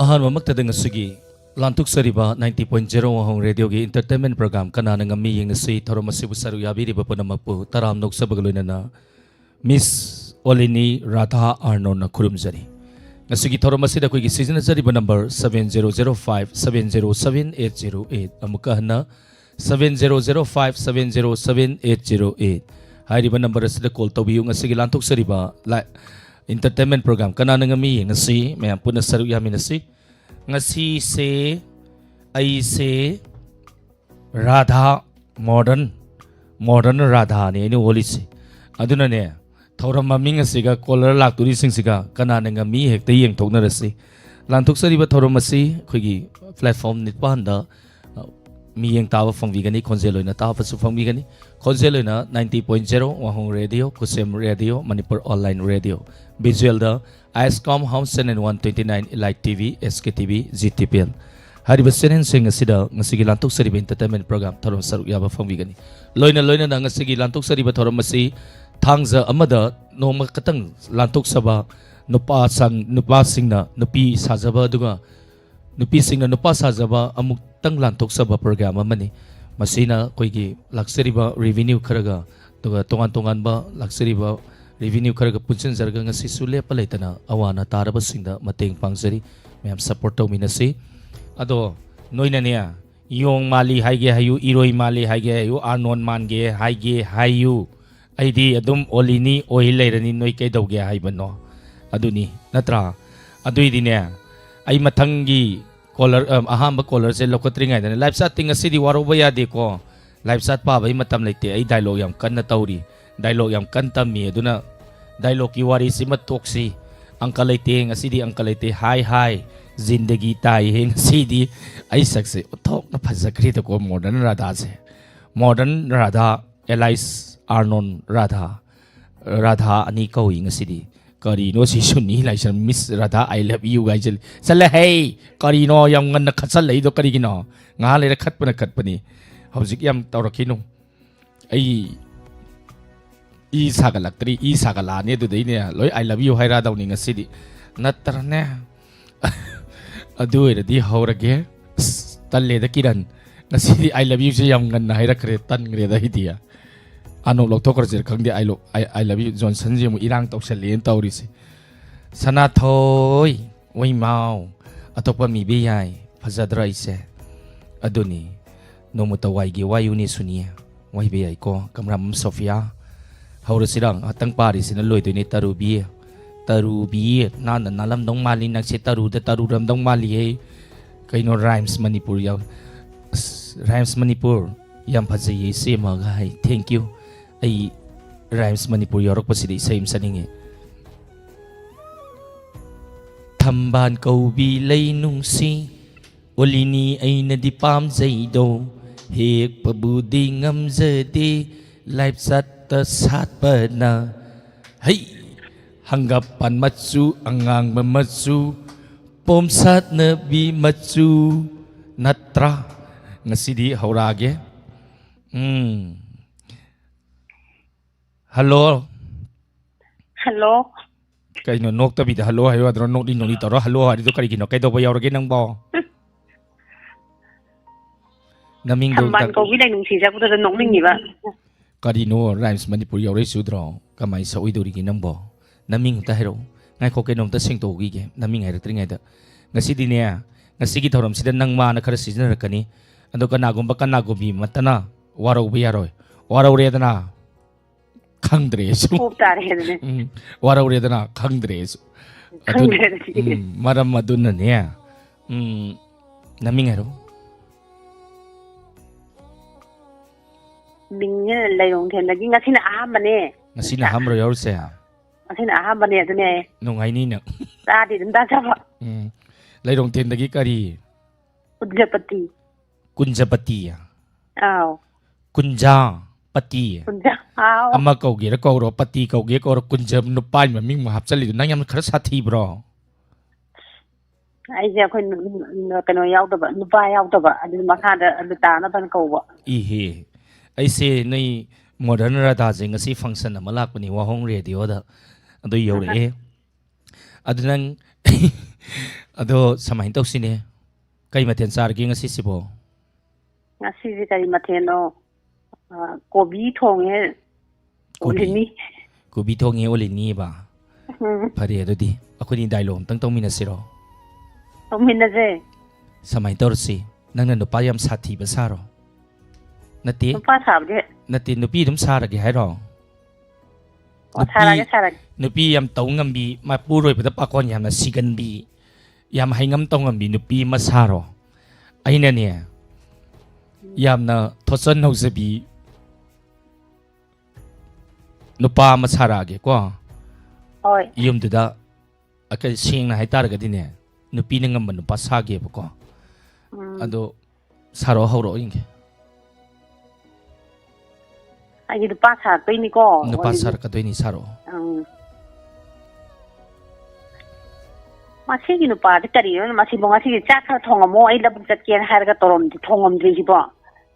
ꯑꯍꯥꯟꯕꯃꯛꯇꯗ ꯉꯁꯤꯒꯤ ꯂꯥꯟꯊꯣꯛꯆꯔꯤꯕ 90.0 ꯋꯥꯍꯣꯡ ꯔꯦꯗꯤꯑꯣꯒꯤ entertainment programme ꯀꯅꯥꯅ ꯉꯝꯃꯤ ꯌꯦꯡꯅꯁꯤ ꯊꯧꯔꯝ ꯑꯁꯤꯕꯨ ꯁꯔꯨꯛ ꯌꯥꯕꯤꯔꯤꯕ ꯄꯨꯝꯅꯃꯛꯄꯨ ꯇꯔꯥꯝ ꯅꯣꯛꯆꯕꯒ ꯂꯣꯏꯅꯅ ꯃꯤꯁ ꯑꯣꯂꯤꯅꯤ ꯔꯥꯙꯥ ꯑꯥꯔꯅꯣꯟꯅ ꯈꯨꯔꯨꯝꯖꯔꯤ ꯉꯁꯤꯒꯤ ꯊꯧꯔꯝ ꯑꯁꯤꯗ ꯑꯩꯈꯣꯏꯒꯤ ꯁꯤꯖꯤꯟꯅꯖꯔꯤꯕ ꯅꯝꯕꯔ 7005 707808 ꯑꯃꯨꯛꯀ ꯍꯟꯅ 7005 707808 ꯍꯥꯏꯔꯤꯕ ꯅꯝꯕꯔ ꯑꯁꯤꯗ ꯀꯣꯜ ꯇꯧꯕꯤꯌꯨ ꯉꯁꯤꯒꯤ ꯂꯥꯟꯊꯣꯛꯆꯔꯤꯕ इंटरटेनमेंट प्रोग्राम कनान यंगसी मैं पुनः सरुक यामिनसी ngasi से राधा मॉडर्न राधा ने होली से अदुनने थौरम ममिंग असिगा कॉलर लाक्तुरी सिंगसिगा कनान ngami हेक्ते येंगथोकनरसी लांथोकसरिबा थौरम असि खुगी प्लेटफॉर्म निपानदा मी येंग ताबा फंगबिगनी खोंजेलोइना ताबसु फंगबिगनी खोंजेलोइना 90.0 वाहों रेडियो कुसेम radio Manipur online radio visual द आइसकॉम home channel 129 Elite TV SK TV GTPL हरिब चैनल सिंग असिदा ngasiगी लांथोकसरिबा एंटरटेनमेंट प्रोग्राम थौरम सरुक याबा फंगबिगनी लोइना ngasiगी लांथोकसरिबा थौरम असि थांगजा अमदा नोमा कतंग लांथोकसबा नुपा सिंगना नुपी साजबा दुगा नुपी सिंगना नुपा साजबा अमुक तंग लांथोकसबा प्रोग्राम अमनी मसीना कोईगी लाक्सरिबा रेवेन्यू खरगा दुगा तोंगान लाक्सरिबा रेवेन्यू खरगा पुंचन जरगा ngasi सुलेप लेतना अवाना तारबा सिंगदा mateeng pangzari मैम सपोर्ट तौमिनसी अदो नोइनाने योंग माली हाइगे हायु इरोई माली हाइगे हायु आर्नोन मानगे हाइगे हायु अइदी अदुम ओलिनी ओहि लेरनी नोइ कैदौगे हाइबनो अदुनी नत्रा अदुइदिने आई मथंगी कॉलर अहम कॉलर से लौकत्रिंगाइदने लाइव चाटिंग असिदी वारोबा यादेको लाइव चाट पाबई मतम लेते आई डायलॉग याम कन्न तौरी डायलॉग याम कन तम्मी अदुना डायलॉग की वारी सिमा टोक्सी अंकल लेते ngasiदी अंकल लेते हाय जिंदगी ताई हे ngasiदी आई सक्से उथोक न फजखरी त को मॉडर्न राधा एलाइस आर्नोन राधा अनि कौई ngasiदी करीनो सिसुनी लाइसन miss Radha I love you गाइजल चले हे करीनो यम ngन खसल लेदो करीगिनो nga लेर खतपनी हौजिक यम तौरखिनु आई ई सागलक्तरी ई सागलाने दुदैने लोय आई लव यू हाइरा दौनी ngasiदी नत्रने अदुइरदी हौरगे तल्लेदा किरण ngasiदी आई लव यू से यम ngन हाइरखरे तनग्रे दा हिदिया अनु लौथोकरजे खंगदे आई लव यू जॉनसन जे मु इरांग तौसलेन तौरिसे सनाथोय ओइमाव अतोपा मिबे याय फजद्रा इसे अदुनी नोमुता वाइगे वायुनी सुनिया वाइबे याय को कमराम सोफिया हौरसिरंग अतंग पारिसिन लोइदोइने तरुबी नान नालम दong माली नक्से तरुरम दong माली हे कइनो राइम्स मणिपुर याव राइम्स मणिपुर याम फजये सेमगा hi thank you I rhymes Manipur यौरकपसिदि सेम सनिंगे थंबान कौबी लैनुंसी ओलिनी ऐनदि पामजैदो हेक पबुदि ngamjade लाइफ सात सातपना है हंगापान मच्चू अंगांग मच्चू पोमसात नबी मच्चू नत्रा ngasiदी हौरागे हेलो कहीं नोक तभी हेलो है अद्रो नोनी तौर हेलो हरी तो कहीं कईदब यागे नंबो नमिंग करीनो राइम्स मणिपुर यौरे सुद्रो कमाई सौदोरी नंबो नमिंग तहरो नाइखो कईनोमता सेंगतोगीगे नमिंग हाइरक्त्रिङाइदा ngasiदिने ngasiगी थौरमसिदा नंग माना खर सिजनरकनी अदो कनागुंबा कनागुबी मतना वारौबा यारोय वारौरेदना खंद्रेसु वारौरेदना खंद्रेसु मरम अदुनने नमिंग हारो मिंगे लेयों थेनगी ngasiना ahamane ngasina hamro yorse ngasina ahamane adune nungaini na tadi dum da jaba leirong tendagi kari kunjapati aw kunjapati aw ama kauge ra kauro pati kauge kauro kunjam nupai maming ma hapchali nang yam khara sathi bro ai je khoi kano yaudaba nupa yaudaba adu makada adu ta na ban kauba i he ऐसे नई modern Radha जे ngasi function ama lakpani wahong radio da adu yore adunang ꯑꯗꯣ ꯁꯨꯃꯥꯏꯅ ꯇꯧꯁꯤꯅꯦ ꯀꯩ ꯃꯊꯦꯜ ꯆꯥꯔꯒꯦ ꯉꯁꯤꯁꯤꯕꯣ ꯉꯁꯤꯁꯦ ꯀꯔꯤ ꯃꯊꯦꯜꯅꯣ ꯀꯣꯕꯤ ꯊꯣꯡꯉꯦ ꯑꯣꯜꯂꯤꯅꯤ ꯀꯣꯕꯤ ꯊꯣꯡꯉꯦ ꯑꯣꯜꯂꯤꯅꯤꯕ ꯐꯔꯦ ꯑꯗꯨꯗꯤ ꯑꯩꯈꯣꯏꯅꯤ ꯗꯥꯏꯂꯣഗ് ꯑꯝꯇꯪ ꯇꯧꯃꯤꯟꯅꯁꯤꯔꯣ ꯇꯧꯃꯤꯟꯅꯁꯦ ꯁꯨꯃꯥꯏꯅ ꯇꯧꯔꯁꯤ ꯅꯪꯅ ꯅꯨꯄꯥ ꯌꯥꯝ ꯁꯥꯊꯤꯕ ꯁꯥꯔꯣ ꯅꯠꯇꯦ ꯅꯨꯄꯥ ꯁꯥꯕꯗꯤ ꯅꯠꯇꯦ ꯅꯨꯄꯤ ꯑꯗꯨꯝ ꯁꯥꯔꯒꯦ ꯍꯥꯏꯔꯣ ꯁꯥꯔꯒꯦ ꯅꯨꯄꯤ ꯌꯥꯝ ꯇꯧ ꯉꯝꯕꯤ ꯃꯄꯨꯔꯣꯏꯕꯗ ꯄꯥꯈꯣꯟ ꯌꯥꯝꯅ ꯁꯤꯒꯟꯕꯤ ꯌꯥꯝ ꯍꯩꯉꯝ ꯇꯧꯉꯝꯕꯤ ꯅꯨꯄꯤ ꯑꯃ ꯁꯥꯔꯣ ꯑꯩꯅꯅꯦ ꯌꯥꯝꯅ ꯊꯣꯠꯆꯟ ꯅꯧꯖꯕꯤ ꯅꯨꯄꯥ ꯑꯃ ꯁꯥꯔꯛꯑꯒꯦꯀꯣ ꯍꯣꯏ ꯌꯨꯝꯗꯨꯗ ꯁꯦꯡꯅ ꯍꯥꯏꯇꯥꯔꯒꯗꯤꯅꯦ ꯅꯨꯄꯤꯅ ꯉꯝꯕ ꯅꯨꯄꯥ ꯁꯥꯒꯦꯕꯀꯣ ꯑꯗꯣ ꯁꯥꯔꯛꯑꯣ ꯍꯧꯔꯛꯑꯣ ꯌꯦꯡꯒꯦ ꯑꯩꯒꯤ ꯅꯨꯄꯥ ꯁꯥꯔꯛꯇꯣꯏꯅꯤꯀꯣ ꯅꯨꯄꯥ ꯁꯥꯔꯛꯀꯗꯣꯏꯅꯤ ꯁꯥꯔꯛꯑꯣ ꯃꯁꯤꯒꯤ ꯅꯨꯄꯥꯗꯤ ꯀꯔꯤꯅꯣ ꯃꯁꯤꯕꯨ ꯉꯁꯤꯒꯤ ꯆꯥꯛ ꯈꯔ ꯊꯣꯡꯉꯝꯃꯣ ꯑꯩ ꯂꯧꯕꯨꯛ ꯆꯠꯀꯦꯅ ꯍꯥꯏꯔꯒ ꯊꯣꯡꯉꯝꯗ꯭ꯔꯤꯁꯤꯕꯣ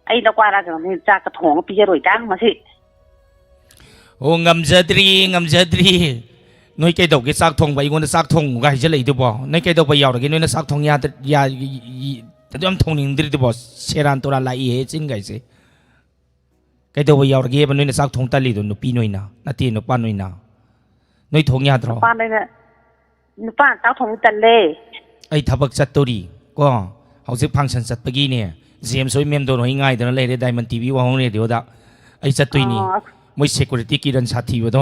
ꯑꯩ ꯂꯧꯀꯥꯔꯒ ꯆꯥꯛꯀ ꯊꯣꯡꯉ ꯄꯤꯖꯔꯣꯏꯗꯥ ꯃꯁꯤ ꯑꯣ ꯉꯝꯖꯗ꯭ꯔꯤ ꯅꯣꯏ ꯀꯩꯗꯧꯒꯦ ꯆꯥꯛ ꯊꯣꯡꯕ ꯑꯩꯉꯣꯟꯗ ꯆꯥꯛ ꯊꯣꯡꯉꯨꯒ ꯍꯥꯏꯖꯜꯂꯛꯏꯗꯨꯕꯣ ꯅꯣꯏ ꯀꯩꯗꯧꯕ ꯌꯥꯎꯔꯒꯦ ꯅꯣꯏꯅ ꯆꯥꯛ ꯊꯣꯡ ꯑꯗꯨ ꯌꯥꯝ ꯊꯣꯡꯅꯤꯡꯗ꯭ꯔꯤꯗꯨꯕꯣ ꯁꯦꯔꯥꯟ ꯇꯨꯔꯥꯟ ꯂꯥꯛꯏꯍꯦ ꯆꯤꯟꯒꯥꯏꯁꯦ ꯀꯩꯗꯧꯕ ꯌꯥꯎꯔꯒꯦꯕ ꯅꯣꯏꯅ ꯆꯥꯛ ꯊꯣꯡ ꯇꯜꯂꯤꯗꯣ ꯅꯨꯄꯤ ꯅꯣꯏꯅ ꯅꯠꯇꯦ ꯅꯨꯄꯥ ꯅꯣꯏꯅ ꯅꯣꯏ ꯊꯣꯡ ꯌꯥꯗ꯭ꯔꯣ ꯅꯨꯄꯥꯅ ꯆꯥꯛ ꯊꯣꯡꯕ ꯇꯜꯂꯦ ꯑꯩ ꯊꯕꯛ ꯆꯠꯇꯣꯔꯤ ꯀꯣ ꯍꯧꯖꯤꯛ ꯐꯪꯁꯟ ꯆꯠꯄꯒꯤꯅꯦ ꯖꯦꯝꯁ ꯍꯣꯏ ꯃꯦꯝꯗꯣꯟ ꯍꯣꯏ ꯉꯥꯏꯗꯅ ꯂꯩꯔꯦ ꯗꯥꯏꯃꯟ ꯇꯤꯚꯤ ꯋꯥꯍꯣꯡ ꯔꯦꯗꯤꯑꯣꯗ ꯑꯩ ꯆꯠꯇꯣꯏꯅꯤ ꯃꯣꯏ ꯁꯦꯀꯨꯔꯤꯇꯤ ꯀꯤꯔꯟ ꯁꯥꯊꯤꯕꯗꯣ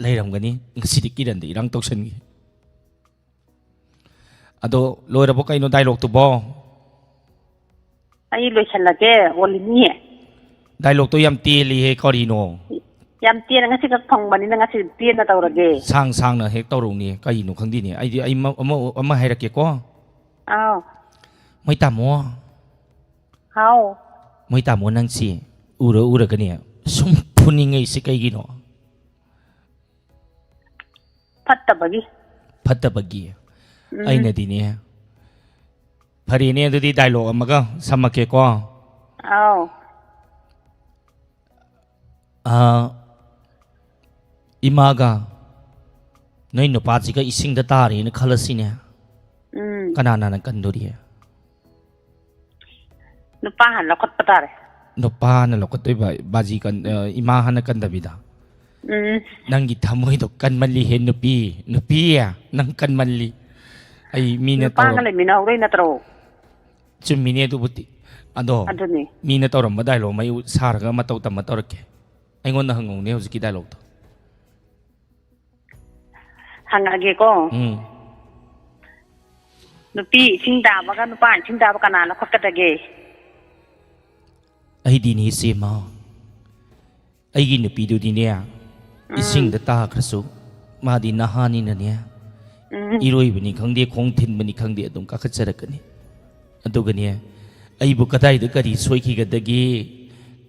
ꯂꯩꯔꯝꯒꯅꯤ ꯉꯁꯤꯗꯤ ꯀꯤꯔꯟꯗ ꯏꯔꯥꯡ ꯇꯧꯁꯟꯒꯦ ꯑꯗꯣ ꯂꯣꯏꯔꯕꯣ ꯀꯩꯅꯣ ꯗꯥꯏꯂꯣꯛꯇꯨꯕꯣ ꯑꯩ ꯂꯣꯏꯁꯜꯂꯒꯦ ꯑꯣꯜꯂꯤꯅꯤ ꯗꯥꯏꯂꯣꯛꯇꯣ ꯌꯥꯝ ꯇꯦꯜꯂꯤꯍꯦ ꯀꯔꯤꯅꯣ ꯌꯥꯝ ꯇꯦꯟꯅ ꯉꯁꯤ ꯈꯛ ꯐꯪꯕꯅꯤꯅ ꯉꯁꯤ ꯇꯦꯟꯅ ꯇꯧꯔꯒꯦ ꯁꯥꯡꯅ ꯍꯦꯛ ꯇꯧꯔꯧꯅꯤ ꯀꯩꯅꯣ ꯈꯪꯗꯦꯅꯦ ꯑꯩꯗꯤ ꯑꯃ ꯍꯥꯏꯔꯛꯀꯦꯀꯣ ꯑꯥꯎ ꯃꯣꯏ ꯇꯥꯃꯣ ꯍꯥꯎ ꯃꯣꯏ ꯇꯥꯃꯣ ꯅꯪꯁꯤ ꯎꯔꯒꯅꯦ ꯁꯨꯝ ꯐꯨꯅꯤꯡꯉꯩꯁꯤ ꯀꯩꯒꯤꯅꯣ ꯐꯠꯇꯕꯒꯤ ꯑꯩꯅꯗꯤꯅꯦ ꯐꯔꯦꯅꯦ ꯑꯗꯨꯗꯤ ꯗꯥꯏꯂꯣꯛ ꯑꯃꯒ ꯁꯝꯃꯛꯀꯦꯀꯣ ꯑꯥꯎ ꯏꯃꯥꯒ ꯅꯣꯏ ꯅꯨꯄꯥꯁꯤꯒ ꯏꯁꯤꯡꯗ ꯇꯥꯔꯦꯅ ꯈꯜꯂꯁꯤꯅꯦ ꯀꯅꯥꯅ ꯀꯟꯗꯣꯔꯤ ꯅꯨꯄꯥ ꯍꯥꯟꯅ ꯂꯧꯈꯠꯄ ꯇꯥꯔꯦ ꯅꯨꯄꯥꯅ ꯂꯧꯈꯠꯇꯣꯏꯕ ꯕꯥꯖꯤ ꯏꯃꯥ ꯍꯥꯟꯅ ꯀꯟꯗꯕꯤꯗ ꯅꯪꯒꯤ ꯊꯃꯣꯏꯗꯣ ꯀꯟꯃꯜꯂꯤꯍꯦ ꯅꯨꯄꯤ ꯅꯪ ꯀꯟꯃꯜꯂꯤ ꯑꯩ ꯃꯤꯅ ꯅꯨꯄꯥꯒ ꯂꯩꯃꯤꯟꯅꯍꯧꯗꯣꯏ ꯅꯠꯇ꯭ꯔꯣ ꯆꯨꯝꯃꯤꯅꯦ ꯑꯗꯨꯕꯨꯗꯤ ꯑꯗꯣ ꯑꯗꯨꯅꯤ ꯃꯤꯅ ꯇꯧꯔꯝꯕ ꯗꯥꯏꯂꯣꯛ ꯃꯩ ꯁꯥꯔꯒ ꯃꯇꯧ ꯇꯝꯃ ꯇꯧꯔꯛꯀꯦ ꯑꯩꯉꯣꯟꯗ ꯍꯪꯉꯧꯅꯦ ꯍꯧꯖꯤꯛꯀꯤ ꯗꯥꯏꯂꯣꯛꯇꯣ ꯍꯪꯉꯒꯦꯀꯣ ꯅꯨꯄꯤ ꯏꯁꯤꯡ ꯇꯥꯕꯒ ꯅꯨꯄꯥ ꯏꯁꯤꯡ ꯇꯥꯕ ꯀꯅꯥꯅ ꯂꯧꯈꯠꯀꯗꯒꯦ ꯑꯩꯗꯤꯅꯦ ꯏꯆꯦꯃ ꯑꯩꯒꯤ ꯅꯨꯄꯤꯗꯨꯗꯤꯅꯦ ꯏꯁꯤꯡꯗ ꯇꯥꯈ꯭ꯔꯁꯨ ꯃꯥꯗꯤ ꯅꯍꯥꯅꯤꯅꯅꯦ ꯏꯔꯣꯏꯕꯅꯤ ꯈꯪꯗꯦ ꯈꯣꯡ ꯊꯤꯟꯕꯅꯤ ꯈꯪꯗꯦ ꯑꯗꯨꯝ ꯀꯥꯈꯠꯆꯔꯛꯀꯅꯤ ꯑꯗꯨꯒꯅꯦ ꯑꯩꯕꯨ ꯀꯗꯥꯏꯗ ꯀꯔꯤ ꯁꯣꯏꯈꯤꯒꯗꯒꯦ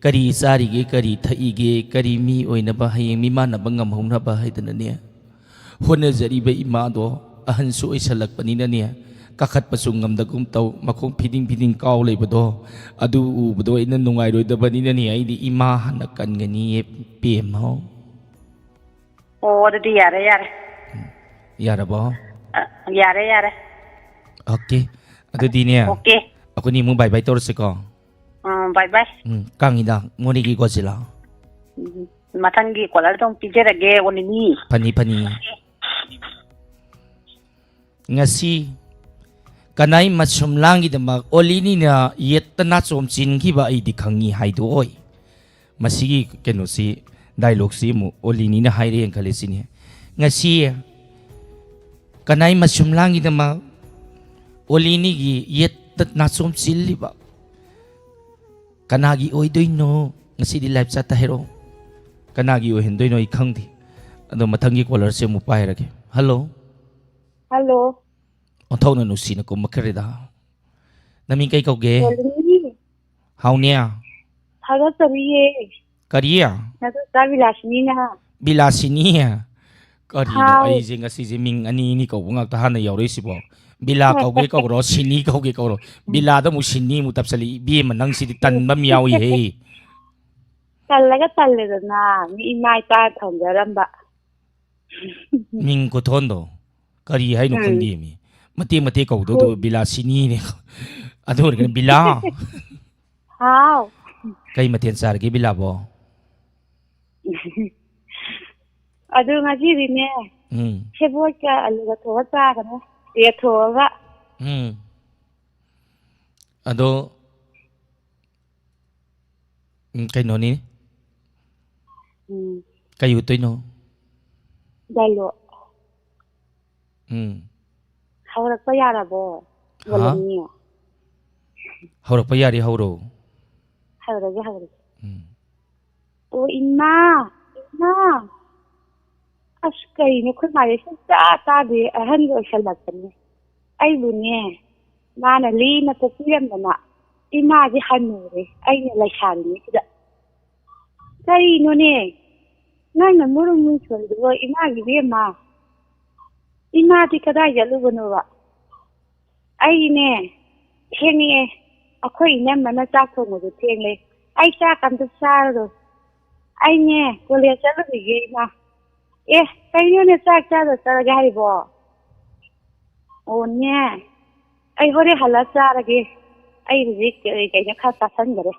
ꯀꯔꯤ ꯆꯥꯔꯤꯒꯦ ꯀꯔꯤ ꯊꯛꯏꯒꯦ ꯀꯔꯤ ꯃꯤ ꯑꯣꯏꯅꯕ ꯍꯌꯦꯡ ꯃꯤꯃꯥꯟꯅꯕ ꯉꯝꯍꯧꯅꯕ ꯍꯥꯏꯗꯅꯅꯦ ꯍꯣꯠꯅꯖꯔꯤꯕ ꯏꯃꯥꯗꯣ ꯑꯍꯟꯁꯨ ꯑꯣꯏꯁꯜꯂꯛꯄꯅꯤꯅꯅꯦ ꯀꯥꯈꯠꯄꯁꯨ ꯉꯝꯗꯒꯨꯝ ꯇꯧ ꯃꯈꯣꯡ ꯐꯤꯗꯤꯡ ꯀꯥꯎ ꯂꯩꯕꯗꯣ ꯑꯗꯨ ꯎꯕꯗꯣ ꯑꯩꯅ ꯅꯨꯡꯉꯥꯏꯔꯣꯏꯗꯕꯅꯤꯅꯅꯦ ꯑꯩꯗꯤ ꯏꯃꯥ ꯍꯥꯟꯅ ꯀꯟꯒꯅꯤꯌꯦ ꯄꯦꯝꯃ ꯑꯣ ꯑꯗꯨꯗꯤ ꯌꯥꯔꯦ ꯌꯥꯔꯕꯣ ꯌꯥꯔꯦ ꯑꯣꯀꯦ ꯑꯗꯨꯗꯤꯅꯦ ꯑꯣꯀꯦ ꯑꯩꯈꯣꯏꯅꯤ ꯑꯃꯨꯛ ꯕꯥꯏ ꯕꯥꯏ ꯇꯧꯔꯁꯤꯀꯣ ꯕꯥꯏ ꯕꯥꯏ ꯀꯥꯡꯉꯤꯗ ꯃꯣꯔꯦꯒꯤ ꯒꯣꯖꯤꯂꯥ ꯃꯊꯪꯒꯤ ꯀꯣꯂꯔꯗꯣ ꯑꯃꯨꯛ ꯄꯤꯖꯔꯒꯦ ꯑꯣꯅꯤꯅꯤ ꯐꯅꯤ ngasi kanai masum langi damak olini na yetna chom chingiba ai di khangi haidu oi masigi kenosi dialogue si mu olini na haire ang kalisini ngasi kanai masum langi damak olini gi yetna chom chiliba kanagi oi doino ngasi di live chat hero kanagi oi hendoino I khangdi ado mathangi caller se mu pairage hello Hello. Onthau na nusi na kumakarida. Namin kay kauge. Haunia. Haga sariye. Kariya. Nasa Vilasini na. Bilasini. Karino ay nga si Ming ani ni kau ngak tahan na yaw resi po. Bila kauge kauro sini kauge kauro. Bila da mo sini mo tapsali bi manang si tan mamiyaw he. Talaga na. Ni imay ta thonjaramba. Ming ko tondo. ꯀꯔꯤ ꯍꯥꯏꯅꯣ ꯈꯪꯗꯦ ꯃꯤ ꯃꯇꯦꯛ ꯃꯇꯦꯛ ꯀꯧꯗꯧꯗꯣ ꯕꯤꯂꯥꯁꯤꯅꯤꯅꯦ ꯑꯗꯨ ꯑꯣꯏꯔꯒꯅ ꯕꯤꯂꯥ ꯍꯥꯎ ꯀꯩ ꯃꯊꯦꯜ ꯆꯥꯔꯒꯦ ꯕꯤꯂꯥꯕꯣ ꯑꯗꯨ ꯉꯁꯤꯗꯤꯅꯦ ꯁꯦꯕꯣꯠꯀ ꯑꯂꯨꯒ ꯊꯣꯡꯉ ꯆꯥꯒꯅꯦ ꯊꯣꯡꯉꯒ ꯑꯗꯣ ꯀꯩꯅꯣꯅꯤ ꯀꯩ ꯎꯠꯇꯣꯏꯅꯣ ꯗꯥꯏꯂꯣꯛ ꯎꯝ ꯍꯧꯔꯛꯄ ꯌꯥꯔꯕꯣ ꯍꯥ ꯋꯥꯂꯝꯅꯤ ꯍꯧꯔꯛꯄ ꯌꯥꯔꯤ ꯍꯧꯔꯣ ꯍꯧꯔꯒꯦ ꯑꯣ ꯏꯃꯥ ꯑꯁ ꯀꯩꯅꯣ ꯑꯩꯈꯣꯏ ꯃꯥꯁꯦ ꯁꯨꯡꯆꯥ ꯇꯥꯗꯦ ꯑꯍꯟꯒ ꯑꯣꯏꯁꯜꯂꯛꯄꯅꯦ ꯑꯩꯕꯨꯅꯦ ꯃꯥꯅ ꯂꯤꯅ ꯄꯣꯛꯄꯤꯔꯝꯗꯅ ꯏꯃꯥꯁꯦ ꯍꯟꯅꯨꯔꯦ ꯑꯩꯅ ꯂꯩꯁꯥꯔꯤꯉꯩꯁꯤꯗ ꯀꯔꯤꯅꯣꯅꯦ ꯅꯪꯅ ꯃꯨꯔꯨꯝ ꯁꯣꯟꯗꯨꯕꯣ ꯏꯃꯥꯒꯤ ꯏꯕꯦꯝꯃ ꯏꯃꯥꯗꯤ ꯀꯗꯥꯏ ꯆꯠꯂꯨꯕꯅꯣꯕ ꯑꯩꯅꯦ ꯊꯦꯡꯉꯛꯑꯦ ꯑꯩꯈꯣꯏ ꯏꯅꯝꯃꯅ ꯆꯥꯛ ꯊꯣꯡꯕꯗꯣ ꯊꯦꯡꯂꯦ ꯑꯩ ꯆꯥꯛ ꯑꯝꯇ ꯆꯥꯔꯔꯣꯏ ꯑꯩꯅꯦ ꯀꯣꯂꯦꯖ ꯆꯠꯂꯨꯈꯤꯒꯦ ꯏꯃꯥ ꯑꯦ ꯀꯩꯅꯣꯅꯦ ꯆꯥꯛ ꯆꯥꯔꯒꯦ ꯍꯥꯏꯔꯤꯕꯣ ꯑꯣꯅꯦ ꯑꯩ ꯍꯣꯔꯦꯟ ꯍꯜꯂ ꯆꯥꯔꯒꯦ ꯑꯩ ꯍꯧꯖꯤꯛ ꯀꯩꯅꯣꯈꯔ ꯆꯥꯁꯟꯈꯔꯦ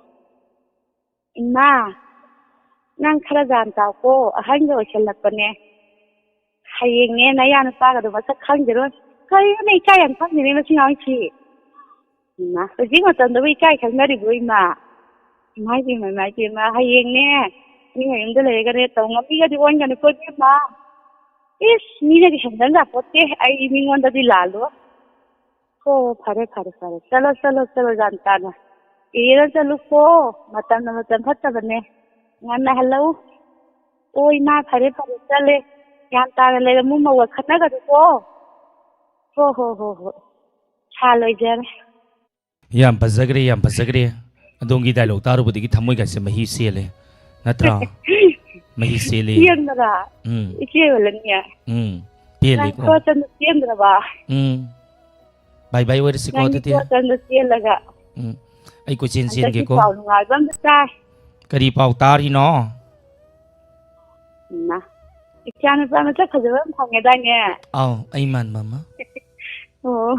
ꯏꯃꯥ ꯅꯪ ꯈꯔ ꯒ꯭ꯌꯥꯟ ꯇꯥꯎꯀꯣ ꯑꯍꯟꯒ ꯑꯣꯏꯁꯜꯂꯛꯄꯅꯦ ꯍꯌꯦꯡꯅꯦ ꯅꯌꯥ ꯅꯨꯄꯥꯒꯗꯣ ꯃꯁꯛ ꯈꯪꯈꯤꯔꯣꯏ ꯀꯔꯤꯅꯣ ꯏꯀꯥꯏ ꯌꯥꯝ ꯈꯪꯗꯦꯅꯦ ꯃꯁꯤ ꯉꯥꯡꯁꯤ ꯏꯃꯥ ꯍꯧꯖꯤꯛ ꯃꯇꯝꯗꯕꯨ ꯏꯀꯥꯏ ꯈꯪꯅꯔꯤꯕ꯭ꯔꯣ ꯏꯃꯥ ꯏꯃꯥꯏꯄꯦꯝꯃ ꯍꯌꯦꯡꯅꯦ ꯃꯤ ꯃꯌꯨꯝꯗ ꯂꯩꯔꯒꯅꯦ ꯇꯧ ꯉꯝꯃꯤꯒꯗꯤ ꯑꯣꯟꯒꯅꯨꯀꯣ ꯏꯕꯦꯝꯃ ꯏꯁ ꯃꯤꯅꯗꯤ ꯍꯦꯟꯗꯟ ꯌꯥꯄꯣꯠꯇꯦ ꯑꯩ ꯃꯤꯉꯣꯟꯗꯗꯤ ꯂꯥꯜꯂꯣ ꯍꯣ ꯐꯔꯦ ꯆꯠꯂꯣ ꯒ꯭ꯌꯥꯟ ꯇꯥꯅ ꯀꯤꯔ ꯆꯠꯂꯨꯀꯣ ꯃꯇꯝ ꯐꯠꯇꯕꯅꯦ ꯉꯟꯅ ꯍꯜꯂꯛꯎ ꯑꯣ ꯏꯃꯥ ꯐꯔꯦ ꯆꯠꯂꯦ ꯒ꯭ꯌꯥꯟ ꯇꯥꯅ ꯂꯩꯔꯝꯃꯨ ꯃꯧꯒ ꯈꯠꯅꯒꯅꯨꯀꯣ ꯍꯣ ꯁꯥ ꯂꯣꯏꯖꯔꯦ ꯌꯥꯝ ꯐꯖꯈ꯭ꯔꯦ ꯑꯗꯣꯝꯒꯤ ꯗꯥꯏꯂꯣꯛ ꯇꯥꯔꯨꯕꯗꯒꯤ ꯊꯃꯣꯏꯒꯥꯏꯁꯦ ꯃꯍꯤ ꯆꯦꯜꯂꯦ ꯅꯠꯇ꯭ꯔꯥ ꯃꯍꯤ ꯆꯦꯜꯂꯦ ꯆꯦꯟꯕꯔꯥ ꯏꯆꯦ ꯑꯣꯏꯔꯅꯤꯌꯦ ꯅꯪ ꯄꯦꯜꯂꯦꯀꯣ ꯈꯣꯆꯟꯗ ꯆꯦꯟꯗ꯭ꯔꯕ ꯕꯥꯏ ꯕꯥꯏ ꯑꯣꯏꯔꯁꯤꯀꯣ ꯅꯪꯒꯤ ꯑꯗꯨꯗꯤ ꯈꯣꯆꯟꯗ ꯆꯦꯜꯂꯒ ꯑꯩ ꯀꯣꯏꯆꯦꯟ ꯍꯟꯗꯛꯀꯤ ꯆꯦꯟꯒꯦꯀꯣ ꯄꯥꯎ ꯅꯨꯡꯉꯥꯏꯕ ꯑꯝꯇ ꯇꯥꯏ ꯀꯔꯤ ꯄꯥꯎ ꯇꯥꯔꯤꯅꯣ ꯏꯃꯥ ꯏꯆꯥ ꯅꯨꯄꯥ ꯃꯁꯛ ꯐꯖꯕ ꯑꯃ ꯐꯪꯉꯦꯗꯥꯏꯅꯦ ꯑꯥꯎ ꯑꯩ ꯃꯥꯟꯕ ꯑꯃ ꯑꯣ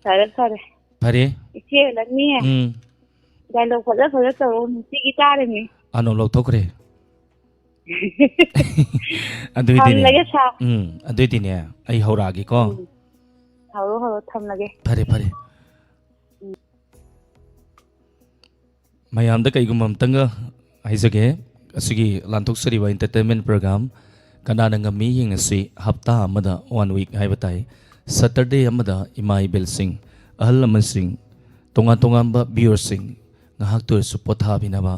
ꯐꯔꯦ ꯐꯔꯦ ꯏꯆꯦ ꯑꯣꯏꯔꯅꯤ ꯗꯥꯏꯂꯣꯛ ꯐꯖ ꯇꯧꯔꯣ ꯅꯨꯡꯇꯤꯒꯤ ꯇꯥꯔꯤꯅꯤ ꯑꯅꯧ ꯂꯧꯊꯣꯛꯈ꯭ꯔꯦ ꯑꯗꯨꯏꯗꯤꯅꯦ ꯊꯝꯂꯒꯦ ꯁꯥ ꯑꯗꯨꯏꯗꯤꯅꯦ ꯑꯩ ꯍꯧꯔꯛꯑꯒꯦꯀꯣ ꯍꯧꯔꯣ ꯊꯝꯂꯒꯦ ꯐꯔꯦ ꯃꯌꯥꯝꯗ ꯀꯩꯒꯨꯝꯕ ꯑꯝꯇꯪꯒ ꯍꯥꯏꯖꯒꯦ ꯑꯁꯤꯒꯤ ꯂꯥꯟꯊꯣꯛꯆꯔꯤꯕ ꯏꯟꯇꯔꯇꯦꯟꯃꯦꯟ ꯄ꯭ꯔꯣꯒ꯭ꯔꯥꯝ ꯀꯅꯥꯅ ꯉꯝꯃꯤ ꯌꯦꯡꯉꯁꯤ ꯍꯞꯇꯥ ꯑꯃꯗ 1 week ꯍꯥꯏꯕ ꯇꯥꯏ ꯁꯇꯔꯗꯦ ꯑꯃꯗ ꯏꯃꯥ ꯏꯕꯦꯜꯁꯤꯡ ꯑꯍꯜ ꯂꯃꯟꯁꯤꯡ ꯇꯣꯉꯥꯟꯕ ꯚꯤꯌꯨꯔꯁꯤꯡ ꯉꯥꯏꯍꯥꯛꯇ ꯑꯣꯏꯔꯁꯨ ꯄꯣꯊꯥꯕꯤꯅꯕ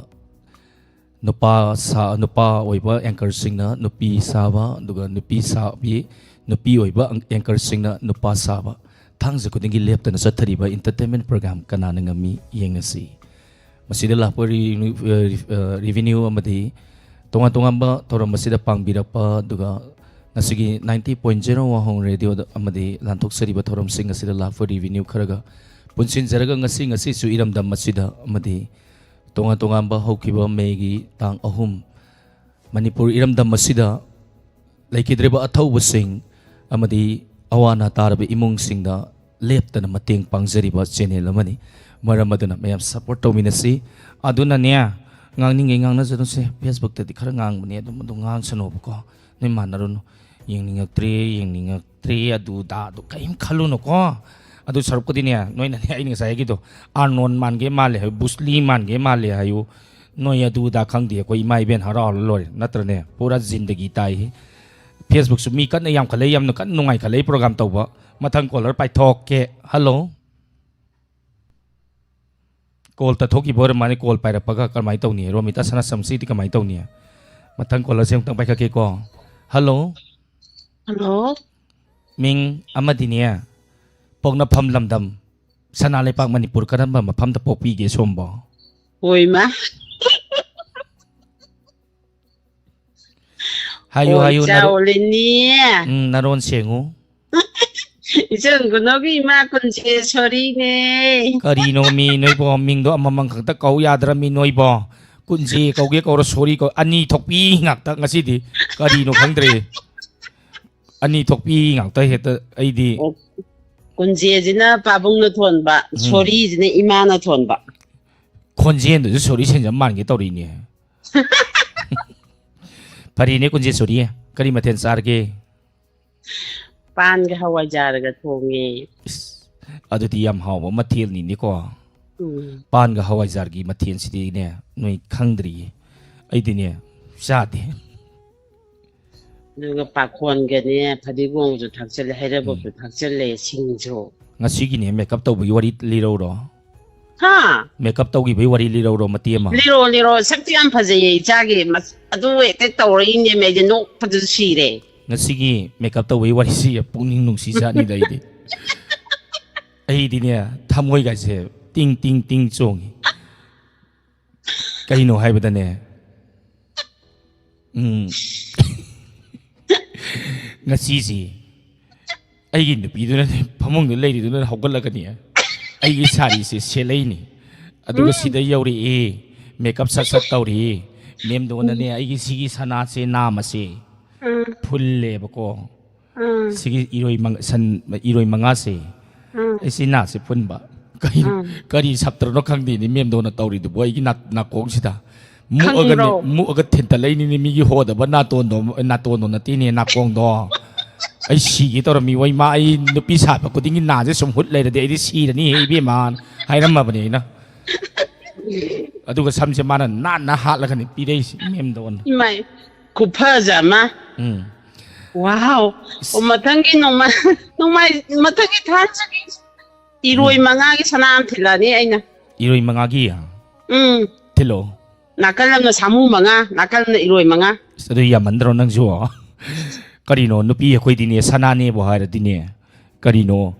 ꯅꯨꯄꯥ ꯑꯣꯏꯕ ꯑꯦꯡꯀꯔꯁꯤꯡꯅ ꯅꯨꯄꯤ ꯁꯥꯕ ꯑꯗꯨꯒ ꯅꯨꯄꯤ ꯑꯣꯏꯕ ꯑꯦꯡꯀꯔꯁꯤꯡꯅ ꯅꯨꯄꯥ ꯁꯥꯕ ꯊꯥꯡꯖ ꯈꯨꯗꯤꯡꯒꯤ ꯂꯦꯞꯇꯅ ꯆꯠꯊꯔꯤꯕ ꯏꯟꯇꯔꯇꯦꯟꯃꯦꯟ ꯄ꯭ꯔꯣꯒ꯭ꯔꯥꯝ ꯀꯅꯥꯅ ꯉꯝꯃꯤ ꯌꯦꯡꯉꯁꯤ ꯃꯁꯤꯗ ꯂꯥꯛꯄ ꯔꯤꯚꯤꯅ꯭ꯌꯨ ꯑꯃꯗꯤ ꯇꯣꯉꯥꯟꯕ ꯊꯧꯔꯝ ꯑꯁꯤꯗ ꯄꯥꯡꯕꯤꯔꯛꯄ ꯑꯗꯨꯒ ꯉꯁꯤꯒꯤ 90.0 ꯋꯥꯍꯣꯡ ꯔꯦꯗꯤꯑꯣꯗ ꯑꯃꯗꯤ ꯂꯥꯟꯊꯣꯛꯆꯔꯤꯕ ꯊꯧꯔꯝꯁꯤꯡ ꯑꯁꯤꯗ ꯂꯥꯛꯄ ꯔꯤꯚꯤꯅ꯭ꯌꯨ ꯈꯔꯒ ꯄꯨꯟꯁꯤꯟꯖꯔꯒ ꯉꯁꯤꯁꯨ ꯏꯔꯝꯗꯝ ꯑꯁꯤꯗ ꯑꯃꯗꯤ ꯇꯣꯉꯥꯟꯕ ꯍꯧꯈꯤꯕ ꯃꯦꯒꯤ ꯇꯥꯡ 3 ꯃꯅꯤꯄꯨꯔ ꯏꯔꯝꯗꯝ ꯑꯁꯤꯗ ꯂꯩꯈꯤꯗ꯭ꯔꯤꯕ ꯑꯊꯧꯕꯁꯤꯡ ꯑꯃꯗꯤ ꯑꯋꯥ ꯑꯅꯥ ꯇꯥꯔꯕ ꯏꯃꯨꯡꯁꯤꯡꯗ ꯂꯦꯞꯇꯅ ꯃꯇꯦꯡ ꯄꯥꯡꯖꯔꯤꯕ ꯆꯦꯅꯦꯜ ꯑꯃꯅꯤ ꯃꯔꯝ ꯑꯗꯨꯅ ꯃꯌꯥꯝ ꯁꯞꯄꯣꯔꯠ ꯇꯧꯃꯤꯟꯅꯁꯤ ꯑꯗꯨꯅꯅꯦ ꯉꯥꯡꯅꯤꯡꯉꯩ ꯉꯥꯡꯅꯖꯔꯨꯁꯦ ꯐꯦꯁꯕꯨꯛꯇꯗꯤ ꯈꯔ ꯉꯥꯡꯕꯅꯦ ꯑꯗꯨꯝ ꯉꯥꯡꯁꯅꯣꯕꯀꯣ ꯅꯣꯏ ꯃꯥꯟꯅꯔꯨꯅꯨ ꯌꯦꯡꯅꯤꯡꯉꯛꯇ꯭ꯔꯦ ꯑꯗꯨ ꯀꯔꯤꯝ ꯈꯜꯂꯨꯅꯨꯀꯣ ꯑꯗꯨ ꯁꯔꯨꯛꯄꯨꯗꯤꯅꯦ ꯅꯣꯏꯅꯅꯦ ꯑꯩꯅ ꯉꯁꯥꯏ ꯍꯥꯏꯒꯤꯗꯣ ꯑꯥꯔꯅꯣꯟ ꯃꯥꯟꯒꯦ ꯃꯥꯜꯂꯦ ꯍꯥꯏꯌꯨ ꯕꯨꯁꯂꯤ ꯃꯥꯟꯒꯦ ꯃꯥꯜꯂꯦ ꯍꯥꯏꯌꯨ ꯅꯣꯏ ꯑꯗꯨꯗ ꯈꯪꯗꯦ ꯑꯩꯈꯣꯏ ꯏꯃꯥ ꯏꯕꯦꯟ ꯍꯔꯥꯎꯔ ꯂꯣꯏꯔꯦ ꯅꯠꯇ꯭ꯔꯅꯦ ꯄꯨꯔꯥ ꯖꯤꯟꯗꯒꯤ ꯇꯥꯏ ꯐꯦꯁꯕꯨꯛꯁꯨ ꯃꯤ ꯀꯟꯅ ꯌꯥꯝꯈꯠꯂꯛꯏ ꯌꯥꯝꯅ ꯀꯟꯅ ꯅꯨꯡꯉꯥꯏꯈꯠꯂꯛꯏ ꯄ꯭ꯔꯣꯒ꯭ꯔꯥꯝ ꯇꯧꯕ ꯃꯊꯪ ꯀꯣꯂꯔ ꯄꯥꯏꯊꯣꯛꯀꯦ ꯍꯜꯂꯣ ꯀꯣꯜ ꯇꯠꯊꯣꯛꯈꯤꯕ ꯑꯣꯏꯔ ꯃꯥꯅꯤ ꯀꯣꯜ ꯄꯥꯏꯔꯛꯄꯒ ꯀꯃꯥꯏꯅ ꯇꯧꯅꯤ ꯔꯣꯃꯤꯇꯥ ꯁꯅꯥꯁꯝꯁꯤꯗꯤ ꯀꯃꯥꯏꯅ ꯇꯧꯅꯤ ꯃꯊꯪ ꯀꯣꯂꯔꯁꯦ ꯑꯃꯨꯛꯇꯪ ꯄꯥꯏꯈꯠꯀꯦꯀꯣ ꯍꯜꯂꯣ ꯃꯤꯡ ꯑꯃꯗꯤꯅꯦ ꯄꯣꯛꯅꯐꯝ ꯂꯝꯗꯝ ꯁꯅꯥ ꯂꯩꯄꯥꯛ ꯃꯅꯤꯄꯨꯔ ꯀꯔꯝꯕ ꯃꯐꯝꯗ ꯄꯣꯛꯄꯤꯒꯦ ꯁꯣꯝꯕꯣ ꯍꯣꯏꯃ ꯍꯥꯏꯌꯨ ꯆꯥꯎꯂꯤꯅꯤ ꯅꯔꯣꯟ ꯁꯦꯡꯉꯨ ꯏꯆꯟ ꯒꯨꯅꯣꯒꯤ ꯏꯃꯥ ꯀꯨꯟꯁꯦꯁꯣꯔꯤꯅꯦ ꯀꯔꯤꯅꯣ ꯃꯤ ꯅꯣꯏꯕꯣ ꯃꯤꯡꯗꯣ ꯑꯃꯃꯝ ꯈꯛꯇ ꯀꯧ ꯌꯥꯗ꯭ꯔꯃꯤ ꯅꯣꯏꯕꯣ ꯀꯨꯟꯖꯦ ꯀꯧꯒꯦ ꯀꯧꯔ ꯁꯣꯔꯤ ꯀꯧ ꯑꯅꯤ ꯊꯣꯛꯄꯤ ꯉꯥꯛꯇ ꯉꯁꯤꯗꯤ ꯀꯔꯤꯅꯣ ꯈꯪꯗ꯭ꯔꯦ ani thokpi ngakta heta aidi ꯀꯨꯟꯖꯦꯁꯤꯅ ꯄꯥꯕꯨꯡꯅ ꯊꯣꯟꯕ ꯁꯣꯔꯤꯁꯤꯅ ꯏꯃꯥꯅ ꯊꯣꯟꯕ khonjen du sori senjam man ge tori ni pari ne kunje sori kari mathen sar ge ꯄꯥꯟꯒ ꯍꯋꯥꯏꯖꯥꯔꯒ ꯊꯣꯡꯉꯦ adudi yam hawa mathil ni ko pan ga hawai jar gi mathen sidi ne noi khangdri aidi ne sade ꯑꯗꯨꯒ ꯄꯥꯈꯣꯟꯒꯅꯦ ꯐꯗꯤꯒꯣꯝꯁꯨ ꯊꯥꯛꯆꯜꯂꯦ ꯍꯩꯔꯕꯣꯞꯁꯨ ꯊꯥꯛꯆꯜꯂꯦ ꯁꯤꯡꯁꯨ ngasi gi ne makeup tawbi wari liro ro ꯍꯥ makeup tawgi bai wari liro ro mati ma ꯂꯤꯔꯣ ꯂꯤꯔꯣ ꯁꯛꯇꯤ ꯌꯥꯝ ꯐꯖꯩꯌꯦ ꯏꯆꯥꯒꯤ ꯑꯗꯨ ꯍꯦꯛꯇ ꯇꯧꯔꯛꯏꯅꯦ ꯃꯩꯁꯦ ꯅꯣꯛꯄꯗꯁꯨ ꯁꯤꯔꯦ ngasi gi makeup tawbi wari si pungning nungsi sa ni dai di aidi ne thamoi ga se ting ting ting chongi kaino haibada ne ngasi si aigi nupi du na phamong de leiri du na hogalaga ni aigi sari se selai ni aduga sida yauri e makeup sat sat tawri mem do na ne aigi sigi sana se nama se phulle bako sigi iroi manga se isi na se phunba kari saptra no khangdi ni mem do na tawri du boy gi na kong sida mu aga thenta lai ni mi gi hoda ba na ton do na ti ni na kong do ai si gi tor mi wai ma ai nupi sa ba kuding na je sum hut lai de ai si da ni bi man hai ram ma ba ni na aduga sam se mana na hat la kan pi dei mem do na 이마이 굽하자마 와우 마탕기 농마이 마탕기 탄저기 이로이 망하기 사람 틀라니 아이나 iroi manga gi ya 응 thilo 나칼람나 사무 망아 나칼람나 이로이 망아 adu ya mandro nang jo karino nupi khoi di ne sana ne bo ha ra di ne karino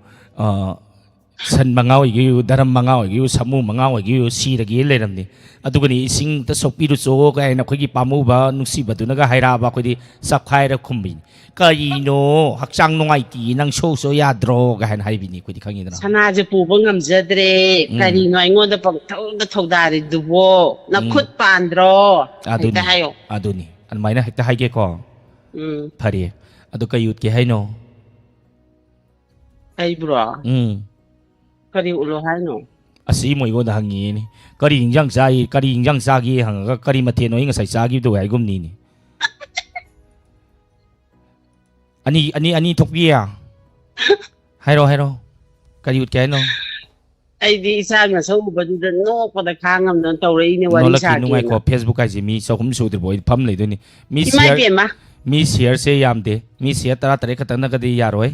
san manga oi gi daram manga oi gi samu manga oi gi si ra gi le ram ni aduga ni sing ta sokpi ru cho ga na khoi gi pamu ba nusi ba du na ga haira ba khoi di sak khai ra khumbi karino hakchang nongai ti nang so ya dro ga han hai bi ni khoi di khangi na 사나제 부봉 감자들에 가리노 아이고다 뻥터다 톡다리 두보 나콧 반드로 aduni 하요 aduni an mai na hekta hai ge ko phari adu kayut ke hai no 아이브로 가리 울로 하노 asi moi go da hangi ni kari ingjang sa gi hang ga kari mathe no inga sai sa gi do ai gum ni ani thokpia hairo kari ut ke no 아이디 이사가 서우버드다 노고다 강함는 떠오르이네 no la 와리사 ki nu ngai ko facebook ai ji mi so hum so dir boy pham le do ni mi 이마이 share 베마 mi share se yam de mi share tara tare khatang na ga di yaroi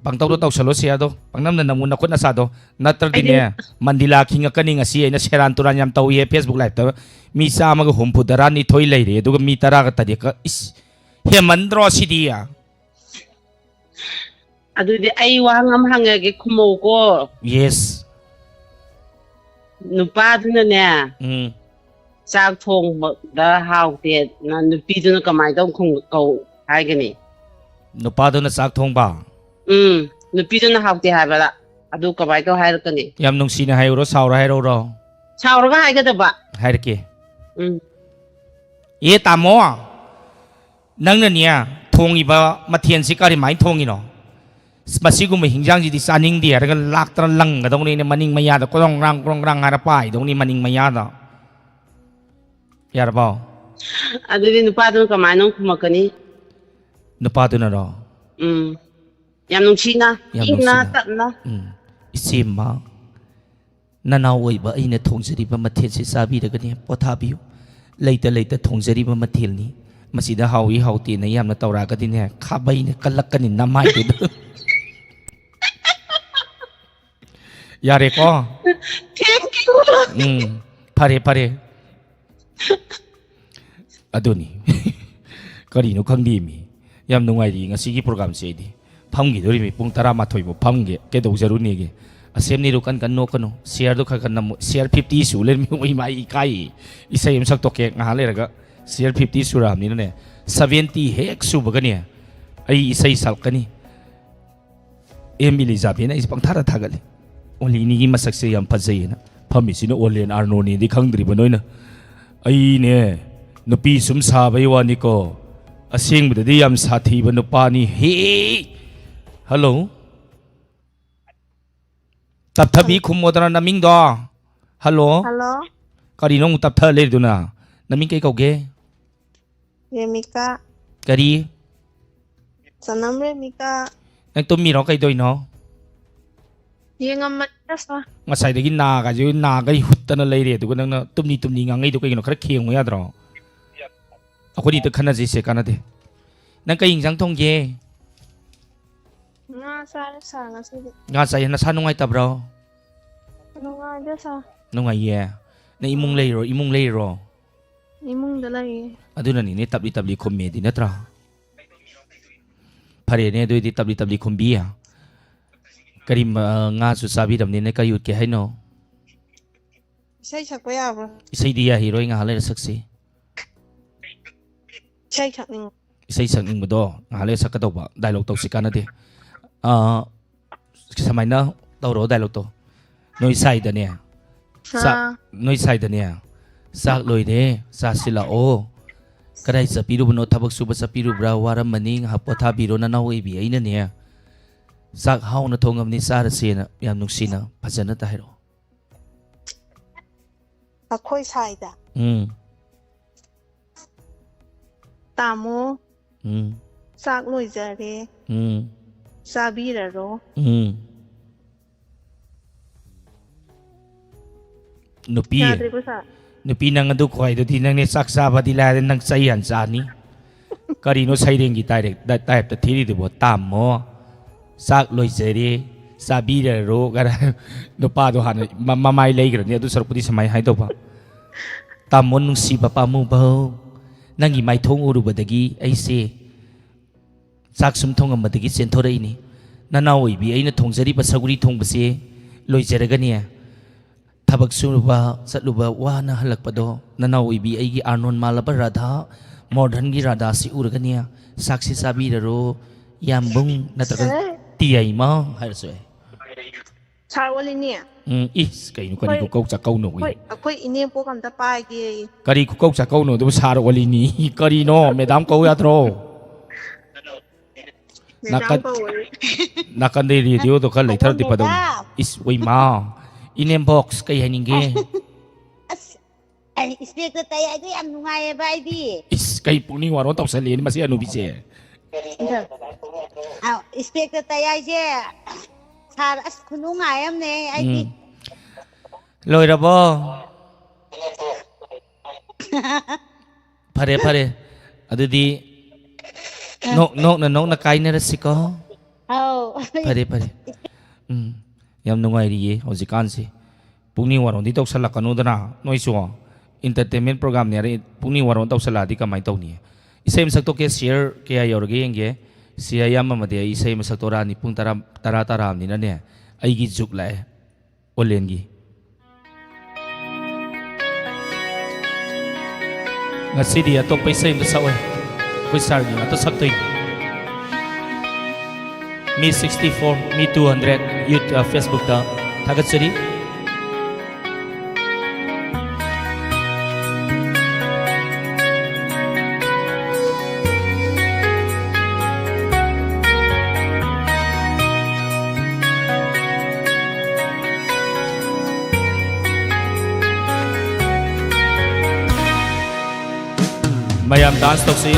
pang taw do taw salo sia do pangnam na namun na khot na sa do natar di ne mandila khinga kaning asi na sheran turan yam taw ye facebook live ta mi sa ma ga hum pu dara ni thoi lai re do mi tara ga ta de ka is he mandro sidia 아두디 아이 왕함 항에게 쿠모고 yes 누빠드네 짝 통다 하우데 나 누피드는 까마이도 콩고 하이게니 no pa do na sak thong ba 누피드는 하우데 하바라 아두 까마이도 하이르거니 yam nung si na hai ro saw ra hai ro 차오르가 하이게다 봐 hai ke ye tamo nang na nia thongi ba mathian si kari mai thongi no masigum hingjang ji di saning di ara lak tra lang ga dong ni maning maya da krong rang hara pai dong ni maning maya da yar ba 아두디 누빠드는 까마이는 쿠모거니 no pa do na ro 얌농치나 얌 잉나 농치나. 땀나 isimma nana oi ba ina thongjari ba mathil si sabi daga ni potha biu leita thongjari ba mathil ni masida hawi hauti na yamna tawra ka din he khabai ne kalak kan na mai do yare ko pare aduni kari no khangdi mi yam nungai ri ngasi gi program se di phamgi dori mi pung 12 bo phamge ke do jaru ni ge asem ni ru kan no kano share do kha kan na share 50 su le mi oi mai kai isai em sak to ke nga le raga share 50 su ram ni ne 70 hek su ba gani ai isai sal kani emily zabi na is pang thara thagali only ni gi masak se yam phajai na phami sino olen arno ni di khangdri ba noina ai ne nupi sum sa bai wa ni ko ꯑꯁꯦꯡꯕꯗꯗꯤ ꯌꯥꯝ ꯁꯥꯊꯤꯕ ꯅꯨꯄꯥꯅꯤ ꯍꯦ hello ꯇꯞꯊꯕꯤ ꯈꯨꯝꯃꯣꯗꯅ ꯅꯃꯤꯡꯗꯣ hello Hello, ꯀꯔꯤꯅꯣ ꯑꯃꯨꯛ ꯇꯞꯊ ꯂꯩꯔꯤꯗꯨꯅ ꯅꯃꯤꯡ ꯀꯩ ꯀꯧꯒꯦ Remika. ꯀꯔꯤ Sanam Remika. ꯅꯪ ꯇꯨꯝꯃꯤꯔꯣ ꯀꯩꯗꯣꯏꯅꯣ Yengamasa. ꯉꯁꯥꯏꯗꯒꯤ ꯅꯥꯒꯁꯦ ꯅꯥꯒꯩ ꯍꯨꯠꯇꯅ ꯂꯩꯔꯦ ꯑꯗꯨꯒ ꯅꯪꯅ ꯇꯨꯝꯅꯤ ꯉꯥꯡꯉꯩꯗꯣ ꯀꯩꯒꯤꯅꯣ ꯈꯔ ꯈꯦꯡꯉꯨ ꯌꯥꯗ꯭ꯔꯣ ꯑꯩꯈꯣꯏꯅꯤꯗ ꯈꯟꯅꯖꯩꯁꯦ ꯀꯥꯟꯅꯗꯦ ꯅꯪ ꯀꯩ ꯏꯟꯖꯥꯡ ꯊꯣꯡꯒꯦ Nga sara sana sidi. ꯉꯥ ꯆꯥꯏ ꯅꯁꯥ ꯅꯨꯡꯉꯥꯏꯇꯕ꯭ꯔꯣ Nga desa. ꯅꯨꯡꯉꯥꯏꯌꯦ ꯅꯪ ꯏꯃꯨꯡ ꯂꯩꯔꯤꯔꯣ Imung dalay. ꯑꯗꯨꯅꯅꯤꯅꯦ ꯇꯞꯂꯤ ꯇꯞꯂꯤ ꯈꯨꯝꯃꯦꯗꯤ ꯅꯠꯇ꯭ꯔꯥ ꯐꯔꯦꯅꯦ ꯑꯗꯨꯏꯗꯤ ꯇꯞꯂꯤ ꯇꯞꯂꯤ ꯈꯨꯝꯕꯤ ꯀꯔꯤ ꯉꯥꯁꯨ ꯆꯥꯕꯤꯔꯕꯅꯤꯅ ꯀꯔꯤ ꯎꯠꯀꯦ ꯍꯥꯏꯅꯣ Isay sakwa yabro. ꯏꯁꯩꯗꯤ ꯌꯥꯍꯤꯔꯣꯏ ꯉꯥꯏꯍꯥꯛ ꯂꯩꯔ ꯁꯛꯁꯤ Isay sakning. ꯏꯁꯩ ꯁꯛꯅꯤꯡꯕꯗꯣ ꯉꯥꯏꯍꯥꯛ ꯂꯩꯔ ꯁꯛꯀꯗꯧꯕ ꯗꯥꯏꯂꯣꯛ ꯇꯧꯁꯤ ꯀꯥꯟꯅꯗꯦ ꯁꯨꯃꯥꯏꯅ ꯇꯧꯔꯣ ꯗꯥꯏꯂꯣꯛꯇꯣ ꯅꯣꯏ ꯁꯥꯏꯗꯅꯦ ꯅꯣꯏ ꯁꯥꯏꯗꯅꯦ ꯆꯥꯛ ꯂꯣꯏꯔꯦ ꯆꯥꯁꯤꯜꯂꯛꯑꯣ ꯀꯗꯥꯏ ꯆꯠꯄꯤꯔꯨꯕꯅꯣ ꯊꯕꯛ ꯁꯨꯕ ꯆꯠꯄꯤꯔꯨꯕ꯭ꯔꯥ ꯋꯥꯔꯝꯃꯅꯤ ꯉꯥꯏꯍꯥꯛ ꯄꯣꯊꯥꯕꯤꯔꯣ ꯅꯅꯥꯎ ꯑꯣꯏꯕꯤ ꯑꯩꯅꯅꯦ ꯆꯥꯛ ꯍꯥꯎꯅ ꯊꯣꯡꯉꯕꯅꯤ ꯆꯥꯔꯁꯦꯅ ꯌꯥꯝ ꯅꯨꯡꯁꯤꯅ ꯐꯖꯅ ꯍꯥꯏꯔꯛꯑꯣ Akoy saida. Tamo. Sak loijare. Sabiraro. Nupi Yadri ko sa. Nupi nang adu khwai do nang ne sak sabadi la nang chai han chani karino sairengi type ta thiri de bo tammo sak loijare sabiraro gara nupa do han mamai leigrani adu sarpudi samai hai do ba tammo nungsi ba pamu ba nangi mai thong urubadagi aise sak sum thongamadagi chenthorei nanaw oibi aina thongjari ba saguri thongbase loijaragani ꯊꯕꯛ ꯁꯨꯔꯨꯕ ꯆꯠꯂꯨꯕ ꯋꯥꯅ ꯍꯜꯂꯛꯄꯗꯣ ꯅꯅꯥꯎ ꯑꯣꯏꯕꯤ ꯑꯩꯒꯤ ꯑꯥꯔꯅꯣꯟ ꯃꯥꯜꯂꯕ ꯔꯥꯙꯥ ꯃꯣꯗꯔꯟꯒꯤ ꯔꯥꯙꯥꯁꯤ ꯎꯔꯒꯅꯦ ꯆꯥꯛꯁꯤ ꯆꯥꯕꯤꯔꯔꯣ ꯌꯥꯝꯕꯨꯡ ꯅꯠꯇ꯭ꯔꯒ ꯇꯤꯌꯥꯏꯃ ꯍꯥꯏꯔꯁꯨ ꯌꯥꯏ Sarwalini. ꯏꯁ ꯀꯩꯅꯣ ꯀꯔꯤ ꯈꯨꯀꯧ ꯆꯥꯛꯀꯧꯅꯣ Akoy inempok amta paagi. ꯀꯔꯤ ꯈꯨꯀꯧ ꯆꯥꯛꯀꯧꯅꯣ ꯑꯗꯨꯕꯨ ꯁꯥꯔ ꯑꯣꯜꯂꯤꯅꯤ ꯀꯔꯤꯅꯣ ꯃꯦꯗꯥꯝ ꯀꯧ ꯌꯥꯗ꯭ꯔꯣ ꯅꯥꯀꯟꯗꯩ ꯔꯦꯗꯤꯑꯣꯗꯣ ꯈꯔ ꯂꯩꯊꯔꯗꯤ ꯐꯗꯧꯅꯤ ꯏꯁ ꯑꯣꯏꯃꯥ ꯏꯅꯦꯝꯕꯣꯛꯁ ꯀꯩ ꯍꯥꯏꯅꯤꯡꯒꯦ ꯏꯁꯄꯦꯛꯇ ꯇꯩ ꯑꯩꯗꯤ ꯌꯥꯝ ꯅꯨꯡꯉꯥꯏꯌꯦꯕ ꯑꯩꯗꯤ ꯏꯁ ꯀꯩ ꯄꯨꯛꯅꯤꯡ ꯋꯥꯔꯣ ꯇꯧꯁꯜꯂꯦꯅꯤ ꯃꯁꯤ ꯑꯅꯨꯕꯤꯁꯦ ꯏꯁꯄꯦꯛꯇ ꯇꯩ ꯍꯥꯏꯁꯦ ꯁꯥꯔ ꯑꯁ ꯈꯨꯅꯨꯡꯉꯥꯏ ꯑꯃꯅꯦ ꯑꯩꯗꯤ ꯂꯣꯏꯔꯕꯣ ꯐꯔꯦ ꯑꯗꯨꯗꯤ ꯅꯣꯛꯅ ꯀꯥꯏꯅꯔꯁꯤꯀꯣ ꯑꯧ ꯐꯔꯦ ꯌꯥꯝ ꯅꯨꯡꯉꯥꯏꯔꯤꯌꯦ ꯍꯧꯖꯤꯛꯀꯥꯟꯁꯦ ꯄꯨꯛꯅꯤꯡ ꯋꯥꯔꯣꯟꯗꯤ ꯇꯧꯁꯜꯂꯛꯀꯅꯨꯗꯅ ꯅꯣꯏꯁꯨ ꯏꯟꯇꯔꯇꯦꯟꯃꯦꯟ ꯄ꯭ꯔꯣꯒ꯭ꯔꯥꯝꯅꯦ ꯌꯥꯔꯦ ꯄꯨꯛꯅꯤꯡ ꯋꯥꯔꯣꯟ ꯇꯧꯁꯜꯂꯛꯑꯗꯤ ꯀꯃꯥꯏꯅ ꯇꯧꯅꯤ ꯏꯁꯩ ꯃꯁꯛꯇꯣ ꯁꯤꯌꯔ ꯀꯌꯥ ꯌꯧꯔꯒꯦ ꯌꯦꯡꯒꯦ ꯁꯤꯌꯔ ꯌꯥꯝꯃꯗꯤ ꯑꯩ ꯏꯁꯩ ꯃꯁꯛꯇꯣ ꯔꯥꯅꯤ ꯄꯨꯡ 10 ꯑꯩꯒꯤ ꯖꯨꯛ ꯂꯥꯛꯑꯦ ꯑꯣꯂꯦꯟꯒꯤ ngasi dia tok paisa im sawe koi sargi na to saktoi me 64 me 200 YouTube Facebook ta thagat sari mayam dance toksi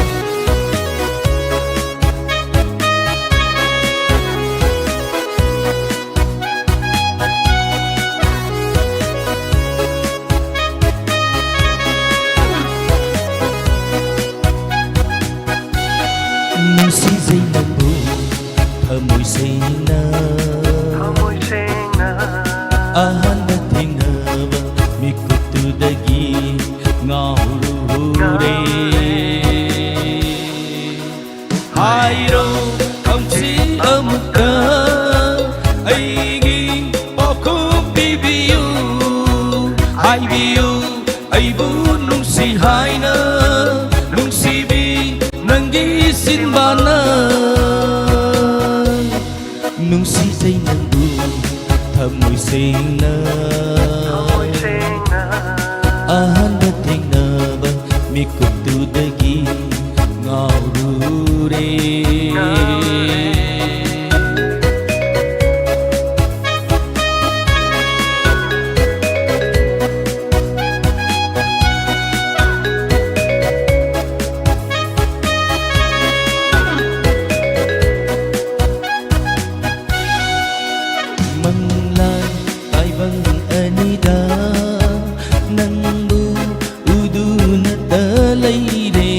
nusi zainabu thamoi seina ahana thinaba mikutudagi ngaurure Hairo kamsi amuka aigi poku bibiu aibiu aibu nungsi haina nungsi bi nangi sinbana nungsi zainabu thamoi seina ahanda thinaba mikutudagi ngào Manglan ay bang anida Nang udu na talay de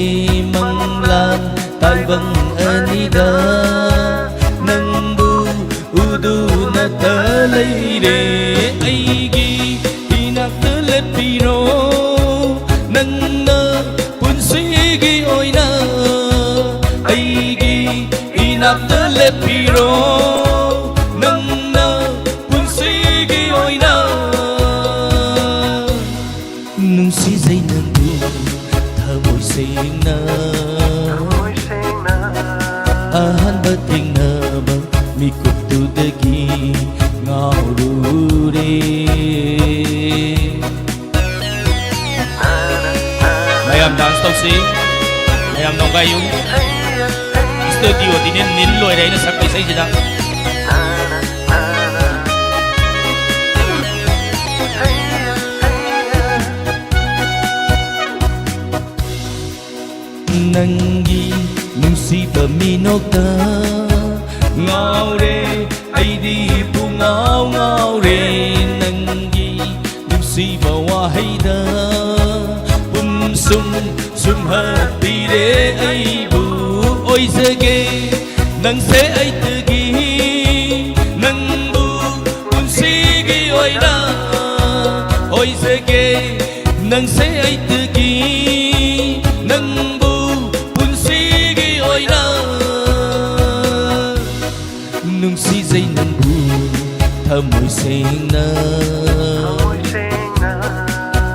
Manglan ay bang anida Nang udu na talay de Aigi hinaktalat piro Nang na punsigi oy na Aigi hinaktalat piro Nung si dây nâng bu thơ môi xinh na ahan ba ting na ba mi kut tu de gi ngao ru re Mayam dance tau si Mayam nong kayu studio tinin nin loi dai na sak pai sai jida Nangi nungsiba minokta ngao re ai di pu ngao re Nangi nungsiba wahida pum sum hati re ai bu oi sage nang se ai tegi nang bu pun sigi oi na oi sage nang se ai tegi nang nung si dây nâng bu thơ môi xinh na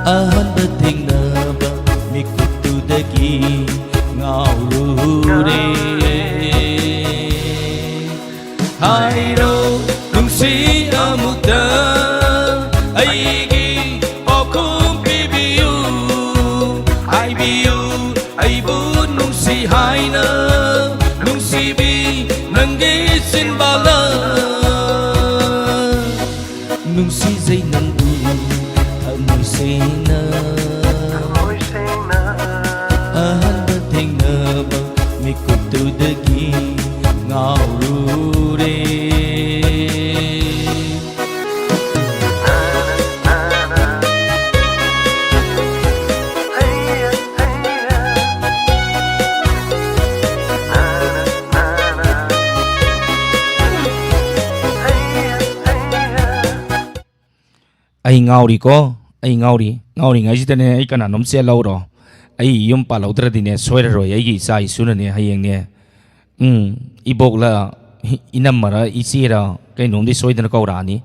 ahan ba ting na ba mi kut tu de gi ngao ru re hai ro nung si amukta ai gi o kum biu ai biu ai bu nung si hai na nung si bi nang gi xin ba la nung si dây nâng bu thơ môi xinh na ahan ba ting na ba mi kut tu de gi ngao ru re ai ngau đi ko ai ngau đi ngay chỉ tên ai cái nào nôm xe lâu rồi ai yếm pa lâu tới đi nè xoay rồi ai cái sai xuống nè hay nè ibok là inam mà ra isi ra cái nôm đi xoay đến câu ra nè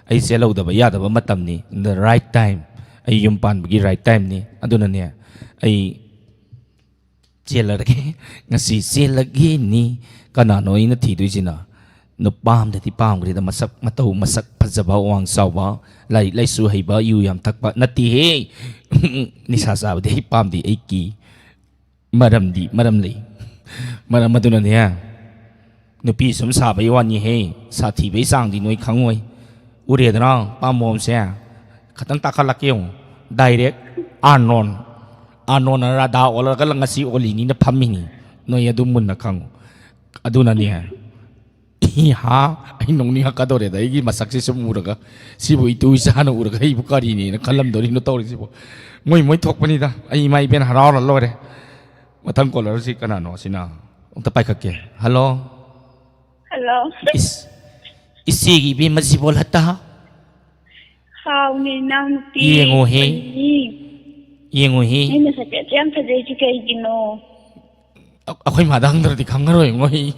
ai xe lâu đó bây giờ đó mất tầm nè the right time ai yếm pan cái right time nè anh tôi nè ai xe là cái ngay xe là cái nè cái nào nói nó thì tôi chỉ nào nó bám thì bám cái đó mà sắc phát ra bao hoàng sao bao lại su hay bao yêu yam thắc bao nát thì ni sa sa thì bám thì ấy kì maram lì maram mà tôi nói nè nó bị sớm sa bay quan như thế sa thì bay sang thì nói khăng ngồi u đề đó bám mồm xe khát tăng ta khát lắc yêu direct anon ra đào ở cái lăng si ở lì ní nó phàm mình nói ya đúng muốn là khăng aduna nè ha ai nong ni hakado re dai gi masak se sum uraga sibu itu isa no uraga ibu kari ni khalam dori no tori sibu moi thok pani da ai mai ben harau lo re mathang ko lo si kana no sina ong ta pai khake hello isi gi bi masibol hata hao ni nang pi yengo he ni na sa jam sa dei ji kai gino akhoi madang dar di khangaroi ngoi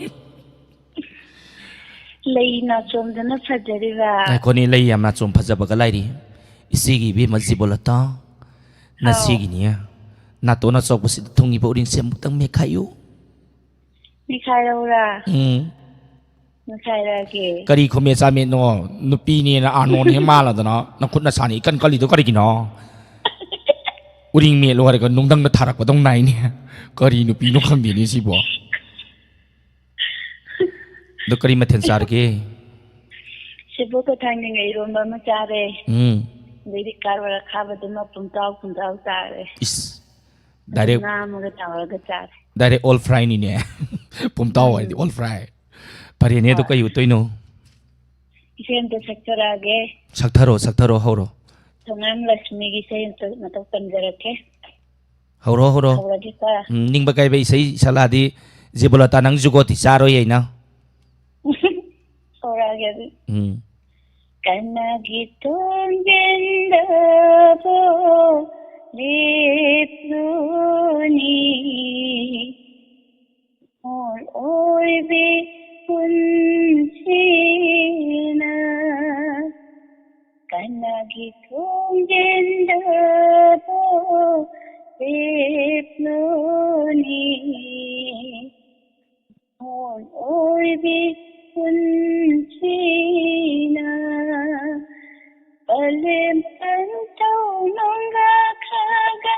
lei na chom dana phajariba ai ko ni lei am na chom phajaba ga lai ri isi gi bi masibol hata na si gi nia na to na chok bu si thongi bo ring sem tang me khayu ni khayo ra ni khaira ke kari khome cha me no nupi ni na anon he ma la da na na khut na sa ni kan kali to kari ki no 우링 메로 하니까 농당도 타락거든 나이네. 거리 누비노 강디니 시보. 너 거리 마텐 싸르게. 시부도 당연히 이런 놈을 잘해. 내리 가루를 가버드면 분다우 잘해. 이스. 다레 나무가 타워가 잘해. 다레 all fry니네. 봄타워 아니 all fry. 바리네도 거이 우토이노. 이젠도 색깔하게 삭타로 하우로. 동안 라스미기 세인도 나도 던져렇게. 하우로 하우라기까. 닝바 가이베 이세이 살라디 지불라타 낭 주고티 사로 예나. 소라게. 까나기 동겐다보 리프니 올비 분시나 까나기 동겐다보 리프니 올비 분시나 Alim antau nungga kaga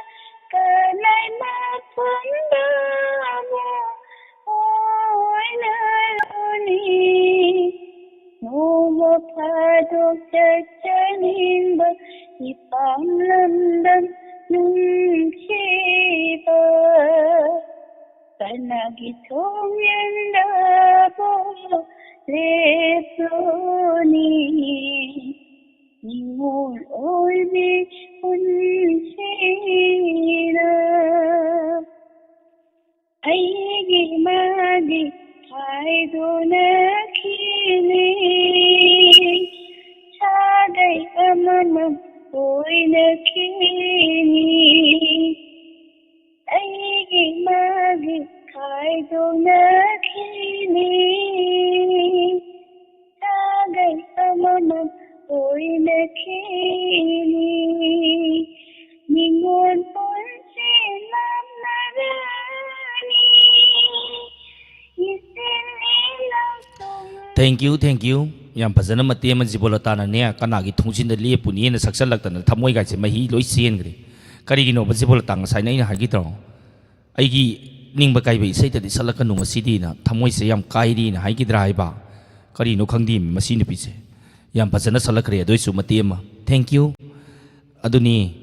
kanai mapundamu oi naloni numo padok cacanimba ipam landam nungchiba kanagi tongyandabo leploni Nimul olbi unsina Aigi magi kaiduna kini Sagai amamam oina kini Aigi magi kaiduna kini Sagai amamam Oi nakini ningon ponsilam narani Thank you. Yam pazana mati man jibolata na ne kanagi thungsin da le puni na saksal lakta na thamoi ga che mahi loi sen gre. Kari gi no ba jibolata nga sai na ina hagi tro. Ai gi ningba kai be sai ta di salaka nu masidi na thamoi se yam kai ri na hagi dra ba. Kari no khangdi masi ni pi se. Yam pazana salakre doi su mati ma. Thank you. Aduni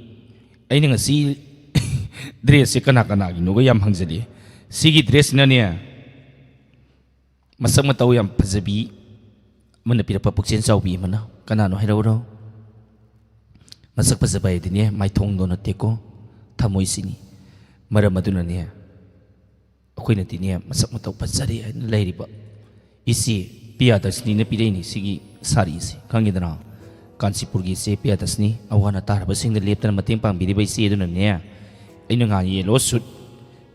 ai nga si dress se kana gi no ga yam hangjali. Sigi dress na ne masak matau yam pazabi mana pira papuksen saubi mana kana no hero masak pazabai dine mai thong do na teko thamoi sini mara maduna ne akhoi na tine masak matau pazari lairi ba isi pia dasni ne pire ni sigi sari si kangidana kansipur gi se pia dasni awana tar ba sing de leptan mateng pang bidi bai se duna ne ainu nga ye lo sut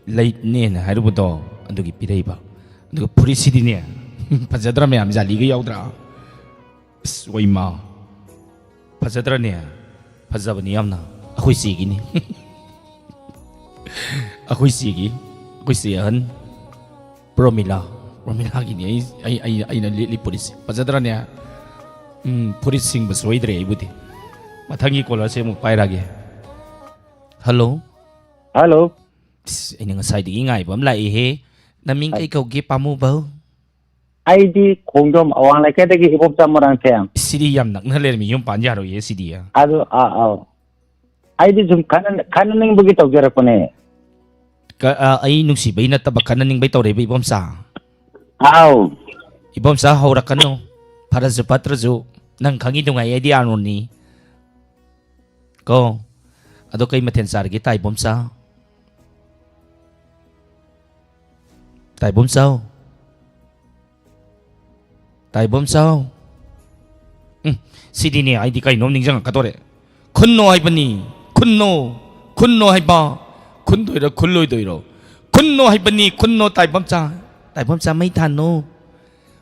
lai ne na haru do andugi pirei ba 그 프리시디네 파자드라 매암 자리가 야우드라 오이마 파자드라네 파자바니 암나 아코이 시기니 아코이 시기 아코이 시한 브로밀라기니 아이나 리 프리시 파자드라네 프리싱 버스웨이드레 이부디 마탕기 콜라세 뭐 파이라게 할로 아이나 사이드 잉아이 범 라이헤 Naming kay ikaw gi pamu ba? ID 공좀 awang like dagi hipop samurang sayang. Sidi yam nak naler mi yung panjaro ye sidi ya. Ado ID zum kanan ning bugi tawjara ko ne. Ka ay nung si bay na tabak kanan ning bay tawre ba ibom sa? Aw. Ibom sa hawra kano para sa patra zo nang kangi dung ay di ano ni. Ko ado kay matensar kita ibom sa. Tại bom sao CD ne ID kai nom ningjang ka tore khunno hai bani khunno hai ba khundoira khulloi doiro khunno hai bani khunno tai bom cha mai than no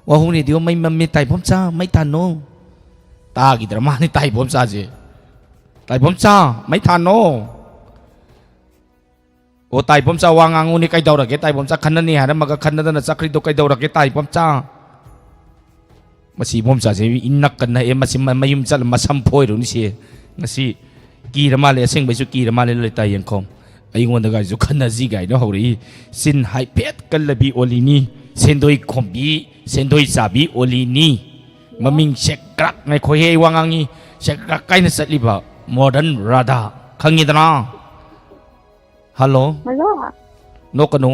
wa hu ne dio mai mamme tai bom cha mai than no ta gi drama ni tai bom cha je tai bom cha mai than no O tai bom cha wangangu ni kai daura ke tai bom cha khanna ni hara maga khanna da na chakri do kai daura ke tai bom cha masi bom cha je innak kan na e masi mayum chal masam phoi ru ni se ngasi ꯀꯤꯔ ꯃꯥꯜꯂꯦ ꯑꯁꯦꯡꯕꯩꯁꯨ ꯀꯤꯔ ꯃꯥꯜꯂꯦ ꯂꯩꯇꯥ ꯌꯦꯡꯈꯣꯝ ꯑꯩꯉꯣꯟꯗꯒꯁꯨ ꯈꯟꯅꯁꯤ ꯀꯥꯏꯅ ꯍꯧꯔꯛꯏ ꯆꯤꯟ ꯍꯥꯏꯐꯦꯠ ꯀꯜꯂꯕꯤ ꯑꯣꯜꯂꯤꯅꯤ ꯁꯦꯟꯗꯣꯏ ꯈꯣꯝꯕꯤ ꯁꯦꯟꯗꯣꯏ ꯆꯥꯕꯤ ꯑꯣꯜꯂꯤꯅꯤ ꯃꯃꯤꯡ ꯁꯦꯛꯀ꯭ꯔꯛ ꯉꯥꯏꯈꯣꯍꯦ ꯋꯥ ꯉꯥꯡꯉꯤ ꯁꯦꯛꯀ꯭ꯔꯛ ꯀꯥꯏꯅ ꯆꯠꯂꯤꯕ ꯃꯣꯗꯔꯟ ꯔꯥꯙꯥ ꯈꯪꯉꯤꯗꯅ ꯍꯜꯂꯣ Hello. ꯅꯣꯛꯀꯅꯨ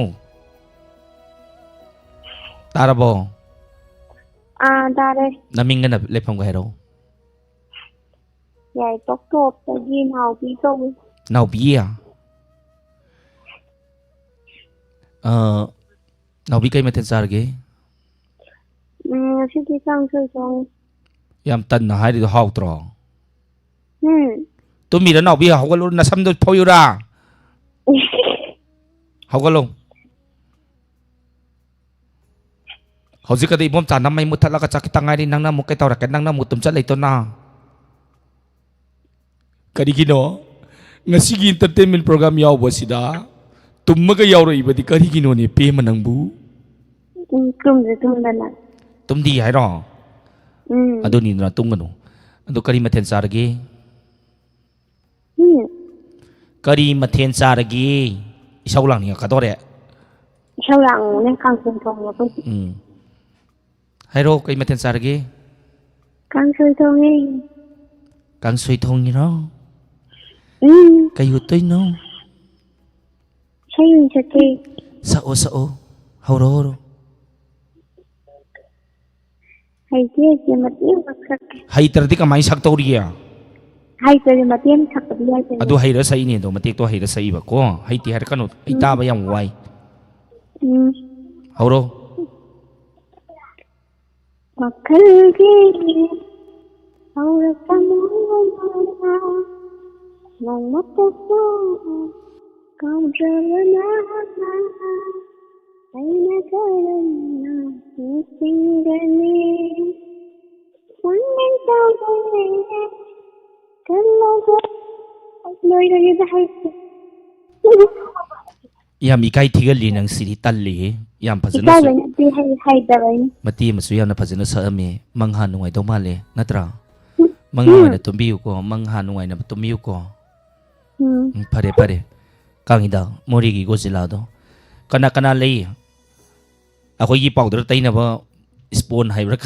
ꯇꯥꯔꯕꯣ Tare. ꯅꯃꯤꯡꯒꯅ ꯂꯩꯐꯝꯒ ꯍꯥꯏꯔꯛꯑꯣ Yai tóc tột tại vì nào bị công. ꯅꯥꯎꯕꯤ ꯅꯥꯎꯕꯤ ꯀꯩ ꯃꯊꯦꯜ ꯆꯥꯔꯒꯦ Ngasiꯗꯤ ꯀꯥꯡꯁꯣꯏ ꯊꯣꯡꯉꯦ. ꯌꯥꯝ ꯇꯟꯅ ꯍꯥꯏꯔꯤꯗꯣ ꯍꯥꯎꯇ꯭ꯔꯣ ꯎꯝ. ꯇꯨꯝꯃꯤꯔ ꯅꯥꯎꯕꯤ ꯍꯧꯒꯠꯂꯨ ꯅꯁꯝꯗꯣ ꯐꯣꯏꯌꯨꯔꯥ ꯍꯧꯒꯠꯂꯣ ꯍꯧꯖꯤꯛꯀꯗꯤ ꯏꯕꯣꯝꯆꯥ ꯅꯃꯩ ꯃꯨꯠꯊꯠꯂꯒ ꯆꯠꯈꯤꯇ ꯉꯥꯏꯔꯤ ꯅꯪꯅ ꯑꯃꯨꯛ ꯀꯩ ꯇꯧꯔꯛꯀꯦ ꯅꯪꯅ ꯑꯃꯨꯛ ꯇꯨꯝꯆꯠ ꯂꯩꯇꯣꯅ ꯀꯔꯤꯒꯤꯅꯣ ꯉꯁꯤꯒꯤ ꯏꯟꯇꯔꯇꯦꯟꯃꯦꯟ ꯄ꯭ꯔꯣꯒ꯭ꯔꯥꯝ ꯌꯥꯎꯕꯁꯤꯗ ꯇꯨꯝꯃꯒ ꯌꯥꯎꯔꯛꯏꯕꯗꯤ ꯀꯔꯤꯒꯤꯅꯣꯅꯦ ꯄꯦꯃ ꯅꯪꯕꯨ ꯇꯨꯝꯗꯅ. ꯇꯨꯝꯗꯤ ꯍꯥꯏꯔꯣ ꯎꯝ. ꯑꯗꯨꯅꯤꯗꯅ ꯇꯨꯝꯒꯅꯨ ꯑꯗꯨ ꯀꯔꯤ ꯃꯊꯦꯜ ꯆꯥꯔꯒꯦ ꯀꯔꯤ ꯃꯊꯦꯜ ꯆꯥꯔꯒꯦ ꯏꯁꯧ ꯂꯥꯡꯅꯤꯡꯉꯛꯀꯗꯣꯔꯦ Sau lặng nên kangsoi thongꯉꯦ ꯑꯩꯈꯣꯏꯗꯤ. ꯍꯥꯏꯔꯣ ꯀꯩ ꯃꯊꯦꯜ ꯆꯥꯔꯒꯦ Kangsoi thongꯉꯦ. ꯀꯥꯡꯁꯣꯏ ꯊꯣꯡꯉꯤꯔꯣ ꯀꯩ ꯎꯠꯇꯣꯏꯅꯣ Say yun sake. ꯁꯛꯑꯣ ꯁꯛꯑꯣ ꯍꯧꯔꯣ ꯍꯧꯔꯣ Haydi matiem saksak. ꯍꯩꯇ꯭ꯔꯗꯤ ꯀꯃꯥꯏꯅ ꯁꯛꯇꯧꯔꯤꯒꯦ Haydi matiem sakbi haydi. ꯑꯗꯨ ꯍꯩꯔ ꯁꯛꯏꯅꯦ ꯑꯗꯣ ꯃꯇꯦꯛꯇꯣ ꯍꯩꯔ ꯁꯛꯏꯕꯀꯣ ꯍꯩꯇꯦ ꯍꯥꯏꯔꯛꯀꯅꯨ ꯑꯩ ꯇꯥꯕ ꯌꯥꯝ ꯋꯥꯏ ꯍꯧꯔꯣ ꯋꯥꯈꯜꯒꯤ ꯍꯧꯔꯛꯄ ꯅꯣꯡꯃꯇꯁꯨ ꯀꯥꯎꯗ꯭ꯔꯕꯅ ꯑꯩꯅ ꯀꯔꯝꯅ ꯅꯤꯡꯁꯤꯡꯒꯅꯤ ꯋꯥꯡꯃꯦꯟ ꯇꯧꯕꯅꯦ ꯀꯜꯂꯒ ꯂꯣꯏꯔꯒꯦꯗ ꯍꯥꯏꯁꯦ ꯌꯥꯝ ꯏꯀꯥꯏ ꯊꯤꯒꯜꯂꯤ ꯅꯪ ꯁꯤꯗꯤ ꯇꯜꯂꯤ ꯌꯥꯝ ꯐꯖꯅ ꯏꯀꯥꯏꯕꯅꯗꯤ ꯍꯩꯇꯕꯩꯅꯤ ꯃꯇꯦꯛ ꯑꯃꯁꯨ ꯌꯥꯝꯅ ꯐꯖꯅ ꯁꯛꯑꯝꯃꯦ ꯃꯪꯍꯥ ꯅꯨꯡꯉꯥꯏꯗꯧ ꯃꯥꯜꯂꯦ ꯅꯠꯇ꯭ꯔꯥ ꯃꯪ ꯅꯨꯡꯉꯥꯏꯅ ꯇꯨꯝꯕꯤꯌꯨꯀꯣ ꯃꯪꯍꯥ ꯅꯨꯡꯉꯥꯏꯅ ꯇꯨꯝꯕꯤꯌꯨꯀꯣ ꯐꯔꯦ ꯐꯔꯦ ꯀꯥꯡꯍꯤꯗ ꯃꯣꯔꯦꯒꯤ ꯒꯣꯖꯤꯂꯥꯗꯣ ꯀꯅꯥ ꯀꯅꯥ ꯂꯩ ꯑꯩꯈꯣꯏꯒꯤ ꯄꯥꯎꯗꯔ ꯇꯩꯅꯕ ꯁ꯭ꯄꯣꯟ ꯍꯥꯏꯕ꯭ꯔꯥ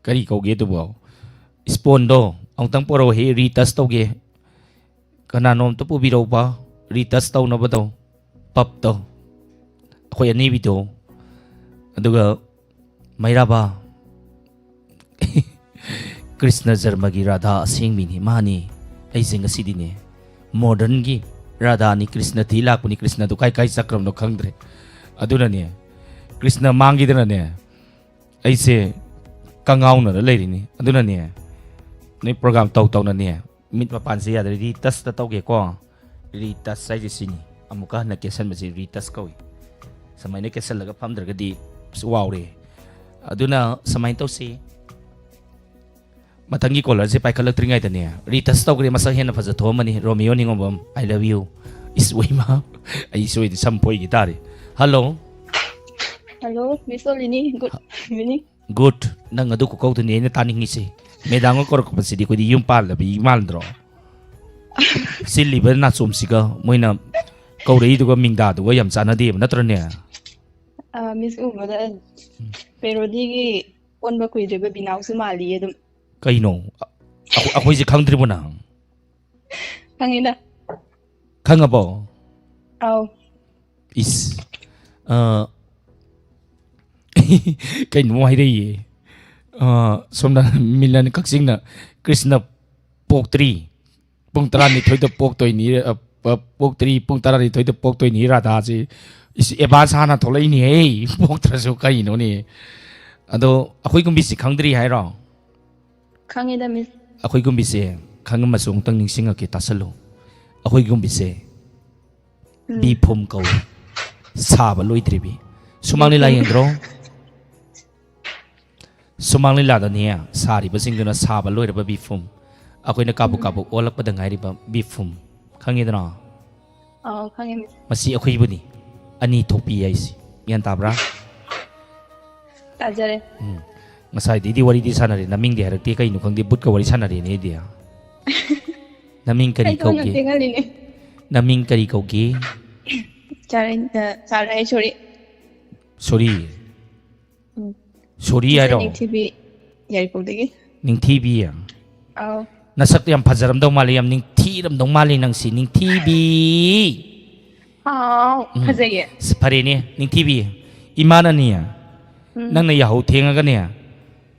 ꯀꯔꯤ ꯀꯧꯒꯦ ꯑꯗꯨꯕꯨ ꯁ꯭ꯄꯣꯟꯗꯣ ꯑꯃꯨꯛꯇꯪ ꯄꯣꯔꯛꯑꯣ ꯔꯤꯇꯁ ꯇꯧꯒꯦ ꯀꯅꯥꯅꯣꯝꯇ ꯄꯨꯕꯤꯔꯛꯎꯕ ꯔꯤꯇꯁ ꯇꯧꯅꯕꯗꯣ ꯄꯞꯇꯣ ꯑꯩꯈꯣꯏ ꯑꯅꯤꯕꯤꯗꯣ ꯑꯗꯨꯒ ꯃꯩꯔꯥꯕ ꯀ꯭ꯔꯤꯁꯅ ꯖꯔꯃꯒꯤ ꯔꯥꯙꯥ ꯑꯁꯦꯡꯕꯤꯅꯤ ꯃꯥꯅꯤ ꯑꯩꯁꯦ ꯉꯁꯤꯗꯤꯅꯦ ꯃꯣꯗꯔꯟꯒꯤ ꯔꯥꯙꯥꯅꯤ ꯀ꯭ꯔꯤꯁꯅ ꯊꯤ ꯂꯥꯛꯄꯅꯤ ꯀ꯭ꯔꯤꯁꯅꯗꯨ ꯀꯥꯏ ꯀꯥꯏ ꯆꯠꯈ꯭ꯔꯕꯅꯣ ꯈꯪꯗ꯭ꯔꯦ ꯑꯗꯨꯅꯅꯦ ꯀ꯭ꯔꯤꯁꯅ ꯃꯥꯡꯈꯤꯗꯅꯅꯦ ꯑꯩꯁꯦ ꯀꯪꯉꯥꯎꯅꯔ ꯂꯩꯔꯤꯅꯤ ꯑꯗꯨꯅꯅꯦ ꯅꯣꯏ ꯄ꯭ꯔꯣꯒ꯭ꯔꯥꯝ ꯇꯧꯅꯅꯦ ꯃꯤꯠ ꯃꯄꯥꯟꯁꯦ ꯌꯥꯗ꯭ꯔꯦ ꯔꯤꯇꯁꯇ ꯇꯧꯒꯦꯀꯣ ꯔꯤꯇꯁ ꯍꯥꯏꯁꯦ ꯁꯤꯅꯤ ꯑꯃꯨꯛꯀ ꯍꯟꯅ ꯀꯦꯁꯟꯕꯁꯦ ꯔꯤꯇꯁ ꯀꯧꯏ ꯁꯨꯃꯥꯏꯅ ꯀꯦꯁꯜꯂꯒ ꯐꯝꯗ꯭ꯔꯒꯗꯤ ꯋꯥꯎꯔꯦ ꯑꯗꯨꯅ ꯁꯨꯃꯥꯏꯅ ꯇꯧꯁꯤ ꯃꯊꯪꯒꯤ ꯀꯣꯂꯔꯁꯦ ꯄꯥꯏꯈꯠꯂꯛꯇ꯭ꯔꯤꯉꯩꯗꯅꯦ ꯔꯤꯇꯁ ꯇꯧꯈ꯭ꯔꯦ ꯃꯁꯛ ꯍꯦꯟꯅ ꯐꯖꯊꯣꯛꯑꯝꯃꯅꯤ ꯔꯣꯃꯤꯌꯣ ꯅꯤꯉꯣꯝꯕꯝ ꯑꯥꯏ ꯂꯚ ꯌꯨ ꯏꯁ ꯑꯩ ꯁꯣꯏꯗꯤ ꯁꯝ ꯐꯣꯏꯒꯤ ꯇꯥꯔꯦ hello Hello, Miss Olini. Good evening. Good ꯅꯪ ꯑꯗꯨ ꯀꯧꯗꯨꯅꯤ ꯑꯩꯅ ꯇꯥꯅꯤꯡꯉꯤꯁꯦ ꯃꯦꯗꯥꯝꯒ ꯀꯧꯔꯛꯄꯁꯤꯗꯤ ꯑꯩꯈꯣꯏꯗꯤ ꯌꯨꯝ ꯄꯥꯜꯂꯕꯤ ꯃꯥꯟꯗ꯭ꯔꯣ ꯆꯤꯜꯂꯤꯕ ꯅꯥꯆꯣꯝꯁꯤꯒ ꯃꯣꯏꯅ ꯀꯧꯔꯛꯏꯗꯨꯒ ꯃꯤꯡꯗꯥꯗꯨꯒ ꯌꯥꯝ ꯆꯥꯟꯅꯗꯦꯕ ꯅꯠꯇ꯭ꯔꯅꯦ Miss Umada, Perodigi, Onba Kuidriba Binausu Mali, Edum. ꯀꯩꯅꯣ ꯑꯩꯈꯣꯏꯁꯦ ꯈꯪꯗ꯭ꯔꯤꯕꯣ ꯅꯪ Hangina. ꯈꯪꯉꯕꯣ Ow. ꯏꯁ ꯀꯩꯅꯣ ꯍꯥꯏꯔꯛꯏꯌꯦ ꯁꯣꯝꯅ ꯃꯤꯂꯟ ꯀꯛꯆꯤꯡꯅ ꯀ꯭ꯔꯤꯁꯅ ꯄꯣꯛꯇ꯭ꯔꯤ ꯄꯨꯡ 12ꯗ ꯄꯣꯛꯇꯣꯏꯅꯤ ꯄꯣꯛꯇ꯭ꯔꯤ ꯄꯨꯡ 12ꯗ ꯄꯣꯛꯇꯣꯏꯅꯤ ꯔꯥꯙꯥꯁꯤ ꯑꯦꯗꯚꯥꯟꯁ ꯍꯥꯟꯅ ꯊꯣꯛꯂꯛꯏꯅꯦꯍꯦ ꯄꯣꯛꯇ꯭ꯔꯁꯨ ꯀꯩꯅꯣꯅꯦ ꯑꯗꯣ ꯑꯩꯈꯣꯏ ꯒꯨꯝꯕꯤꯁꯤ ꯈꯪꯗ꯭ꯔꯤ ꯍꯥꯏꯔꯣ Hangida, Miss. ꯑꯩꯈꯣꯏ ꯒꯨꯝꯕꯤꯁꯦ ꯈꯪꯉꯝꯃꯁꯨ ꯑꯃꯨꯛꯇꯪ ꯅꯤꯡꯁꯤꯡꯉꯛꯀꯦ ꯇꯥꯁꯜꯂꯨ ꯑꯩꯈꯣꯏ ꯒꯨꯝꯕꯤꯁꯦ ꯕꯤ ꯐꯨꯝ ꯀꯧꯏ ꯁꯥꯕ ꯂꯣꯏꯗ꯭ꯔꯤꯕꯤ ꯁꯨꯃꯥꯡ ꯂꯤꯂꯥ ꯌꯦꯡꯗ꯭ꯔꯣ ꯁꯨꯃꯥꯡ ꯂꯤꯂꯥꯗꯅꯦ ꯁꯥꯔꯤꯕꯁꯤꯡꯗꯨꯅ ꯁꯥꯕ ꯂꯣꯏꯔꯕ ꯕꯤꯐꯨꯝ ꯑꯩꯈꯣꯏꯅ ꯀꯥꯕꯨꯛ ꯀꯥꯕꯨꯛ ꯑꯣꯜꯂꯛꯄꯗ ꯉꯥꯏꯔꯤꯕ ꯕꯤꯐꯨꯝ ꯈꯪꯉꯤꯗꯅ Oh, Hangin, Miss. ꯃꯁꯤ ꯑꯩꯈꯣꯏꯕꯨꯅꯤ ꯑꯅꯤ ꯊꯣꯛꯄꯤ ꯍꯥꯏꯁꯤ ꯒ꯭ꯌꯥꯟ ꯇꯥꯕ꯭ꯔꯥ Tajare. ꯉꯁꯥꯏꯗꯩꯗꯤ ꯋꯥꯔꯤꯗꯤ ꯁꯥꯟꯅꯔꯦ ꯅꯃꯤꯡꯗꯤ ꯍꯥꯏꯔꯛꯇꯦ ꯀꯩꯅꯣ ꯈꯪꯗꯦ ꯕꯨꯠꯀ ꯋꯥꯔꯤ ꯁꯥꯟꯅꯔꯦꯅꯦ ꯑꯩꯗꯤ naming kari Ay, ikaw kaugi nagtingalin eh. naming kari kaugi Saray, sorry. sorry Hmm. sorry Sa aro ning TV. Yari ko digi. ning TV ang Aw. nasak yam pajaramdaw mali yam ning thiramdaw mali nang si ning TV Aw. Fazay. pare ni ning TV imana niya nang na yahu thengaga niya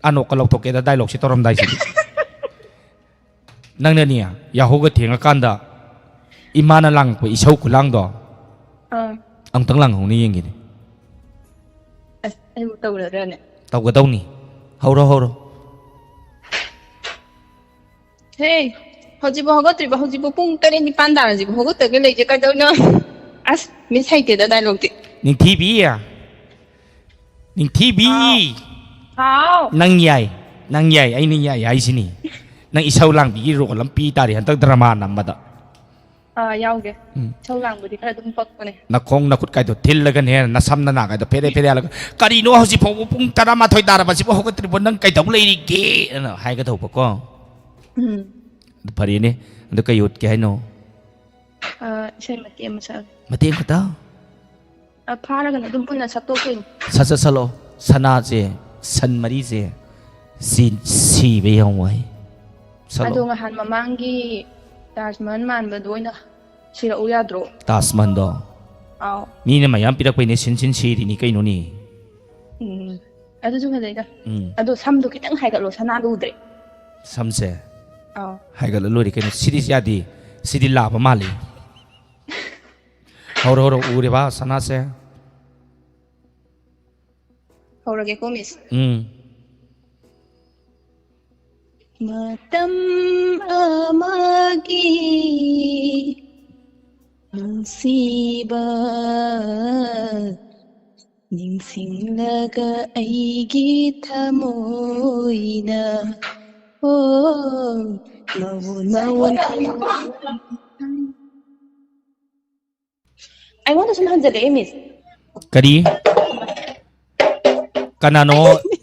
ano ka lawtok eda dialogue si toram dai si nang na niya yahu ga thenga kanda imana lang po isaw kulang do ang tanglang hong ni yengi As, ay mo tawag na rin eh. tau ga daw ni hauro Hey, hojibbo hogotriba hojibbo pung tare ni pandara jibo hogottaga leje ka daw na. As, miss haite da dialogue ti. ning TV ya ning TV Aw. nang yai ay ning yai ay sini nang isaw lang biro ko lampi tari hantag drama namada Ah, yauge. Chawlang budi kara dum pak ko ne. nakong nakut kay do tillagan he nasam na kay do pere alag karino hosi pung tarama thoi daraba si po ko tribon nang kay daw leiri ge ano hay ka daw pa ko pari ni ando kayot kay no Ah, siya mati masal. mati ko ta Ah, para na dum pun na sato ko. sa salo sana je san mari je si be yong wai Ado salo nga han mamanggi Tajman man ba doy na sira uyadro. tasman do Aw. mi na mayam pirak pe ni sin siri ni kay no ni Ado juga dai da. Ado samdo kitang haigalo sanado udre. samse Aw. hay ga lo ri kay no siri yadi siri la pa mali horo ure ba sana se Horage ko miss. Matam amagi nungsiba ningsinglaga aigi thamoina mawon I want to send the miss. kadi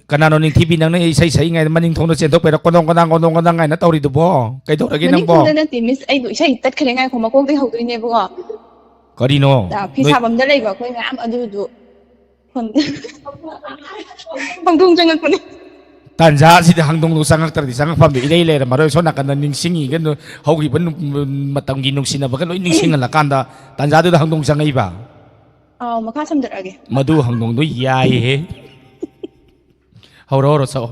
kanano ning TV nang isay ngay maning thong no sentok pero konong ngay na tawri do bo kay do lagi nang bo Maning kung miss ay do siya itat kare ngay kung makong tayo doon niya po. kadi no Da pisabam da lay ba ko nga am adu Hangdong jangan ko ni. tanja si hangdong no sangak tardi sangak pam ilay ilay maro so nakana ning singi gan hogi ban matang ginong sinabagan ning singal kanda tanja do hangdong sangay ba Oh, makasam da age. madu hangdong do yai he horo so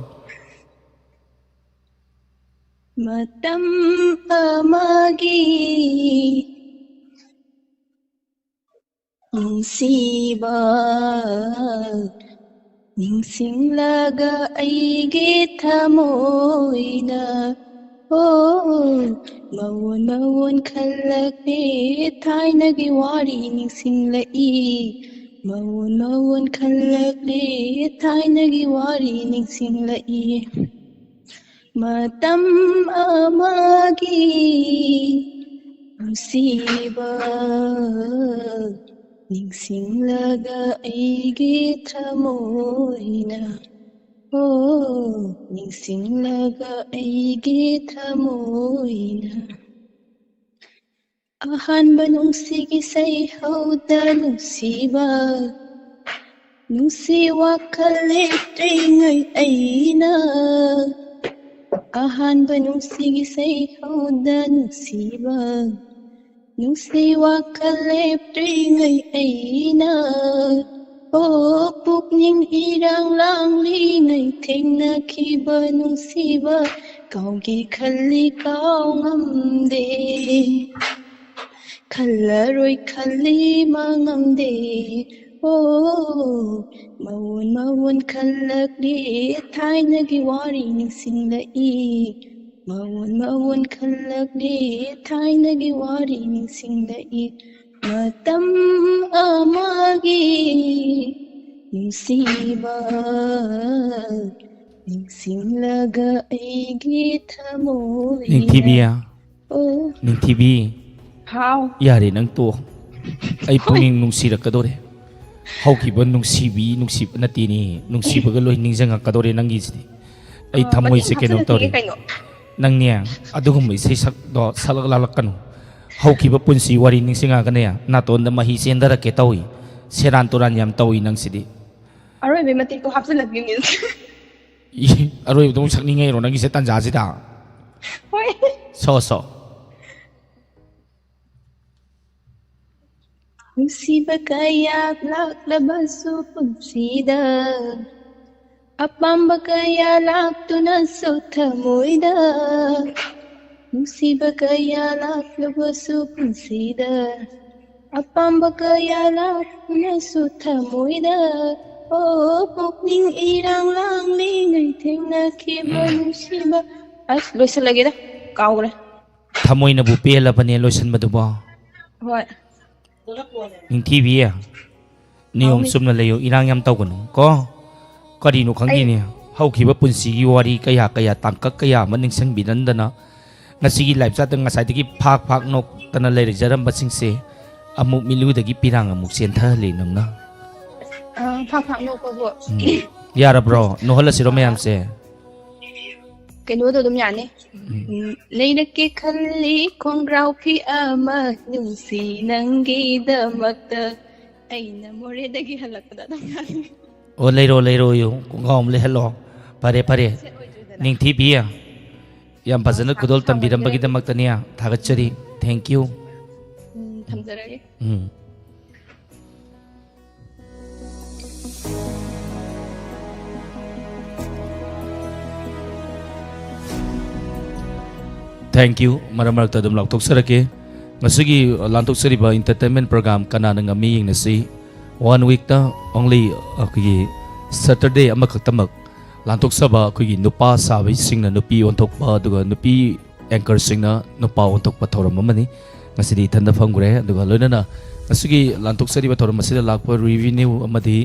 Matam amagi Nungsiba Ningsinglaga aigi thamoina mawon khalakne thainagi wari ningsinglai mawon khalakne thainagi wari ningsinglai matam amagi nungsiba ningsinglaga aigi thamoina ningsinglaga aigi thamoina ahanba nungsigi sayhawda nungsiwa kaletringay aina ahanba nungsigi sayhawda nungsiwa kaletringay aina pukning irang lang lingay thengnakiba nungsiba kaugi khalli kau ngamde khallaroi khalli mangamde mawon khallakli thainagi wari ningsinglai mawon khallakli thainagi wari ningsinglai matam amagi nungsiba ningsinglaga aigi thamoina ning TV ya ning TV how yari nang to ay punging nungsirak kadore hawkiban nungsiba na tini nungsiba galoy ning jang kadore nang isdi ay thamoy se kenong tawri ꯅꯪꯅꯦ ꯑꯗꯨꯒꯨꯝꯕ ꯏꯁꯩ ꯁꯛꯗꯣ ꯁꯛꯂꯛꯀꯅꯨ ꯍꯧꯈꯤꯕ ꯄꯨꯟꯁꯤ ꯋꯥꯔꯤ ꯅꯤꯡꯁꯤꯡꯉꯒꯅꯦ ꯅꯥꯇꯣꯟꯗ ꯃꯍꯤ ꯆꯦꯟꯗꯔꯛꯀꯦ ꯇꯧꯏ ꯁꯦꯔꯥꯟ ꯇꯨꯔꯥꯟ ꯌꯥꯝ ꯇꯧꯏ ꯅꯪꯁꯤꯗꯤ ꯑꯔꯣꯏꯕꯩ ꯃꯇꯦꯛꯇꯣ ꯍꯥꯞꯆꯤꯜꯂꯛꯄꯤꯅꯤ ꯑꯔꯣꯏꯕꯗ ꯑꯃꯨꯛ ꯁꯛꯅꯤꯡꯉꯩꯔꯣ ꯅꯪꯒꯤꯁꯦ ꯇꯥꯟꯖꯥꯁꯤꯗ ꯍꯣꯏ ꯁꯣ ꯅꯨꯡꯁꯤꯕ ꯀꯌꯥ ꯂꯥꯛꯂꯕꯁꯨ ꯄꯨꯟꯁꯤꯗ ꯑꯄꯥꯝꯕ ꯀꯌꯥ ꯂꯥꯛꯇꯨꯅꯁꯨ ꯊꯃꯣꯏꯗ ꯅꯨꯡꯁꯤꯕ ꯀꯌꯥ ꯂꯥꯛꯂꯕꯁꯨ ꯄꯨꯟꯁꯤꯗ ꯑꯄꯥꯝꯕ ꯀꯌꯥ ꯂꯥꯛꯇꯨꯅꯁꯨ ꯊꯃꯣꯏꯗ ꯑꯣ ꯄꯨꯛꯅꯤꯡ ꯏꯔꯥꯡ ꯂꯥꯡꯂꯤꯉꯩ ꯊꯦꯡꯅꯈꯤꯕ ꯅꯨꯡꯁꯤꯕ ꯑꯁ ꯂꯣꯏꯁꯤꯜꯂꯒꯦꯗ ꯀꯥꯎꯈ꯭ꯔꯦ ꯊꯃꯣꯏꯅꯕꯨ ꯄꯦꯜꯂꯕꯅꯦ ꯂꯣꯏꯁꯤꯟꯕꯗꯨꯕꯣ ꯍꯣꯏ ꯅꯤꯡꯊꯤꯕꯤ ꯅꯤꯌꯣꯝ ꯆꯨꯝꯅ ꯂꯩꯌꯨ ꯏꯔꯥꯡ ꯌꯥꯝ ꯇꯧꯒꯅꯨ ꯀꯣ ꯀꯔꯤꯅꯣ ꯈꯪꯗꯦꯅꯦ ꯍꯧꯈꯤꯕ ꯄꯨꯟꯁꯤꯒꯤ ꯋꯥꯔꯤ ꯀꯌꯥ ꯇꯥꯡꯀꯛ ꯀꯌꯥ ꯑꯃ ꯅꯤꯡꯁꯤꯡꯕꯤꯔꯟꯗꯅ ꯉꯁꯤꯒꯤ ꯂꯥꯏꯐ ꯆꯥꯠꯇ ꯉꯁꯥꯏꯗꯒꯤ ꯐꯥꯛ ꯅꯣꯛꯇꯅ ꯂꯩꯔꯖꯔꯝꯕꯁꯤꯡꯁꯦ ꯑꯃꯨꯛ ꯃꯤꯂꯨꯗꯒꯤ ꯄꯤꯔꯥꯡ ꯑꯃꯨꯛ ꯆꯦꯟꯊꯍꯜꯂꯤ ꯅꯪꯅ ꯐꯥꯛ ꯅꯣꯛꯄꯕꯨ ꯌꯥꯔꯕ꯭ꯔꯣ ꯅꯣꯛꯍꯜꯂꯁꯤꯔꯣ ꯃꯌꯥꯝꯁꯦ ꯀꯩꯅꯣꯗꯣ ꯑꯗꯨꯝ ꯌꯥꯅꯤ ꯂꯩꯔꯛꯀꯦ ꯈꯜꯂꯤ ꯈꯣꯡꯒ꯭ꯔꯥꯎ ꯐꯤ ꯑꯃ ꯅꯨꯡꯁꯤ ꯅꯪꯒꯤꯗꯃꯛꯇ ꯑꯩꯅ ꯃꯣꯔꯦꯗꯒꯤ ꯍꯜꯂꯛꯄꯗ ꯑꯗꯨꯝ ꯌꯥꯅꯤ ꯑꯣ ꯂꯩꯔꯣ ꯈꯣꯡꯒꯥꯎ ꯑꯃ ꯂꯩꯍꯜꯂꯣ ꯐꯔꯦ ꯅꯤꯡꯊꯤꯕꯤ ꯌꯥꯝ ꯐꯖꯅ ꯈꯨꯗꯣꯜ ꯇꯝꯕꯤꯔꯝꯕꯒꯤꯗꯃꯛꯇꯅꯦ ꯊꯥꯒꯠꯆꯔꯤ ꯊꯦꯡꯛ ꯌꯨ ꯊꯝꯖꯔꯒꯦ ꯊꯦꯡꯛ ꯌꯨ ꯃꯔꯛ ꯃꯔꯛꯇ ꯑꯗꯨꯝ ꯂꯥꯎꯊꯣꯛꯆꯔꯛꯀꯦ ꯉꯁꯤꯒꯤ ꯂꯥꯟꯊꯣꯛꯆꯔꯤꯕ ꯏꯟꯇꯔꯇꯦꯟꯃꯦꯟ ꯄ꯭ꯔꯣꯒ꯭ꯔꯥꯝ ꯀꯅꯥꯅ ꯉꯝꯃꯤ ꯌꯦꯡꯅꯁꯤ 1 weekꯇ ꯑꯣꯡꯂꯤ ꯑꯩꯈꯣꯏꯒꯤ ꯁꯦꯇꯔꯗꯦ ꯑꯃꯈꯛꯇꯃꯛ ꯂꯥꯟꯊꯣꯛꯆꯕ ꯑꯩꯈꯣꯏꯒꯤ ꯅꯨꯄꯥ ꯁꯥꯕꯤꯁꯤꯡꯅ ꯅꯨꯄꯤ ꯑꯣꯟꯊꯣꯛꯄ ꯑꯗꯨꯒ ꯅꯨꯄꯤ ꯑꯦꯡꯀꯔꯁꯤꯡꯅ ꯅꯨꯄꯥ ꯑꯣꯟꯊꯣꯛꯄ ꯊꯧꯔꯝ ꯑꯃꯅꯤ ꯉꯁꯤꯗꯤ ꯏꯊꯟꯗ ꯐꯝꯈ꯭ꯔꯦ ꯑꯗꯨꯒ ꯂꯣꯏꯅꯅ ꯉꯁꯤꯒꯤ ꯂꯥꯟꯊꯣꯛꯆꯔꯤꯕ ꯊꯧꯔꯝ ꯑꯁꯤꯗ ꯂꯥꯛꯄ ꯔꯤꯚꯤꯅ꯭ꯌꯨ ꯑꯃꯗꯤ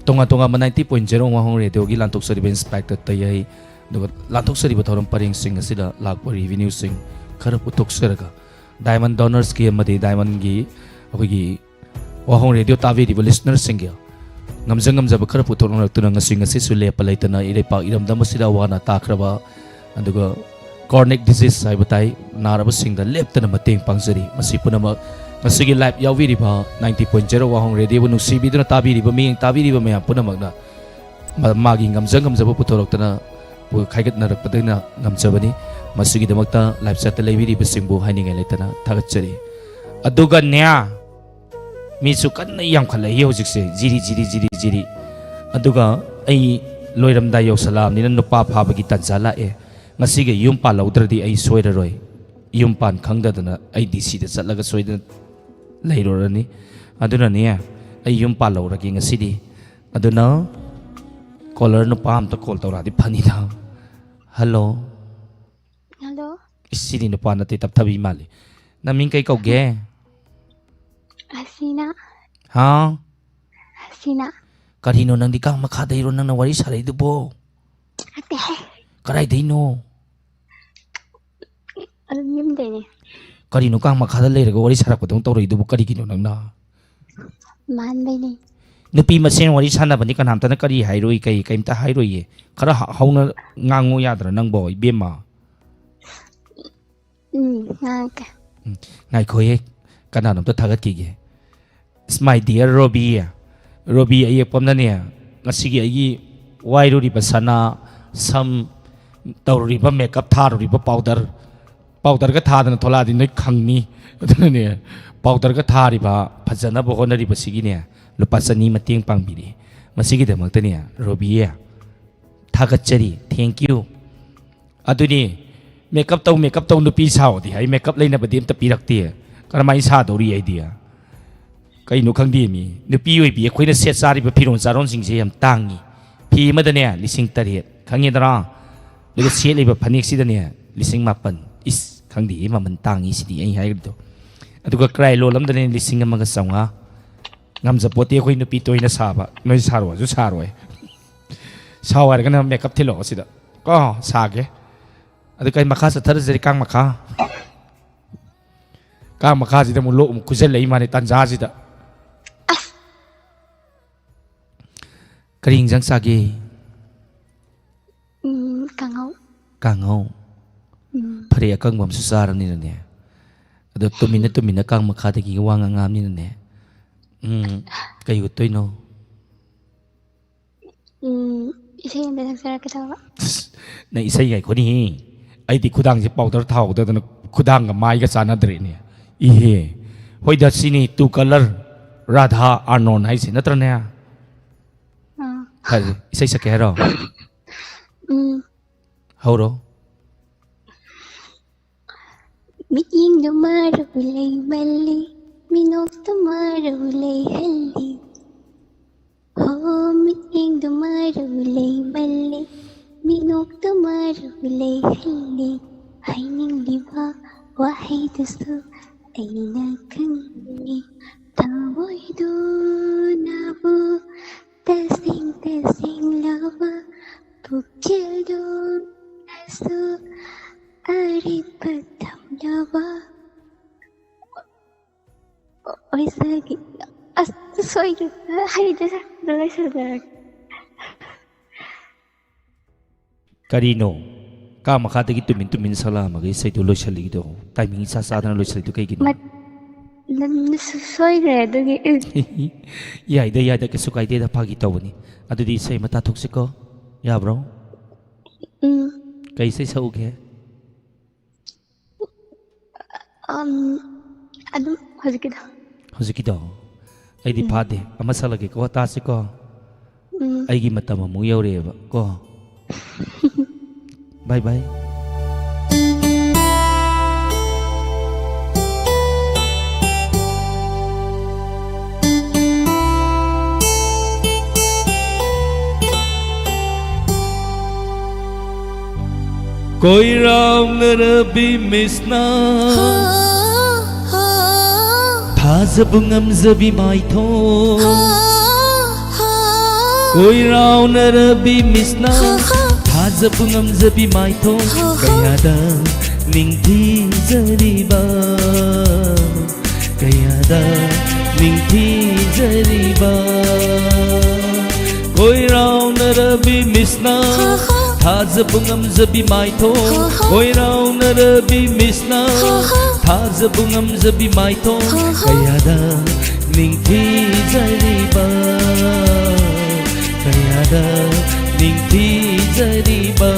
ꯇꯣꯉꯥꯟꯕ 90.0 ꯋꯥꯍꯣꯡ ꯔꯦꯗꯤꯑꯣꯒꯤ ꯂꯥꯟꯊꯣꯛꯆꯔꯤꯕ ꯏꯟꯁꯄꯦꯛꯇꯔ ꯇꯌꯩ ꯑꯗꯨꯒ ꯂꯥꯟꯊꯣꯛꯆꯔꯤꯕ ꯊꯧꯔꯝ ꯄꯔꯦꯡꯁꯤꯡ ꯑꯁꯤꯗ ꯂꯥꯛꯄ ꯔꯤꯚꯤꯅ꯭ꯌꯨꯁꯤꯡ ꯈꯔ ꯄꯨꯊꯣꯛꯆꯔꯒ ꯗꯥꯏꯃꯟ ꯗꯣꯅꯔꯁꯀꯤ ꯑꯃꯗꯤ ꯗꯥꯏꯃꯟꯒꯤ ꯑꯩꯈꯣꯏꯒꯤ ꯋꯥꯍꯣꯡ ꯔꯦꯗꯤꯑꯣ ꯇꯥꯕꯤꯔꯤꯕ ꯂꯤꯁꯅꯔꯁꯤꯡꯒꯤ ꯉꯝꯖꯕ ꯈꯔ ꯄꯨꯊꯣꯛꯅꯔꯛꯇꯨꯅ ꯉꯁꯤꯁꯨ ꯂꯦꯞꯄ ꯂꯩꯇꯅ ꯏꯔꯩꯄꯥꯛ ꯏꯔꯝꯗꯝ ꯑꯁꯤꯗ ꯑꯋꯥ ꯑꯅꯥ ꯇꯥꯈ꯭ꯔꯕ ꯑꯗꯨꯒ ꯀ꯭ꯔꯣꯅꯤꯛ ꯗꯤꯖꯤꯁ ꯍꯥꯏꯕ ꯇꯥꯏ ꯅꯥꯔꯕꯁꯤꯡꯗ ꯂꯦꯞꯇꯅ ꯃꯇꯦꯡ ꯄꯥꯡꯖꯔꯤ ꯃꯁꯤ ꯄꯨꯝꯅꯃꯛ ꯉꯁꯤꯒꯤ ꯂꯥꯏꯚ ꯌꯥꯎꯕꯤꯔꯤꯕ 90.0 ꯋꯥꯍꯣꯡ ꯔꯦꯗꯤꯑꯣꯕꯨ ꯅꯨꯡꯁꯤꯕꯤꯗꯨꯅ ꯇꯥꯕꯤꯔꯤꯕ ꯃꯤꯠꯌꯦꯡ ꯇꯥꯕꯤꯔꯤꯕ ꯃꯌꯥꯝ ꯄꯨꯝꯅꯃꯛꯅ ꯃꯥꯒꯤ ꯉꯝꯖꯕ ꯄꯨꯊꯣꯔꯛꯇꯅ ꯈꯥꯏꯒꯠꯅꯔꯛꯄꯗꯒꯤꯅ ꯉꯝꯖꯕꯅꯤ ꯃꯁꯤꯒꯤꯗꯃꯛꯇ ꯂꯥꯏꯚ ꯆꯥꯠꯇ ꯂꯩꯕꯤꯔꯤꯕꯁꯤꯡꯕꯨ ꯍꯥꯏꯅꯤꯡꯉꯥꯏ ꯂꯩꯇꯅ ꯊꯥꯒꯠꯆꯔꯤ ꯑꯗꯨꯒꯅꯦ ꯃꯤꯁꯨ ꯀꯟꯅ ꯌꯥꯝꯈꯠꯂꯛꯏ ꯍꯧꯖꯤꯛꯁꯦ ꯖꯤꯔꯤ ꯑꯗꯨꯒ ꯑꯩ ꯂꯣꯏꯔꯝꯗꯥꯏ ꯌꯧꯁꯜꯂꯛꯑꯕꯅꯤꯅ ꯅꯨꯄꯥ ꯐꯥꯕꯒꯤ ꯇꯥꯟꯖꯥ ꯂꯥꯛꯑꯦ ꯉꯁꯤꯒꯤ ꯌꯨꯝ ꯄꯥꯜꯍꯧꯗ꯭ꯔꯗꯤ ꯑꯩ ꯁꯣꯏꯔꯔꯣꯏ ꯌꯨꯝ ꯄꯥꯟ ꯈꯪꯗꯗꯅ ꯑꯩ ꯗꯤꯁꯤꯗ ꯆꯠꯂꯒ ꯁꯣꯏꯗꯅ ꯂꯩꯔꯨꯔꯅꯤ ꯑꯗꯨꯅꯅꯦ ꯑꯩ ꯌꯨꯝ ꯄꯥꯜꯍꯧꯔꯒꯦ ꯉꯁꯤꯗꯤ ꯑꯗꯨꯅ ꯀꯣꯂꯔ ꯅꯨꯄꯥ ꯑꯝꯇ ꯀꯣꯜ ꯇꯧꯔꯛꯑꯗꯤ ꯐꯅꯤꯗ ꯍꯜꯂꯣ ꯁꯤꯗꯤ ꯅꯨꯄꯥ ꯅꯠꯇꯦ ꯇꯞꯊꯕꯤ ꯃꯥꯜꯂꯤ ꯅꯃꯤꯡ ꯀꯩ ꯀꯧꯒꯦ ꯍꯁꯤꯅꯥ ꯍꯥꯎ ꯍꯁꯤꯅꯥ ꯀꯔꯤꯅꯣ ꯅꯪꯗꯤ ꯀꯥꯡ ꯃꯈꯥꯗꯩꯔꯣ ꯅꯪꯅ ꯋꯥꯔꯤ ꯁꯥꯔꯛꯏꯗꯨꯕꯣ ꯀꯗꯥꯏꯗꯩꯅꯣ ꯑꯗꯨꯝ ꯌꯨꯝꯗꯩꯅꯦ ꯀꯔꯤꯅꯣ ꯀꯥꯡ ꯃꯈꯥꯗ ꯂꯩꯔꯒ ꯋꯥꯔꯤ ꯁꯥꯔꯛꯄꯗꯧ ꯇꯧꯔꯛꯏꯗꯨꯕꯨ ꯀꯔꯤꯒꯤꯅꯣ ꯅꯪꯅ ꯃꯥꯟꯕꯩꯅꯦ ꯅꯨꯄꯤ ꯃꯁꯦꯟ ꯋꯥꯔꯤ ꯁꯥꯟꯅꯕꯅꯤ ꯀꯅꯥꯝꯇꯅ ꯀꯔꯤ ꯍꯥꯏꯔꯣꯏ ꯀꯩꯝꯇ ꯍꯥꯏꯔꯣꯏꯌꯦ ꯈꯔ ꯍꯧꯅ ꯉꯥꯡꯉꯨ ꯌꯥꯗ꯭ꯔꯥ ꯅꯪꯕꯣ ꯏꯕꯦꯝꯃ ꯉꯥꯡꯀꯦ ꯉꯥꯏꯈꯣꯍꯦ ꯀꯅꯥꯅꯣꯝꯇ ꯊꯥꯒꯠꯈꯤꯒꯦ ꯃꯥꯏ ꯗꯤꯌꯔ ꯔꯣꯕꯤ ꯑꯌꯦꯛꯄꯝꯅꯅꯦ ꯉꯁꯤꯒꯤ ꯑꯩꯒꯤ ꯋꯥꯏꯔꯨꯔꯤꯕ ꯁꯅꯥ ꯁꯝ ꯇꯧꯔꯨꯔꯤꯕ ꯃꯦꯀꯞ ꯊꯥꯔꯨꯔꯤꯕ ꯄꯥꯎꯗꯔꯒ ꯊꯥꯗꯅ ꯊꯣꯛꯂꯛꯑꯗꯤ ꯅꯣꯏ ꯈꯪꯅꯤ ꯑꯗꯨꯅꯅꯦ ꯄꯥꯎꯗꯔꯒ ꯊꯥꯔꯤꯕ ꯐꯖꯅꯕ ꯍꯣꯠꯅꯔꯤꯕꯁꯤꯒꯤꯅꯦ ꯂꯨꯄꯥ 200 ꯃꯇꯦꯡ ꯄꯥꯡꯕꯤꯔꯤ ꯃꯁꯤꯒꯤꯗꯃꯛꯇꯅꯦ ꯔꯣꯕꯤꯌꯦ ꯊꯥꯒꯠꯆꯔꯤ ꯊꯦꯡꯛ ꯌꯨ ꯑꯗꯨꯅꯤ ꯃꯦꯀꯞ ꯇꯧ ꯅꯨꯄꯤ ꯁꯥꯎꯗꯤ ꯍꯥꯏ ꯃꯦꯀꯞ ꯂꯩꯅꯕꯗꯤ ꯑꯝꯇ ꯄꯤꯔꯛꯇꯦ ꯀꯔꯝꯍꯥꯏꯅ ꯁꯥꯗꯧꯔꯤ ꯑꯩꯗꯤ ꯀꯩꯅꯣ ꯈꯪꯗꯦ ꯅꯨꯄꯤ ꯑꯣꯏꯕꯤ ꯑꯩꯈꯣꯏꯅ ꯁꯦꯠ ꯆꯥꯔꯤꯕ ꯐꯤꯔꯣꯟ ꯆꯥꯔꯣꯟꯁꯤꯡꯁꯦ ꯌꯥꯝ ꯇꯥꯡꯉꯤ ꯐꯤ ꯑꯃꯗꯅꯦ 8,000 ꯈꯪꯉꯦꯗꯅ ꯑꯗꯨꯒ ꯁꯦꯠꯂꯤꯕ ꯐꯅꯦꯛꯁꯤꯗꯅꯦ 9,000 ꯏꯁ ꯈꯪꯗꯦ ꯃꯃꯜ ꯇꯥꯡꯉꯤ ꯁꯤꯗꯤ ꯑꯩ ꯍꯥꯏꯔꯤꯗꯣ ꯑꯗꯨꯒ ꯀ꯭ꯔꯥꯏ ꯂꯣꯜ ꯑꯃꯗꯅꯦ 1,500 ꯉꯝꯖꯄꯣꯠꯇꯦ ꯑꯩꯈꯣꯏ ꯅꯨꯄꯤ ꯇꯣꯏꯅ ꯁꯥꯕ ꯅꯣꯏ ꯁꯥꯔꯣꯁꯨ ꯁꯥꯔꯣꯏ ꯁꯥꯎ ꯍꯥꯏꯔꯒꯅ ꯃꯦꯀꯞ ꯊꯤꯜꯂꯛꯑꯣ ꯁꯤꯗ ꯀꯣ ꯁꯥꯒꯦ ꯑꯗꯨ ꯀꯩ ꯃꯈꯥ ꯆꯠꯊꯔꯁꯦ ꯀꯥꯡ ꯃꯈꯥꯁꯤꯗ ꯑꯃꯨꯛ ꯂꯣꯛ ꯑꯃꯨꯛ ꯈꯨꯖꯜꯂꯛꯏ ꯃꯥꯅꯦ ꯇꯥꯟꯖꯥꯁꯤꯗ ꯀꯔꯤ ꯏꯟꯖꯥꯡ ꯆꯥꯒꯦ ꯀꯥꯡꯍꯧ ꯀꯥꯡꯍꯧ ꯐꯔꯦ ꯑꯀꯪꯕ ꯑꯃꯁꯨ ꯆꯥꯔꯕꯅꯤꯅꯅꯦ ꯑꯗꯣ ꯇꯨꯃꯤꯟꯅ ꯀꯥꯡ ꯃꯈꯥꯗꯒꯤ ꯋꯥ ꯉꯥꯡꯉꯕꯅꯤꯅꯅꯦ ꯀꯩ ꯎꯠꯇꯣꯏꯅꯣ ꯏꯁꯩ ꯑꯃ ꯁꯛꯆꯔꯛꯀꯦ ꯇꯧꯕ ꯅꯪ ꯏꯁꯩ ꯉꯥꯏꯈꯣꯅꯤ ꯑꯩꯗꯤ ꯈꯨꯗꯥꯡꯁꯦ ꯄꯥꯎꯗꯔ ꯊꯥꯎꯗꯗꯅ ꯈꯨꯗꯥꯡꯒ ꯃꯥꯏꯒ ꯆꯥꯟꯅꯗ꯭ꯔꯦꯅꯦ ꯏꯍꯦ ꯍꯣꯏꯗ ꯁꯤꯅꯤ ꯇꯨ ꯀꯂꯔ ꯔꯥꯙꯥ ꯑꯥꯔꯅꯣꯟ ꯍꯥꯏꯁꯤ ꯅꯠꯇ꯭ꯔꯅꯦ ꯐꯔꯦ ꯏꯁꯩ ꯁꯛꯀꯦ ꯍꯥꯏꯔꯣ ꯍꯧꯔꯣ ꯃꯤꯠꯌꯦꯡꯗꯨ ꯃꯥꯔꯨ ꯂꯩꯃꯜꯂꯤ ꯃꯤꯅꯣꯛꯇꯨ ꯃꯥꯔꯨ ꯂꯩꯍꯜꯂꯤ ꯍꯣ ꯃꯤꯠꯌꯦꯡꯗꯨ ꯃꯥꯔꯨ ꯂꯩꯃꯜꯂꯤ ꯃꯤꯅꯣꯛꯇꯨ ꯃꯥꯔꯨ ꯂꯩꯍꯜꯂꯤ ꯍꯥꯏꯅꯤꯡꯂꯤꯕ ꯋꯥꯍꯩꯗꯨꯁꯨ ꯑꯩꯅ ꯈꯪꯉꯤ ꯊꯃꯣꯏꯗꯨ ꯅꯕꯨ ꯇꯁꯦꯡ ꯇꯁꯦꯡꯂꯕ ꯄꯨꯛꯆꯦꯜꯗꯨ ꯅꯁꯨ ꯑꯔꯤꯕ ꯊꯝꯅꯕ ꯑꯣꯏꯖꯒꯤ ꯑꯁ ꯁꯣꯏꯗ ꯍꯩꯗ ꯂꯣꯏꯁꯤꯜꯂꯛ ꯀꯔꯤꯅꯣ ꯀꯥ ꯃꯈꯥꯗꯒꯤ ꯇꯨꯃꯤꯟ ꯁꯛꯂꯛꯑꯝꯃꯒ ꯏꯁꯩꯗꯣ ꯂꯣꯏꯁꯤꯜꯂꯤꯗꯣ ꯇꯥꯏꯃꯤꯡ ꯏꯆꯥ ꯆꯥꯗꯅ ꯂꯣꯏꯁꯤꯜꯂꯤꯗꯣ ꯀꯩꯒꯤꯅꯣ ꯁꯣꯏꯈ꯭ꯔꯦ ꯑꯗꯨꯒꯤ ꯌꯥꯏꯗ ꯀꯩꯁꯨ ꯀꯥꯏꯗꯦꯗ ꯐꯥꯒꯤ ꯇꯧꯕꯅꯤ ꯑꯗꯨꯗꯤ ꯏꯁꯩ ꯑꯃ ꯇꯥꯊꯣꯛꯁꯤꯀꯣ ꯌꯥꯕ꯭ꯔꯣ ꯀꯩ ꯏꯁꯩ ꯁꯛꯎꯒꯦ ꯑꯗꯨꯝ ꯍꯧꯖꯤꯛꯀꯤꯗോ ꯑꯩꯗꯤ ꯐꯥꯗꯦ ꯑꯃ ꯁꯛꯂꯒꯦꯀꯣ ꯇꯥꯁꯤꯀꯣ ꯑꯩꯒꯤ ꯃꯇꯝ ꯑꯃꯨꯛ ꯌꯧꯔꯛꯑꯦꯕ ꯀꯣ ꯕꯥꯏ ꯕꯥꯏ कोई राम रबी मिसना थाजबुंगम जबी माइथो कोई राम रबी मिसना थाजबुंगम जबी माइथो कयादा निंथी जरीबा कयादा निंथी जरीबा कोई राम रबी मिसना थाजबुंगम जबी माइथो कोई राउन रबी मिसना थाजबुंगम जबी माइथो कयादा निंथी जरीबा कयादा निंथी जरीबा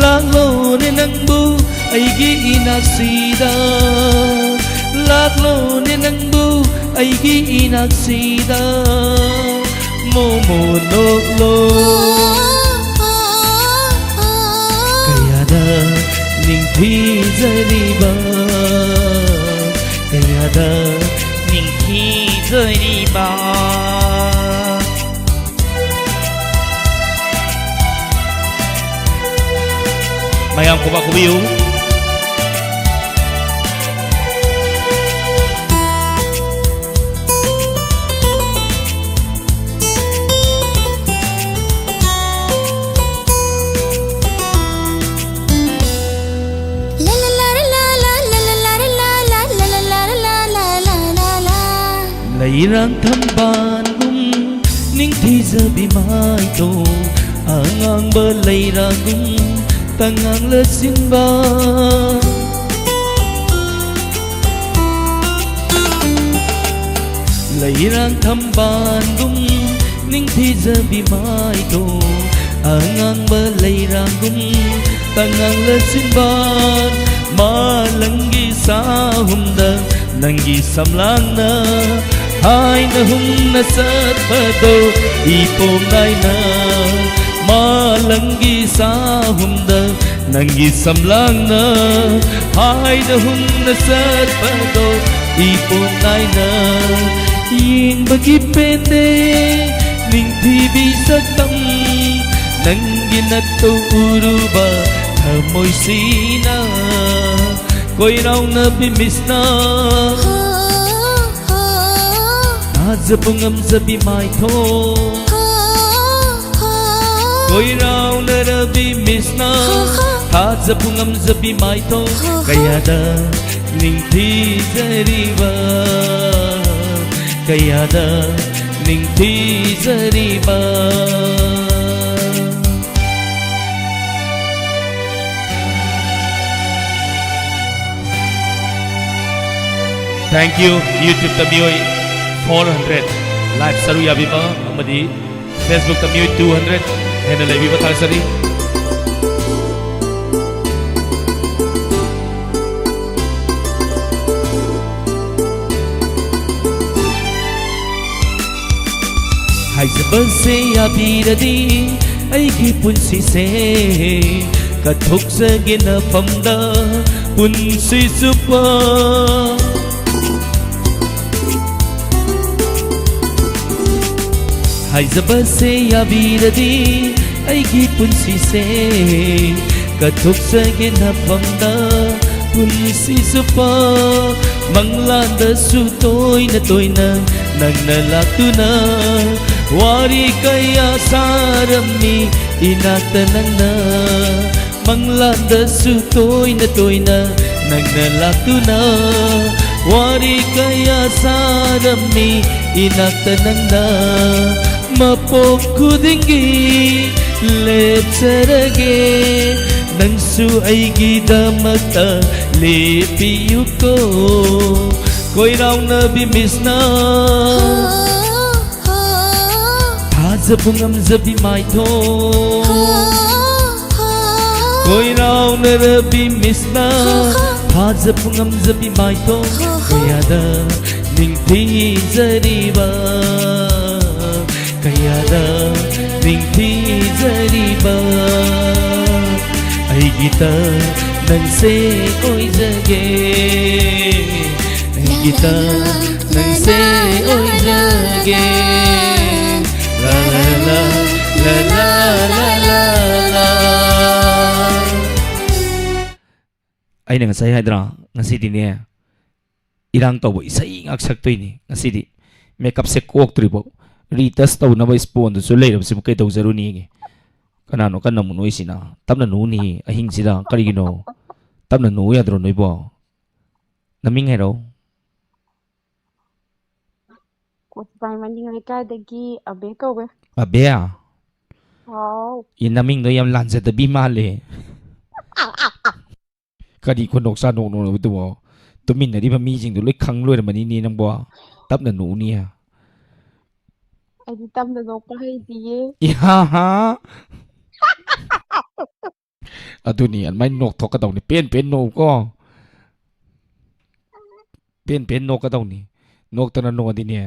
लागलो ने नंगबु अइगी इनाक्सीदा लागलो ने नंगबु अइगी इनाक्सीदा momo नोकलो निंथी जरीबा कयादा निंथी जरीबा mayam kuba kubiu Lairang thambanum ningthi zabi mai to angang ba lairagum tangang la sinba Lairang thambanum ningthi zabi mai to angang ba lairagum tangang la sinba malangi sahumda nangi samlangna Hai na hum na sat pado ipom nai na malangi sa hum da nangi samlang na Hai na hum na sat pado ipom nai na Ying bagi pende ning thibi saktam nangi na to uruba thamoy sina koi rau na bimisna Zebungam zebi mai tho Koi rao na rabi misna Ha zebungam zebi mai tho Kayada ningthi zariba Kayada ningthi zariba Thank you YouTube ตะมิวย400 Live สรุยาบิบะอมดี Facebook ตะมิวย200 เห็นอะไรบิบะทางสรีให้จะเบิร์เซียบีระดีไอ้ขี้ปุ่นสีเสกระทุกเสกินฟมดาปุ่นสีสุปาให้จะเบิร์เซียบีระดีไอ้ขี้ปุ่นสีเสกระทุกเสกินฟมดาปุ่นสีสุปามังลานดสุโตยนะนังนาลักตุนา Wari kaya sarami inatanana Manglanda su toy na Nagnalakto na Wari kaya sarami inatanana Mapokudingi lepsarage Nang su ay gidamagta lepiyuko Ko'y raw na bimis na Zabungam zabi mai tho Koi rao na rabi misna Pha zabungam zabi mai tho Kaya da ning thi zariba Kaya da ning thi zariba Ai gita nang se oi jage Ai gita nang se oi jage La la la la la la la la Ay nang say hadra ngasi din niya irang tawo isay ngaksak toy ni ngasi di makeup se kuok tribo retest taw na ba spawn so later si bukay taw zaro ni kanano kan namunoy sina tam na nuni ahing sila karigino tam na nuya dro noy bo naming hero Pai mani ngai ka dagi abe ko we. Abe ah. Wow. Inaming no yam lanza da bimale. Kadi ko nok sa nok no tu bo. Tumin na di ba mi jing du loi khang loi da mani ni nang bo. Tap na nu ni ha. Ai di tam da nok pa hai di ye. Ya ha. Adu ni an mai nok thok ka daw ni pen no ko. Pen no ka daw ni. Nok ta na no di ni.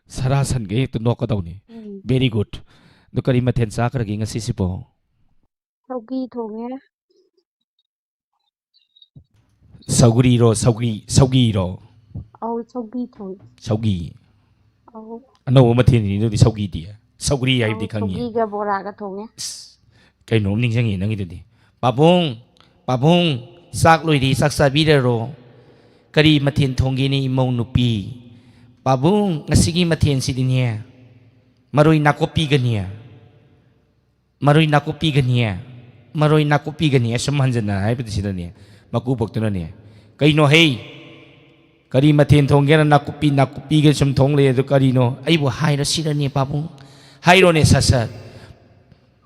Sarasan gay to nok ka daw ni. Very good. Do kari mathen sa ka ragi ngasi si po. Saugi thonge. Saugri ro. Au saugi thong. Saugi. Au. Ano mathen ni do di saugi di. Saugri ay di kang Saugi ga bora ga thonge. Kay nom ning sang nang ito di. Papong sak loy di sak sabi ro. Kari mathen thonggi ni imong nupi. Babung ngasigi matien si dinya maroy nakopi gania samanjan na ay pati sila niya makupok to na niya kay no hey kari matien thong gana nakopi gan sum thong le do kari no ay bo hay ra sila niya babung hay ro ne sasat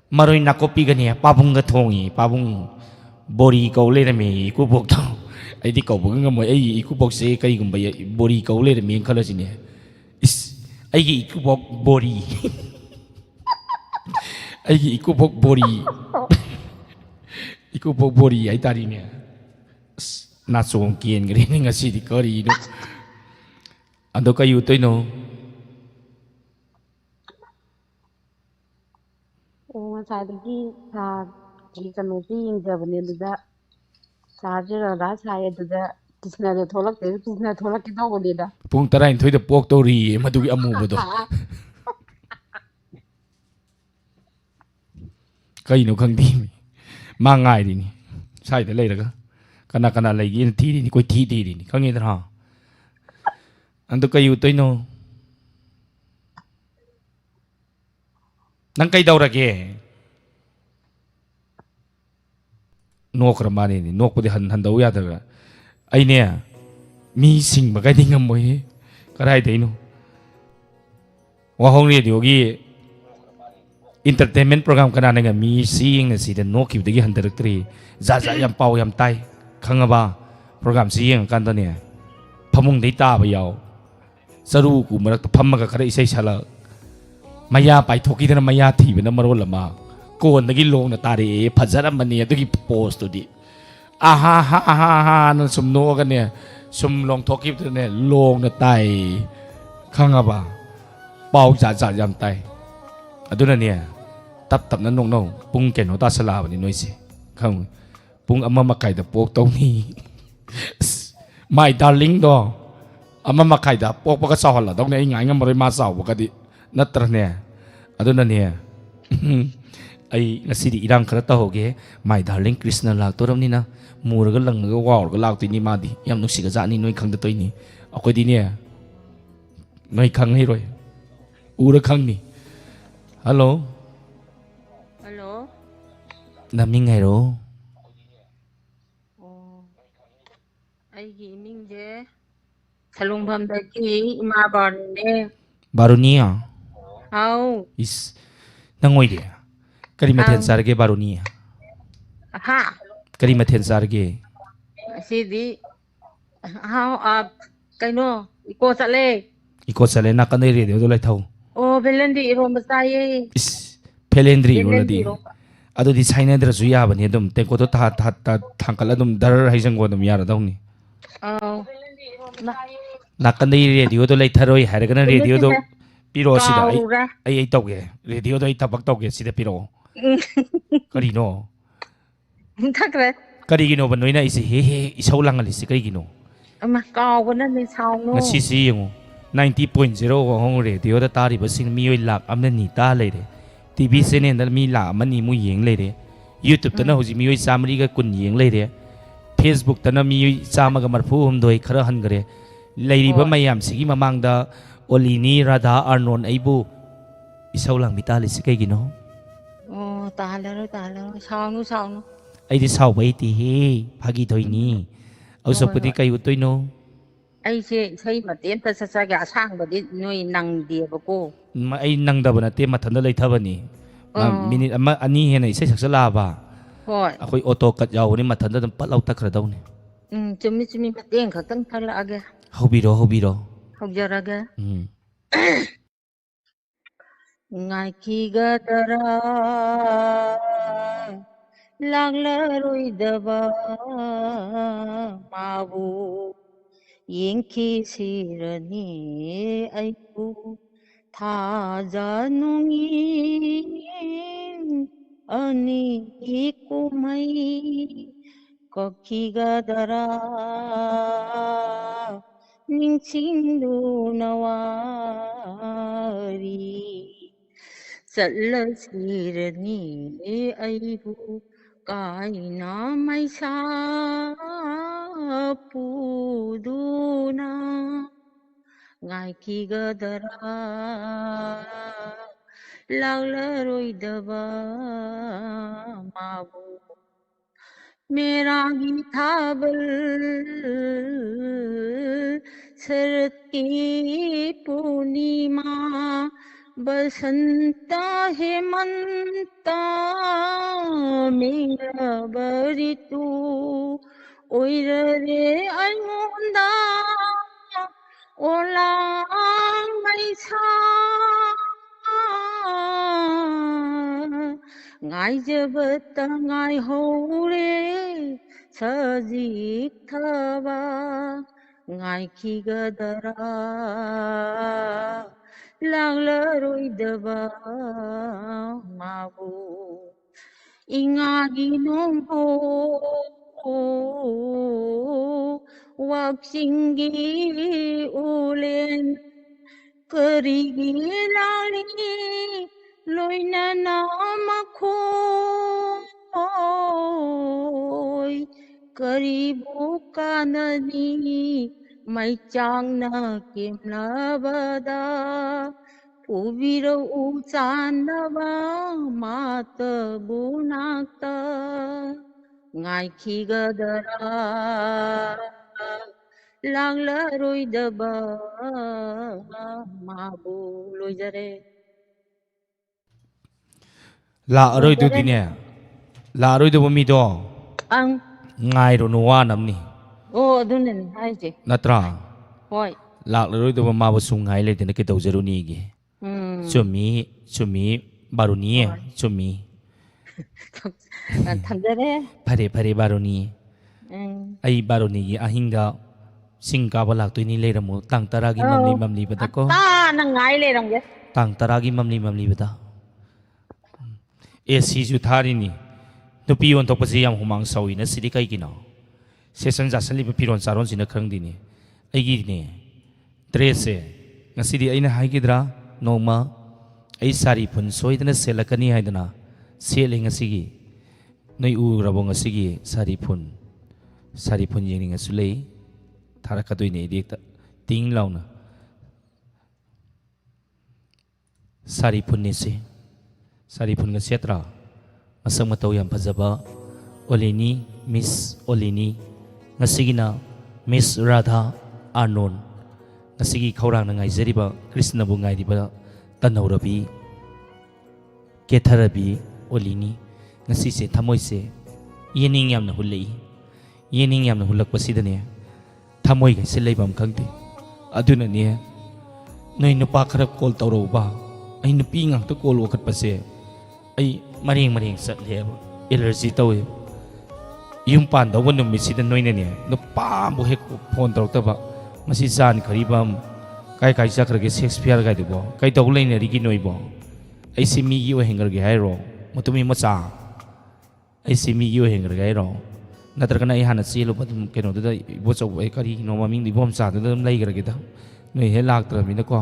maroy nakopi gania babung ga thongi babung bori kau le na me kupok to ai di kau bukan ngamoi ai ikupok se kai gumba bori kau le me khala sini is ai gi ikupok bori ai gi ikupok bori ai tari ne na song kien gari ne ngasi di kari no ando kayu toy no Ngasai dagi sa di kanu pi ing jabane da Charger da sai da kisna de tholak ki do go da. Pung tarain thoi da pok to ri madugi amu bodo. Kai no khang di ma ngai di ni. Sai da lai da kana lai gi thi di ni koi thi di ni khang ni da ha. Ando kai u toi no. Nang kai daw ra ge. Nok ramani ni nok pudi han daw ya da ai ne mi sing ba kai ding amoi karai dei no wa hong ni yogi entertainment program kana nga mi sing na si da nok ki degi han directory za yam pau yam tai khanga ba program sing kan to ne ꯐꯃꯨꯡꯗꯩ ꯇꯥꯕ ꯌꯥꯎ ꯆꯔꯨꯒꯨ ꯃꯔꯛꯇ ꯐꯝꯃꯒ ꯈꯔ ꯏꯁꯩ ꯁꯛꯂꯛ ꯃꯌꯥ ꯄꯥꯏꯊꯣꯛꯈꯤꯗꯅ ꯃꯌꯥ ꯊꯤꯕꯅ ꯃꯔꯣꯜ ꯑꯃ ꯀꯣꯟꯗꯒꯤ ꯂꯣꯡꯅ ꯇꯥꯔꯛꯑꯦ ꯐꯖꯔꯝꯕꯅꯤ ꯑꯗꯨꯒꯤ ꯄꯣꯁꯇꯨꯗꯤ ꯑꯍꯥ ꯍꯥ ꯍꯥ ꯍꯥꯅ ꯁꯨꯝ ꯅꯣꯛꯑꯒꯅꯦ ꯁꯨꯝ ꯂꯣꯡꯊꯣꯛꯈꯤꯕꯗꯨꯅꯦ ꯂꯣꯡꯅ ꯇꯥꯏ ꯈꯪꯉꯕ ꯄꯥꯎ ꯖꯥꯠ ꯖꯥꯠ ꯌꯥꯝ ꯇꯥꯏ ꯑꯗꯨꯅꯅꯦ ꯇꯞ ꯇꯞꯅ ꯅꯣꯛꯅꯧ ꯄꯨꯡ ꯀꯩꯅꯣ ꯇꯥꯁꯜꯂꯛꯑꯕꯅꯤ ꯅꯣꯏꯁꯦ ꯈꯪ ꯄꯨꯡ 1:30ꯗ ꯄꯣꯛꯇꯧꯅꯤ ꯃꯥꯏ ꯗꯥꯔꯂꯤꯡꯗꯣ 1:30ꯗ ꯄꯣꯛꯄꯒ ꯆꯥꯎꯍꯜꯂꯗꯧꯅꯦ ꯑꯩ ꯉꯥꯏ ꯉꯝꯃꯔꯣꯏ ꯃꯥ ꯆꯥꯎꯕꯒꯗꯤ ꯅꯠꯇ꯭ꯔꯅꯦ ꯑꯗꯨꯅꯅꯦ ꯑꯩ ꯉꯁꯤꯗꯤ ꯏꯔꯥꯡ ꯈꯔ ꯇꯧꯍꯧꯒꯦ ꯃꯥꯏ ꯗꯥꯔꯂꯤꯡ ꯀ꯭ꯔꯤꯁꯅ ꯂꯥꯛꯇꯣꯔꯕꯅꯤꯅ ꯃꯨꯔꯒ ꯂꯪꯉꯒ ꯋꯥꯎꯔꯒ ꯂꯥꯛꯇꯣꯏꯅꯤ ꯃꯥꯗꯤ ꯌꯥꯝ ꯅꯨꯡꯁꯤꯒꯖꯥꯠꯅꯤ ꯅꯣꯏ ꯈꯪꯗꯇꯣꯏꯅꯤ ꯑꯩꯈꯣꯏꯗꯤꯅꯦ ꯅꯣꯏ ꯈꯪꯍꯩꯔꯣꯏ ꯎꯔ ꯈꯪꯅꯤ ꯍꯜꯂꯣ ꯍꯜꯂꯣ ꯅꯃꯤꯡ ꯍꯥꯏꯔꯣ ꯑꯣ ꯑꯩꯒꯤ ꯏꯃꯤꯡꯁꯦ ꯁꯂꯨꯡꯐꯝꯗꯒꯤ ꯏꯃꯥ ꯕꯥꯔꯨꯅꯦ ꯕꯥꯔꯨꯅꯤꯌꯥ ꯍꯥꯎ ꯏꯁ ꯅꯪ ꯑꯣꯏꯔꯦ ꯀꯔꯤ ꯃꯊꯦꯜ ꯑꯪ ꯆꯥꯔꯒꯦ ꯕꯥꯔꯨꯅꯤ ꯍꯥ ꯀꯔꯤ ꯃꯊꯦꯜ ꯆꯥꯔꯒꯦ ꯑꯁꯤꯗꯤ ꯍꯥꯎ ꯀꯩꯅꯣ ꯏꯀꯣ ꯆꯠꯂꯦ ꯏꯀꯣ ꯆꯠꯂꯦ ꯅꯥꯀꯟꯗꯩ ꯔꯦꯗꯤꯑꯣꯗꯣ ꯂꯩꯊꯧ ꯑꯣ ꯕꯦꯂꯦꯟꯗ꯭ꯔꯤ ꯏꯔꯣꯝꯕ ꯆꯥꯏꯌꯦ ꯏꯁ ꯐꯦꯂꯦꯟꯗ꯭ꯔꯤ ꯕꯦꯂꯦꯟꯗ꯭ꯔꯤ ꯏꯔꯣꯜꯂꯗꯤ ꯏꯔꯣꯝꯕ ꯑꯗꯨꯗꯤ ꯁꯥꯏꯅꯗ꯭ꯔꯁꯨ ꯌꯥꯕꯅꯤ ꯑꯗꯨꯝ ꯇꯦꯡꯀꯣꯠꯇꯣ ꯊꯥꯡꯀꯠꯂ ꯑꯗꯨꯝ ꯗꯔ ꯍꯩꯖꯪꯒꯣ ꯑꯗꯨꯝ ꯌꯥꯔꯗꯧꯅꯤ ꯑꯥꯎ ꯅꯥꯀꯟꯗꯩ ꯔꯦꯗꯤꯑꯣꯗꯣ ꯂꯩꯊꯔꯣꯏ ꯍꯥꯏꯔꯒꯅ ꯆꯨꯝꯃꯦ ꯔꯦꯗꯤꯑꯣꯗꯣ ꯆꯨꯝꯃꯦ ꯄꯤꯔꯛꯑꯣ ꯁꯤꯗ ꯀꯥꯎꯔꯨꯔꯦ ꯑꯩ ꯇꯧꯒꯦ ꯔꯦꯗꯤꯑꯣꯗꯣ ꯑꯩ ꯊꯕꯛ ꯇꯧꯒꯦ ꯁꯤꯗ ꯄꯤꯔꯛꯑꯣ ꯀꯔꯤꯅꯣ ꯊꯛꯈ꯭ꯔꯦ ꯀꯔꯤꯒꯤꯅꯣꯕ ꯅꯣꯏꯅ ꯑꯩꯁꯦ ꯍꯦ ꯍꯦ ꯏꯁꯧ ꯂꯥꯡꯍꯜꯂꯤꯁꯤ ꯀꯔꯤꯒꯤꯅꯣ ꯑꯃ ꯀꯥꯎꯕꯅꯅꯦ ꯁꯥꯎꯅꯣ ꯉꯁꯤꯁꯤ ꯌꯦꯡꯉꯨ 90.0 ꯑꯍꯣꯡ ꯔꯦꯗꯤꯑꯣꯗ ꯇꯥꯔꯤꯕꯁꯤꯡ ꯃꯤꯑꯣꯏ ꯂꯥꯛ ꯑꯃꯅꯤ ꯇꯥ ꯂꯩꯔꯦ ꯇꯤꯚꯤ ꯆꯦꯅꯦꯜꯗ ꯃꯤ ꯂꯥꯛ ꯑꯃꯅꯤ ꯃꯨꯛ ꯌꯦꯡ ꯂꯩꯔꯦ ꯌꯨꯇ꯭ꯌꯨꯕꯇꯅ ꯍꯧꯖꯤꯛ ꯃꯤꯑꯣꯏ 110 ꯌꯦꯡ ꯂꯩꯔꯦ ꯐꯦꯁꯕꯨꯛꯇꯅ ꯃꯤꯑꯣꯏ 139 ꯈꯔ ꯍꯟꯈꯔꯦ ꯂꯩꯔꯤꯕ ꯍꯣꯏ ꯃꯌꯥꯝꯁꯤꯒꯤ ꯃꯃꯥꯡꯗ ꯑꯣꯂꯤꯅꯤ ꯔꯥꯙꯥ ꯑꯥꯔꯅꯣꯟ ꯑꯩꯕꯨ ꯏꯁꯧ ꯂꯥꯡꯕꯤ ꯇꯥꯜꯂꯤꯁꯤ ꯀꯩꯒꯤꯅꯣ ꯑꯣ ꯇꯥꯍꯜꯂꯔꯣꯏ ꯁꯥꯎꯅꯨ ꯁꯥꯎꯅꯨ ꯑꯩꯗꯤ ꯁꯥꯎꯕ ꯍꯩꯇꯦꯍꯦ ꯐꯥꯒꯤ ꯊꯣꯏꯅꯤ ꯍꯣꯏ ꯑꯧꯁꯛꯄꯨꯗꯤ ꯍꯣꯏ ꯀꯩ ꯎꯠꯇꯣꯏꯅꯣ ꯑꯩꯁꯦ ꯏꯁꯩ ꯃꯇꯦꯛ ꯑꯃꯇ ꯁꯛꯆꯒꯦ ꯑꯁꯥꯡꯕꯗꯤ ꯅꯣꯏ ꯅꯪꯗꯦꯕꯀꯣ ꯑꯩ ꯅꯪꯗꯕ ꯅꯠꯇꯦ ꯃꯊꯟꯇ ꯂꯩꯊꯕꯅꯤ ꯑꯣ ꯃꯤꯅꯤꯠ 1-2 ꯍꯦꯟꯅ ꯏꯁꯩ ꯁꯛꯆꯜꯂꯛꯑꯕ ꯍꯣꯏ ꯑꯩꯈꯣꯏ ꯑꯣꯇꯣ ꯀꯠ ꯌꯥꯎꯕꯅꯤ ꯃꯊꯟꯇ ꯑꯗꯨꯝ ꯄꯠ ꯂꯥꯎ ꯇꯠꯈ꯭ꯔꯗꯧꯅꯤ ꯆꯨꯝꯃꯤ ꯆꯨꯝꯃꯤ ꯃꯇꯦꯡ ꯈꯛꯇꯪ ꯊꯠꯂꯛꯑꯒꯦ ꯍꯧꯕꯤꯔꯣ ꯍꯧꯕꯤꯔꯣ ꯍꯧꯖꯔꯒꯦ ꯎꯝ ꯉꯥꯏꯈꯤꯒꯗꯔꯥ ꯂꯥꯛꯂꯔꯣꯏꯗꯕ ꯃꯥꯕꯨ ꯌꯦꯡꯈꯤꯁꯤꯔꯅꯤ ꯑꯩꯕꯨ ꯊꯥꯖꯅꯨꯡꯏ ꯑꯅꯤꯒꯤ ꯀꯨꯝꯍꯩ ꯀꯛꯈꯤꯒꯗꯔꯥ ꯅꯤꯡꯁꯤꯡꯗꯨꯅ ꯋꯥꯔꯤ ꯆꯠꯂꯁꯤꯔꯅꯤ ꯑꯩꯕꯨ ꯀꯥꯏꯅ ꯃꯩꯁꯥ ꯄꯨꯗꯨꯅ ꯉꯥꯏꯈꯤꯒꯗꯔꯥ ꯂꯥꯛꯂꯔꯣꯏꯗꯕ ꯃꯥꯕꯨ मेराही थाबल शरद की पूर्णिमा बसंत हेमंता मेरा बरी तू ओइरे अनमुंदा ओला मैसा ꯉꯥꯏꯖꯕꯇ ꯉꯥꯏꯍꯧꯔꯦ ꯁꯖꯤꯛꯊꯕ ꯉꯥꯏꯈꯤꯒꯗꯔꯥ ꯂꯥꯛꯂꯔꯣꯏꯗꯕ ꯃꯥꯕꯨ ꯏꯉꯥꯒꯤ ꯅꯣꯡꯄꯣꯛ ꯋꯥꯛꯆꯤꯡꯒꯤ ꯎꯂꯦꯟ ꯀꯔꯤꯒꯤ ꯂꯥꯛꯂꯤ ꯂꯣꯏꯅꯅ ꯃꯈꯣꯏ ꯀꯔꯤꯕꯨ ꯀꯥꯟꯅꯅꯤ ꯃꯩꯆꯥꯡꯅ ꯀꯦꯝꯂꯕꯗ ꯄꯨꯕꯤꯔꯛꯎ ꯆꯥꯟꯅꯕ ꯃꯥꯇꯕꯨ ꯅꯥꯛꯇ ꯉꯥꯏꯈꯤꯒꯗꯔꯥ ꯂꯥꯛꯂꯔꯣꯏꯗꯕ ꯃꯥꯕꯨ ꯂꯣꯏꯖꯔꯦ ꯂꯣꯏꯖꯔꯦ ꯂꯥꯛꯑꯔꯣꯏꯗꯨꯗꯤꯅꯦ ꯂꯥꯛꯑꯔꯣꯏꯗꯕ ꯃꯤꯗꯣ ꯑꯪ ꯉꯥꯏꯔꯨꯅꯨ ꯋꯥꯅꯕꯅꯤ ꯑꯣ ꯑꯗꯨꯅꯅꯦ ꯍꯥꯏꯁꯦ ꯅꯠꯇ꯭ꯔꯥ ꯍꯣꯏ ꯂꯥꯛꯂꯔꯣꯏꯗꯕ ꯃꯥꯕꯨꯁꯨ ꯉꯥꯏ ꯂꯩꯇꯅ ꯀꯩꯗꯧꯖꯔꯨꯅꯤꯒꯦ ꯆꯨꯝꯃꯤ ꯆꯨꯝꯃꯤ ꯕꯥꯔꯨꯅꯤ ꯆꯨꯝꯃꯤ ꯊꯝꯖꯔꯦ ꯐꯔꯦ ꯐꯔꯦ ꯕꯥꯔꯨꯅꯤ ꯑꯩ ꯕꯥꯔꯨꯅꯤꯒꯤ ꯑꯍꯤꯡꯗ ꯆꯤꯡ ꯀꯥꯕ ꯂꯥꯛꯇꯣꯏꯅꯤ ꯂꯩꯔꯝꯃꯨ ꯇꯥꯡ 10ꯒꯤ ꯃꯝꯂꯤ ꯃꯝꯂꯤꯕꯗꯀꯣ ꯇꯥꯅ ꯉꯥꯏ ꯂꯩꯔꯝꯒꯦ ꯇꯥꯡ 10ꯒꯤ ꯃꯝꯂꯤ ꯃꯝꯂꯤꯕꯗ ꯑꯦꯁꯤꯁꯨ ꯊꯥꯔꯤꯅꯤ ꯅꯨꯄꯤ ꯑꯣꯟꯊꯣꯛꯄꯁꯤ ꯌꯥꯝ ꯍꯨꯃꯥꯡ ꯁꯧꯏꯅ ꯁꯤꯗꯤ ꯀꯩꯒꯤꯅꯣ ꯁꯦꯁꯟ ꯆꯥꯁꯜꯂꯤꯕ ꯐꯤꯔꯣꯟ ꯆꯥꯔꯣꯟꯁꯤꯅ ꯈꯪꯗꯦꯅꯦ ꯑꯩꯒꯤꯅꯦ ꯗ꯭ꯔꯦꯁꯁꯦ ꯉꯁꯤꯗꯤ ꯑꯩꯅ ꯍꯥꯏꯒꯤꯗ꯭ꯔꯥ ꯅꯣꯡꯃ ꯑꯩ ꯁꯥꯔꯤ ꯐꯨꯟ ꯁꯣꯏꯗꯅ ꯁꯦꯠꯂꯛꯀꯅꯤ ꯍꯥꯏꯗꯅ ꯁꯦꯠꯂꯦ ꯉꯁꯤꯒꯤ ꯅꯣꯏ ꯎꯔꯕꯣ ꯉꯁꯤꯒꯤ ꯁꯥꯔꯤ ꯐꯨꯟ ꯌꯦꯡꯅꯤꯡꯉꯁꯨ ꯂꯩ ꯊꯥꯔꯛꯀꯗꯣꯏꯅꯦ ꯑꯩꯗꯤ ꯍꯦꯛꯇ ꯇꯤꯡ ꯂꯥꯎꯅ ꯁꯥꯔꯤ ꯐꯨꯟꯅꯤꯁꯤ ꯁꯥꯔꯤ ꯐꯨꯟꯒ ꯁꯦꯠꯇ꯭ꯔꯥ ꯃꯁꯛ ꯃꯇꯧ ꯌꯥꯝ ꯐꯖꯕ ꯑꯣꯂꯤꯅꯤ ꯃꯤꯁ ꯑꯣꯂꯤꯅꯤ ꯉꯁꯤꯒꯤ나 ꯃꯤꯁ ꯔꯥꯙꯥ ꯑꯥꯔꯅꯣꯟ ꯉꯁꯤꯒꯤ ꯈꯧꯔꯥꯡꯅ ꯉꯥꯏꯖꯔꯤꯕ ꯀ꯭ꯔꯤꯁꯅꯕꯨ ꯉꯥꯏꯔꯤꯕ ꯇꯟꯍꯧꯔꯕꯤ ꯀꯦꯊꯔꯕꯤ ꯑꯣꯂꯤꯅꯤ ꯉꯁꯤꯁꯦ ꯊꯃꯣꯏꯁꯦ ꯌꯦꯅꯤꯡ ꯌꯥꯝꯅ ꯍꯨꯜꯂꯛꯏ ꯌꯦꯅꯤꯡ ꯌꯥꯝꯅ ꯍꯨꯜꯂꯛꯄꯁꯤꯗꯅꯦ ꯊꯃꯣꯏꯒꯩꯁꯦ ꯂꯩꯐꯝ ꯈꯪꯗꯦ ꯑꯗꯨꯅꯅꯦ ꯅꯣꯏ ꯅꯨꯄा खरा कॉल तौरौबा अई नुपी ngakta कॉल वखटपसे अई मरेंग चटलेबा एलर्जी तौए युम पानदौबा नुमिसिदा नोइनने नुपा बो हेक फोन तौरतबा मसी जान खरीबम काय काय चक्रगे शेक्सपियर गाइदबो काय तौ लेनरिगी नोइबो अई सिमीगी ओहेंगरगे हाइरो मुतुमी मचा अई सिमीगी ओहेंगरगे हाइरो नत्रगना अई हाना चेलो बदम केनोददा इबोचौ अई करी नो ममिंग दिबोम चाददा लैगरगेदा नोइ हे लाक्तरमिनको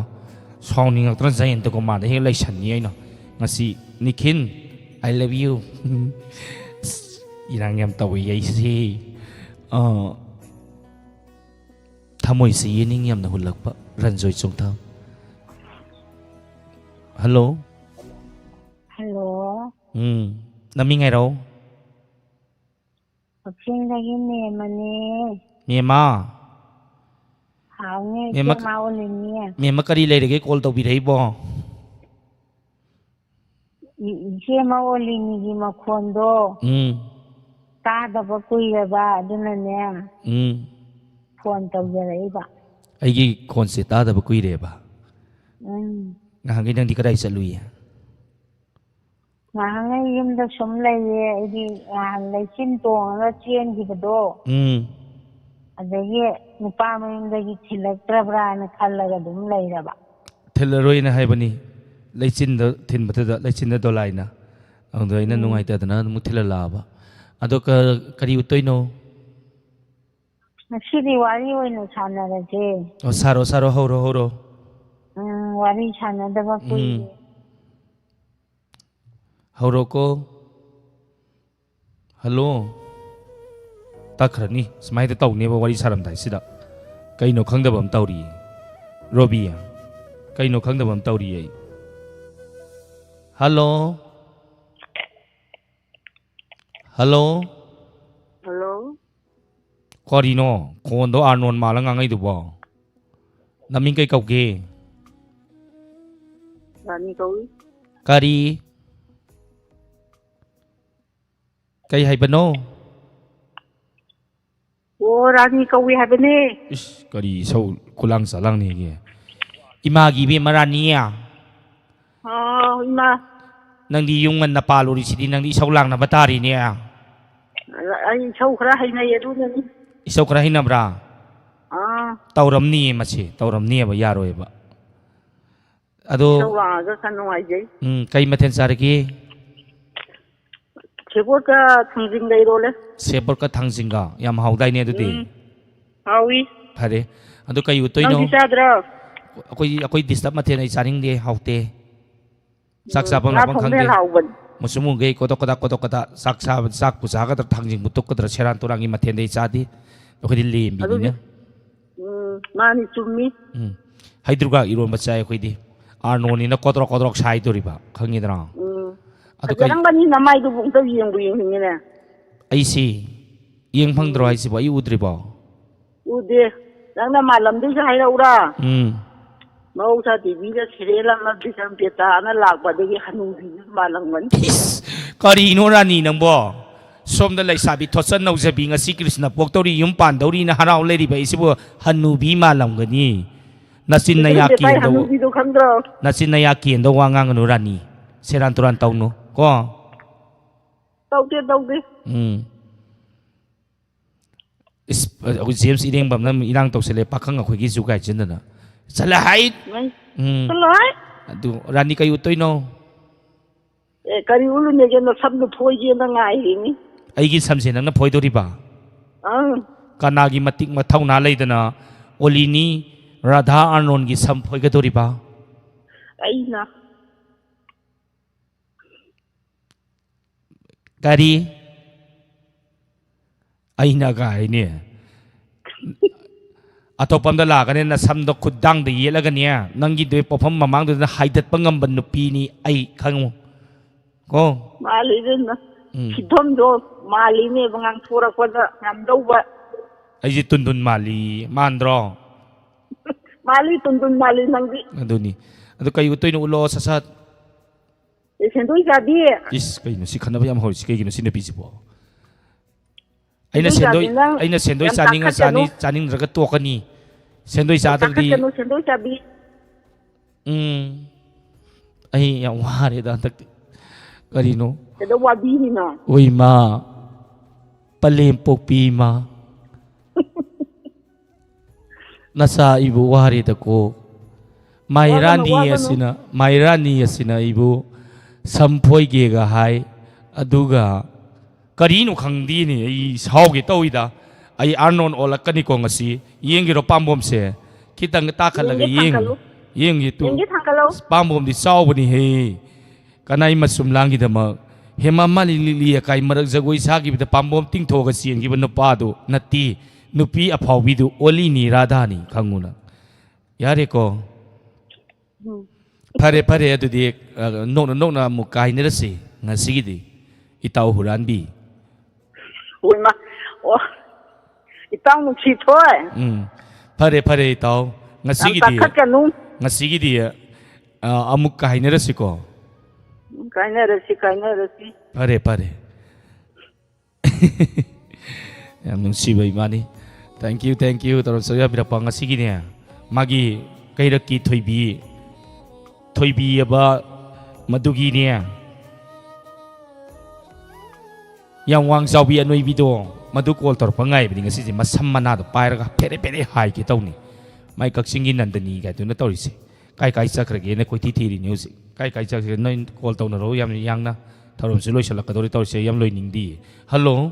साउनिंगक्तन जयंतको मादे हे लैसन्नी अइना ngasi निखिन I love you irang yam tawi yaisi thamoi se yening yam na hulakpa ranjoi chongtha hello nami ngai ro ꯀꯛꯆꯤꯡꯗꯒꯤ ꯃꯦꯝꯃꯅꯦ mema ꯍꯥꯎꯅꯦ ꯃꯦꯝꯃ ꯏꯆꯦ ꯃꯥꯎꯂꯤꯅꯦ mema kari leirege call tawbiraibo ꯏꯆꯦ ꯃꯥꯎꯂꯤꯅꯤꯒꯤ ꯃꯈꯣꯟꯗꯣ ꯇꯥꯗꯕ ꯀꯨꯏꯔꯕ ꯑꯗꯨꯅꯅꯦ ꯐꯣꯟ ꯇꯧꯖꯔꯛꯏꯕ ꯑꯩꯒꯤ ꯈꯣꯟꯁꯦ ꯇꯥꯗꯕ ꯀꯨꯏꯔꯦꯕ ꯉꯍꯥꯟꯒꯩ ꯅꯪꯗꯤ ꯀꯗꯥꯏ ꯆꯠꯂꯨꯏ ꯉꯍꯥꯟꯉꯩ ꯌꯨꯝꯗ ꯁꯨꯝ ꯂꯩꯌꯦ ꯑꯩꯗꯤ ꯉꯍꯥꯟ ꯂꯩꯆꯤꯟ ꯇꯣꯡꯉꯒ ꯆꯦꯟꯈꯤꯕꯗꯣ ꯑꯗꯒꯤ ꯅꯨꯄꯥ ꯃꯌꯨꯝꯗꯒꯤ ꯊꯤꯜꯂꯛꯇ꯭ꯔꯕ꯭ꯔꯥꯅ ꯈꯜꯂꯒ ꯑꯗꯨꯝ ꯂꯩꯔꯕ ꯊꯤꯜꯂꯔꯣꯏꯅ ꯍꯥꯏꯕꯅꯤ ꯂꯩꯆꯤꯟꯗ ꯊꯤꯟꯕꯗꯨꯗ ꯂꯩꯆꯤꯟꯗ ꯗꯣꯂꯥꯏꯅ ꯑꯗꯨꯗ ꯑꯩꯅ ꯅꯨꯡꯉꯥꯏꯇꯗꯅ ꯑꯃꯨꯛ ꯊꯤꯜꯍꯜꯂꯛꯑꯕ ꯑꯗꯣ ꯀꯔꯤ ꯎꯠꯇꯣꯏꯅꯣ ꯉꯁꯤꯗꯤ ꯋꯥꯔꯤ ꯑꯣꯏꯅ ꯁꯥꯟꯅꯔꯁꯦ ꯑꯣ ꯁꯥꯔꯣ ꯍꯧꯔꯣ ꯋꯥꯔꯤ ꯁꯥꯟꯅꯗꯕ ꯀꯨꯏꯔꯦ ꯍꯧꯔꯣꯀꯣ ꯍꯜꯂꯣ ꯇꯛꯈ꯭ꯔꯅꯤ ꯁꯨꯃꯥꯏꯅ ꯇꯧꯅꯦꯕ ꯋꯥꯔꯤ ꯁꯥꯔꯝꯗꯥꯏꯁꯤꯗ ꯀꯩꯅꯣ ꯈꯪꯗꯕ ꯑꯃ ꯇꯧꯔꯤ ꯔꯣꯕꯤ ꯀꯩꯅꯣ ꯈꯪꯗꯕ ꯑꯃ ꯇꯧꯔꯤ ꯑꯩ ꯍꯜꯂꯣ ꯍꯜꯂꯣ ꯀꯔꯤꯅꯣ ꯈꯣꯟꯗꯣ ꯑꯥꯔꯅꯣꯟ ꯃꯥꯜꯂ ꯉꯥꯡꯉꯩꯗꯨꯕꯣ ꯅꯃꯤꯡ ꯀꯩ ꯀꯧꯒꯦ ꯔꯥꯅꯤ ꯀꯧꯏ ꯀꯔꯤ ꯀꯩ ꯍꯥꯏꯕꯅꯣ ꯑꯣ ꯔꯥꯅꯤ ꯀꯧꯏ ꯍꯥꯏꯕꯅꯦ ꯏꯁ ꯀꯔꯤ ꯏꯁꯧ ꯈꯨꯂꯥꯡ ꯆꯥꯂꯥꯡꯅꯦꯒꯦ ꯏꯃꯥꯒꯤ ꯏꯕꯦꯝꯃ ꯔꯥꯅꯤꯌꯥ ꯏꯃꯥ ꯅꯪꯗꯤ ꯌꯨꯝ ꯉꯟꯅ ꯄꯥꯜꯂꯨꯔꯤꯁꯤꯗꯤ ꯅꯪꯗꯤ ꯏꯁꯧ ꯂꯥꯡꯅꯕ ꯇꯥꯔꯤꯅꯦ ꯑꯩ ꯏꯁꯧ ꯈꯔ ꯍꯩꯅꯩ ꯑꯗꯨꯅꯅꯤ ꯏꯁꯧ ꯈꯔ ꯍꯩꯅꯕ꯭ꯔꯥ ꯑꯥ ꯇꯧꯔꯝꯅꯤꯌꯦ ꯃꯁꯤ ꯇꯧꯔꯝꯅꯤꯌꯦꯕ ꯌꯥꯔꯣꯏꯕ ꯑꯗꯣ ꯏꯁꯧ ꯂꯥꯡꯉꯒ ꯈꯔ ꯅꯨꯡꯉꯥꯏꯖꯩ ꯀꯩ ꯃꯊꯦꯜ ꯆꯥꯔꯒꯦ ꯁꯦꯕꯣꯠꯀ ꯊꯥꯡꯖꯤꯡꯒ ꯏꯔꯣꯜꯂꯦ ꯁꯦꯕꯣꯠꯀ ꯊꯥꯡꯖꯤꯡꯒ ꯌꯥꯝ ꯍꯥꯎꯗꯥꯏꯅꯦ ꯑꯗꯨꯗꯤ ꯍꯥꯎꯏ ꯐꯔꯦ ꯑꯗꯨ ꯀꯩ ꯎꯠꯇꯣꯏꯅꯣ ꯅꯪꯗꯤ ꯆꯥꯗ꯭ꯔꯣ ꯑꯩꯈꯣꯏ ꯗꯤꯁꯇꯔꯕ ꯃꯊꯦꯜ ꯑꯩ ꯆꯥꯅꯤꯡꯗꯦ ꯍꯥꯎꯇꯦ ꯆꯥꯛ ꯆꯥꯐꯝ ꯉꯥ ꯂꯥꯛꯐꯝ ꯊꯣꯡꯕ ꯈꯪꯗꯦ ꯍꯦꯟꯅ ꯍꯥꯎꯕꯅꯤ ꯃꯨꯁꯨꯃꯨꯒꯩ ꯀꯣꯗꯣꯛ ꯀꯗꯥ ꯆꯥꯛꯄꯨ ꯆꯥꯒꯗ꯭ꯔꯥ ꯊꯥꯡꯖꯤꯡꯕꯨ ꯇꯨꯞꯀꯗ꯭ꯔꯥ ꯁꯦꯔꯥꯟ ꯇꯨꯔꯥꯟꯒꯤ ꯃꯊꯦꯜꯗꯤ ꯑꯩ ꯆꯥꯗꯦ ꯑꯩꯈꯣꯏꯗꯤ ꯂꯦꯝꯕꯤꯅꯤꯅ ꯃꯥꯅꯤ ꯆꯨꯝꯃꯤ ꯍꯩꯗ꯭ꯔꯨꯒꯥ ꯏꯔꯣꯟꯕ ꯆꯥꯏ ꯑꯩꯈꯣꯏꯗꯤ ꯑꯥꯔꯅꯣꯅꯤꯅ ꯀꯣꯗ꯭ꯔꯣꯛ ꯁꯥꯏꯗꯣꯔꯤꯕ ꯈꯪꯉꯤꯗꯅ ꯑꯗꯨ ꯐꯖꯔꯝꯒꯅꯤ ꯅꯃꯥꯏꯗꯨꯕꯨ ꯑꯝꯇ ꯌꯦꯡꯅꯤꯡꯉꯤꯅꯦ ꯑꯩꯁꯤ ꯌꯦꯡ ꯐꯪꯗ꯭ꯔꯣ ꯍꯥꯏꯁꯤꯕꯣ ꯑꯩ ꯎꯗ꯭ꯔꯤꯕꯣ ꯎꯗꯦ ꯅꯪꯅ ꯃꯥꯜꯂꯝꯗꯣꯏꯁꯨ ꯍꯥꯏꯔꯛꯎꯔꯥ ꯃꯍꯧꯁꯥ ꯇꯤꯚꯤꯗ ꯁꯤꯔꯦꯜ ꯑꯃ ꯕꯤꯀ꯭ꯔꯝ ꯕꯦꯇꯥꯅ ꯂꯥꯛꯄꯗꯒꯤ ꯍꯅꯨꯕꯤꯁꯨ ꯃꯥꯜꯂꯝꯒꯅꯤ ꯀꯔꯤꯅꯣ ꯔꯥꯅꯤ ꯅꯪꯕꯣ ꯁꯣꯝꯗ ꯂꯩꯁꯥꯕꯤ ꯊꯣꯠꯆꯟ ꯅꯧꯖꯕꯤ ꯉꯁꯤ ꯀ꯭ꯔꯤꯁꯅ ꯄꯣꯛꯇꯧꯔꯤ ꯌꯨꯝ ꯄꯥꯟꯗꯧꯔꯤꯅ ꯍꯔꯥꯎ ꯂꯩꯔꯤꯕ ꯑꯩꯁꯤꯕꯨ ꯍꯟꯅꯨꯕꯤ ꯃꯥꯜꯂꯝꯒꯅꯤ ꯅꯆꯤꯟ ꯅꯌꯥ ꯀꯦꯟꯗꯧ ꯍꯅꯨꯕꯤꯗꯣ ꯈꯪꯗ꯭ꯔꯣ ꯅꯆꯤꯟ ꯅꯌꯥ ꯀꯦꯟꯗꯧ ꯋꯥ ꯉꯥꯡꯒꯅꯨ ꯔꯥꯅꯤ ꯁꯦꯔꯥꯟ ꯇꯨꯔꯥꯟ ꯇꯧꯅꯨ ꯀꯣ ꯇꯧꯗꯦ ꯖꯦꯝꯁ ꯏꯔꯦꯡꯕꯝꯅ ꯏꯔꯥꯡ ꯇꯧꯁꯤꯜꯂꯦ ꯄꯥꯈꯪ ꯑꯩꯈꯣꯏꯒꯤ ꯖꯨ ꯀꯥꯏꯁꯤꯟꯗꯅ ꯆꯠꯂ ꯍꯥꯏ ꯆꯠꯂꯣꯏ ꯑꯗꯨ ꯔꯥꯅꯤ ꯀꯩ ꯎꯠꯇꯣꯏꯅꯣ ꯀꯔꯤ ꯎꯠꯂꯨꯅꯦꯒꯦ ꯁꯝꯗꯨ ꯐꯣꯏꯒꯦꯅ ꯉꯥꯏꯔꯤꯅꯤ ꯑꯩꯒꯤ ꯁꯝꯁꯦ ꯅꯪꯅ ꯐꯣꯏꯗꯣꯔꯤꯕ ꯀꯅꯥꯒꯤ ꯃꯇꯤꯛ ꯃꯊꯧꯅꯥ ꯂꯩꯗꯅ ꯑꯣꯂꯤꯅꯤ ꯔꯥꯙꯥ ꯑꯥꯔꯅꯣꯟꯒꯤ ꯁꯝ ꯐꯣꯏꯒꯗꯣꯔꯤꯕ ꯑꯩꯅ ꯀꯔꯤ ꯑꯩꯅ ꯒꯥꯏꯅꯦ ꯑꯇꯣꯞꯄ ꯑꯃꯗ ꯂꯥꯛꯑꯒꯅꯦ ꯅꯁꯝꯗꯣ ꯈꯨꯠꯗꯥꯡꯗ ꯌꯦꯠꯂꯒꯅꯦ ꯅꯪꯒꯤ ꯄꯣꯐꯝ ꯃꯃꯥꯡꯗꯨꯗ ꯍꯥꯏꯗꯠꯄ ꯉꯝꯕ ꯅꯨꯄꯤꯅꯤ ꯑꯩ ꯈꯪꯉꯨ ꯀꯣ ꯃꯥꯜꯂꯤꯗꯅ ꯐꯤꯊꯝꯗꯣ ꯃꯥꯜꯂꯤꯅꯦꯕ ꯉꯥꯡꯊꯣꯔꯛꯄꯗ ꯉꯝꯗꯧꯕ ꯑꯩꯁꯦ ꯇꯨꯟꯗꯨꯟ ꯃꯥꯜꯂꯤ ꯃꯥꯟꯗ꯭ꯔꯣ ꯃꯥꯜꯂꯤ ꯇꯨꯟꯗꯨꯟ ꯃꯥꯜꯂꯤ ꯅꯪꯗꯤ ꯑꯗꯨꯅꯤ ꯑꯗꯨ ꯀꯩ ꯎꯠꯇꯣꯏꯅꯣ ꯎꯠꯂꯣ ꯁꯠ ꯁꯠ ꯁꯦꯟꯗꯣꯏ ꯆꯥꯕꯤ ꯏꯁ ꯀꯩꯅꯣ ꯁꯤ ꯈꯟꯅꯕ ꯌꯥꯝ ꯍꯧꯔꯤꯁꯤ ꯀꯩꯒꯤꯅꯣ ꯁꯤ ꯅꯨꯄꯤꯁꯤꯕꯣ ꯑꯩꯅ ꯁꯦꯟꯗꯣꯏ ꯆꯥꯅꯤꯡꯉ ꯆꯥꯅꯤ ꯆꯥꯅꯤꯡꯗ꯭ꯔꯒ ꯇꯣꯛꯀꯅꯤ ꯁꯦꯟꯗꯣꯏ ꯆꯥꯗ꯭ꯔꯗꯤ ꯁꯦꯟꯗꯣꯏ ꯆꯥꯕꯤ ꯑꯩ ꯌꯥꯝ ꯋꯥꯔꯦꯗ ꯍꯟꯗꯛꯇꯤ ꯀꯔꯤꯅꯣ ꯀꯩꯗꯧ ꯋꯥꯕꯤꯔꯤꯅꯣ ꯑꯣꯏ ꯃꯥ ꯄꯂꯦꯝ ꯄꯣꯛꯄꯤ ꯃꯥ ꯅꯆꯥ ꯑꯩꯕꯨ ꯋꯥꯔꯦꯗꯀꯣ ꯃꯥꯏꯔꯥꯅꯤ ꯑꯁꯤꯅ ꯑꯩꯕꯨ ꯁꯝꯐꯣꯏꯒꯦꯒ ꯍꯥꯏ ꯑꯗꯨꯒ ꯀꯔꯤꯅꯣ ꯈꯪꯗꯦꯅꯦ ꯑꯩ ꯁꯥꯎꯒꯦ ꯇꯧꯏꯗ ꯑꯩ ꯑꯥꯔꯅꯣꯟ ꯑꯣꯜꯂꯛꯀꯅꯤꯀꯣ ꯉꯁꯤ ꯌꯦꯡꯒꯦꯔꯣ ꯄꯥꯝꯕꯣꯝꯁꯦ ꯈꯤꯇꯪ ꯇꯥꯈꯠꯂꯒ ꯌꯦꯡꯒꯦ ꯇꯨ ꯄꯥꯝꯕꯣꯝꯗꯤ ꯆꯥꯎꯕꯅꯤꯍꯦ ꯀꯅꯥꯏ ꯃꯆꯨꯝ ꯂꯥꯡꯒꯤꯗꯃꯛ ꯍꯦꯃꯥ ꯃꯥꯂꯤ ꯑꯀꯥꯏ ꯃꯔꯛ ꯖꯒꯣꯏ ꯁꯥꯈꯤꯕꯗ ꯄꯥꯝꯕꯣꯝ ꯇꯤꯡꯊꯣꯛꯑꯒ ꯆꯦꯟꯈꯤꯕ ꯅꯨꯄꯥꯗꯨ ꯅꯠꯇꯦ ꯅꯨꯄꯤ ꯑꯐꯥꯎꯕꯤꯗꯨ ꯑꯣꯂꯤꯅꯤ ꯔꯥꯙꯥꯅꯤ ꯈꯪꯉꯨꯅ ꯌꯥꯔꯦꯀꯣ ꯐꯔꯦ ꯑꯗꯨꯗꯤ ꯅꯣꯛꯅ ꯑꯃꯨꯛ ꯀꯥꯏꯅꯔꯁꯤ ꯉꯁꯤꯒꯤꯗꯤ ꯏꯇꯥꯎ ꯍꯨꯔꯥꯟꯕꯤ ꯏꯇꯥꯎ ꯅꯨꯡꯁꯤꯊꯣꯏ ꯐꯔꯦ ꯏꯇꯥꯎ ꯉꯁꯤꯒꯤꯗꯤ ꯑꯃꯨꯛ ꯀꯥꯏꯅꯔꯁꯤꯀꯣ ꯀꯥꯏꯅꯔꯁꯤ ꯐꯔꯦ ꯌꯥꯝ ꯅꯨꯡꯁꯤꯕ ꯏꯃꯥꯅꯤ ꯊꯦꯡꯛ ꯌꯨ ꯇꯧꯔꯁꯨ ꯌꯥꯕꯤꯔꯛꯄ ꯉꯁꯤꯒꯤꯅꯦ ꯃꯥꯒꯤ ꯀꯩꯔꯛꯀꯤ ꯊꯣꯏꯕꯤꯑꯕ ꯃꯗꯨꯒꯤꯅꯦ ꯌꯥꯝ ꯋꯥꯡ ꯆꯥꯎꯕꯤ ꯑꯅꯣꯏꯕꯤꯗꯣ ꯃꯗꯨ ꯀꯣꯜ ꯇꯧꯔꯛꯄ ꯉꯥꯏꯕꯅꯤ ꯉꯁꯤꯁꯦ ꯃꯁꯝ ꯃꯅꯥꯗꯣ ꯄꯥꯏꯔꯒ ꯐꯦꯔꯦ ꯍꯥꯏꯒꯦ ꯇꯧꯅꯤ ꯃꯥꯏ ꯀꯛꯆꯤꯡꯒꯤ ꯅꯟꯗꯅꯤ ꯀꯥꯏꯗꯨꯅ ꯇꯧꯔꯤꯁꯦ ꯀꯥꯏ ꯆꯠꯈ꯭ꯔꯒꯦꯅ ꯀꯣꯏꯊꯤ ꯊꯤꯔꯤꯅꯤ ꯍꯧꯖꯤꯛ ꯀꯥꯏ ꯆꯠꯈ꯭ꯔꯒꯦ ꯅꯣꯏ ꯀꯣꯜ ꯇꯧꯅꯔꯣ ꯌꯥꯝ ꯌꯥꯡꯅ ꯊꯧꯔꯝꯁꯨ ꯂꯣꯏꯁꯤꯜꯂꯛꯀꯗꯧꯔꯤ ꯇꯧꯔꯤꯁꯦ ꯌꯥꯝ ꯂꯣꯏꯅꯤꯡꯗꯤꯌꯦ ꯍꯜꯂꯣ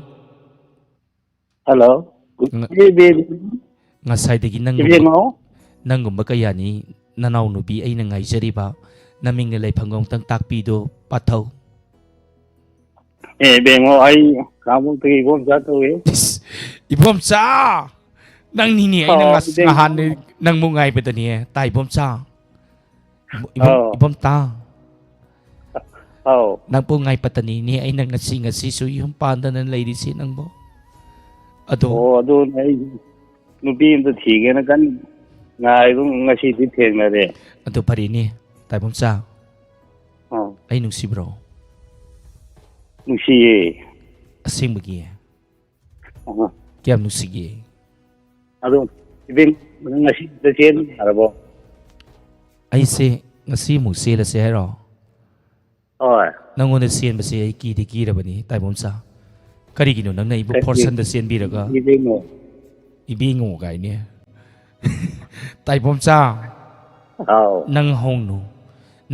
ꯉꯁꯥꯏꯗꯒꯤ ꯅꯪꯒꯨꯝꯕ ꯀꯌꯥꯅꯤ ꯅꯅꯥꯎ ꯅꯨꯄꯤ ꯑꯩꯅ ꯉꯥꯏꯖꯔꯤꯕ ꯅꯃꯤꯡꯅ ꯂꯩꯐꯝꯒ ꯑꯃꯨꯛꯇꯪ ꯇꯥꯛꯄꯤꯗꯣ ꯄꯥꯊꯧ ꯕꯦꯡꯉꯣ ꯑꯩ ꯀꯥꯡꯄꯣꯛꯇꯒꯤ ꯏꯕꯣꯝꯆꯥ ꯇꯧꯏ ꯏꯕꯣꯝꯆꯥ ꯅꯪꯅꯤꯅꯦ ꯑꯩꯅ ꯅꯍꯥꯟ ꯅꯪꯕꯨ ꯉꯥꯏꯕꯗꯅꯦ ꯇꯥ ꯏꯕꯣꯝꯆꯥ ꯏꯕꯣꯝꯇꯥ ꯅꯪꯕꯨ ꯉꯥꯏꯕꯗꯅꯤꯅꯦ ꯑꯩꯅ ꯉꯁꯤꯁꯨ ꯌꯨꯝ ꯄꯥꯟꯗꯅ ꯂꯩꯔꯤꯁꯤ ꯅꯪꯕꯨ ꯑꯗꯨ ꯑꯩ ꯅꯨꯄꯤ ꯑꯃꯇ ꯊꯤꯒꯦꯅ ꯀꯟꯅ ꯉꯥꯏꯕ ꯉꯁꯤꯗꯤ ꯊꯦꯡꯅꯔꯦ ꯑꯗꯨ ꯐꯔꯦꯅꯦ ꯇꯥꯏꯕꯣꯝꯆꯥ ꯑꯩ ꯅꯨꯡꯁꯤꯕ꯭ꯔꯣ ꯅꯨꯡꯁꯤꯌꯦ ꯑꯁꯦꯡꯕꯒꯤ ꯀꯌꯥꯝ ꯅꯨꯡꯁꯤꯒꯦ ꯑꯗꯣ ꯏꯕꯦꯟ ꯉꯁꯤ ꯆꯦꯟ ꯌꯥꯔꯕꯣ ꯑꯩꯁꯦ ꯉꯁꯤ ꯑꯃꯨꯛ ꯆꯦꯜꯂꯁꯦ ꯍꯥꯏꯔꯣ ꯍꯣꯏ ꯅꯪꯉꯣꯟꯗ ꯆꯦꯟꯕꯁꯦ ꯑꯩ ꯀꯤꯔꯕꯅꯤ ꯇꯥꯏꯕꯣꯝꯆꯥ ꯀꯔꯤꯒꯤꯅꯣ ꯅꯪꯅ ꯑꯩꯕꯨ ꯐꯣꯔꯁꯟꯗ ꯆꯦꯟꯕꯤꯔꯒ ꯏꯕꯦꯡꯉꯣ ꯒꯥꯏꯅꯦ ꯇꯥꯏꯕꯣꯝꯆꯥ ꯅꯪ ꯍꯧꯅꯨ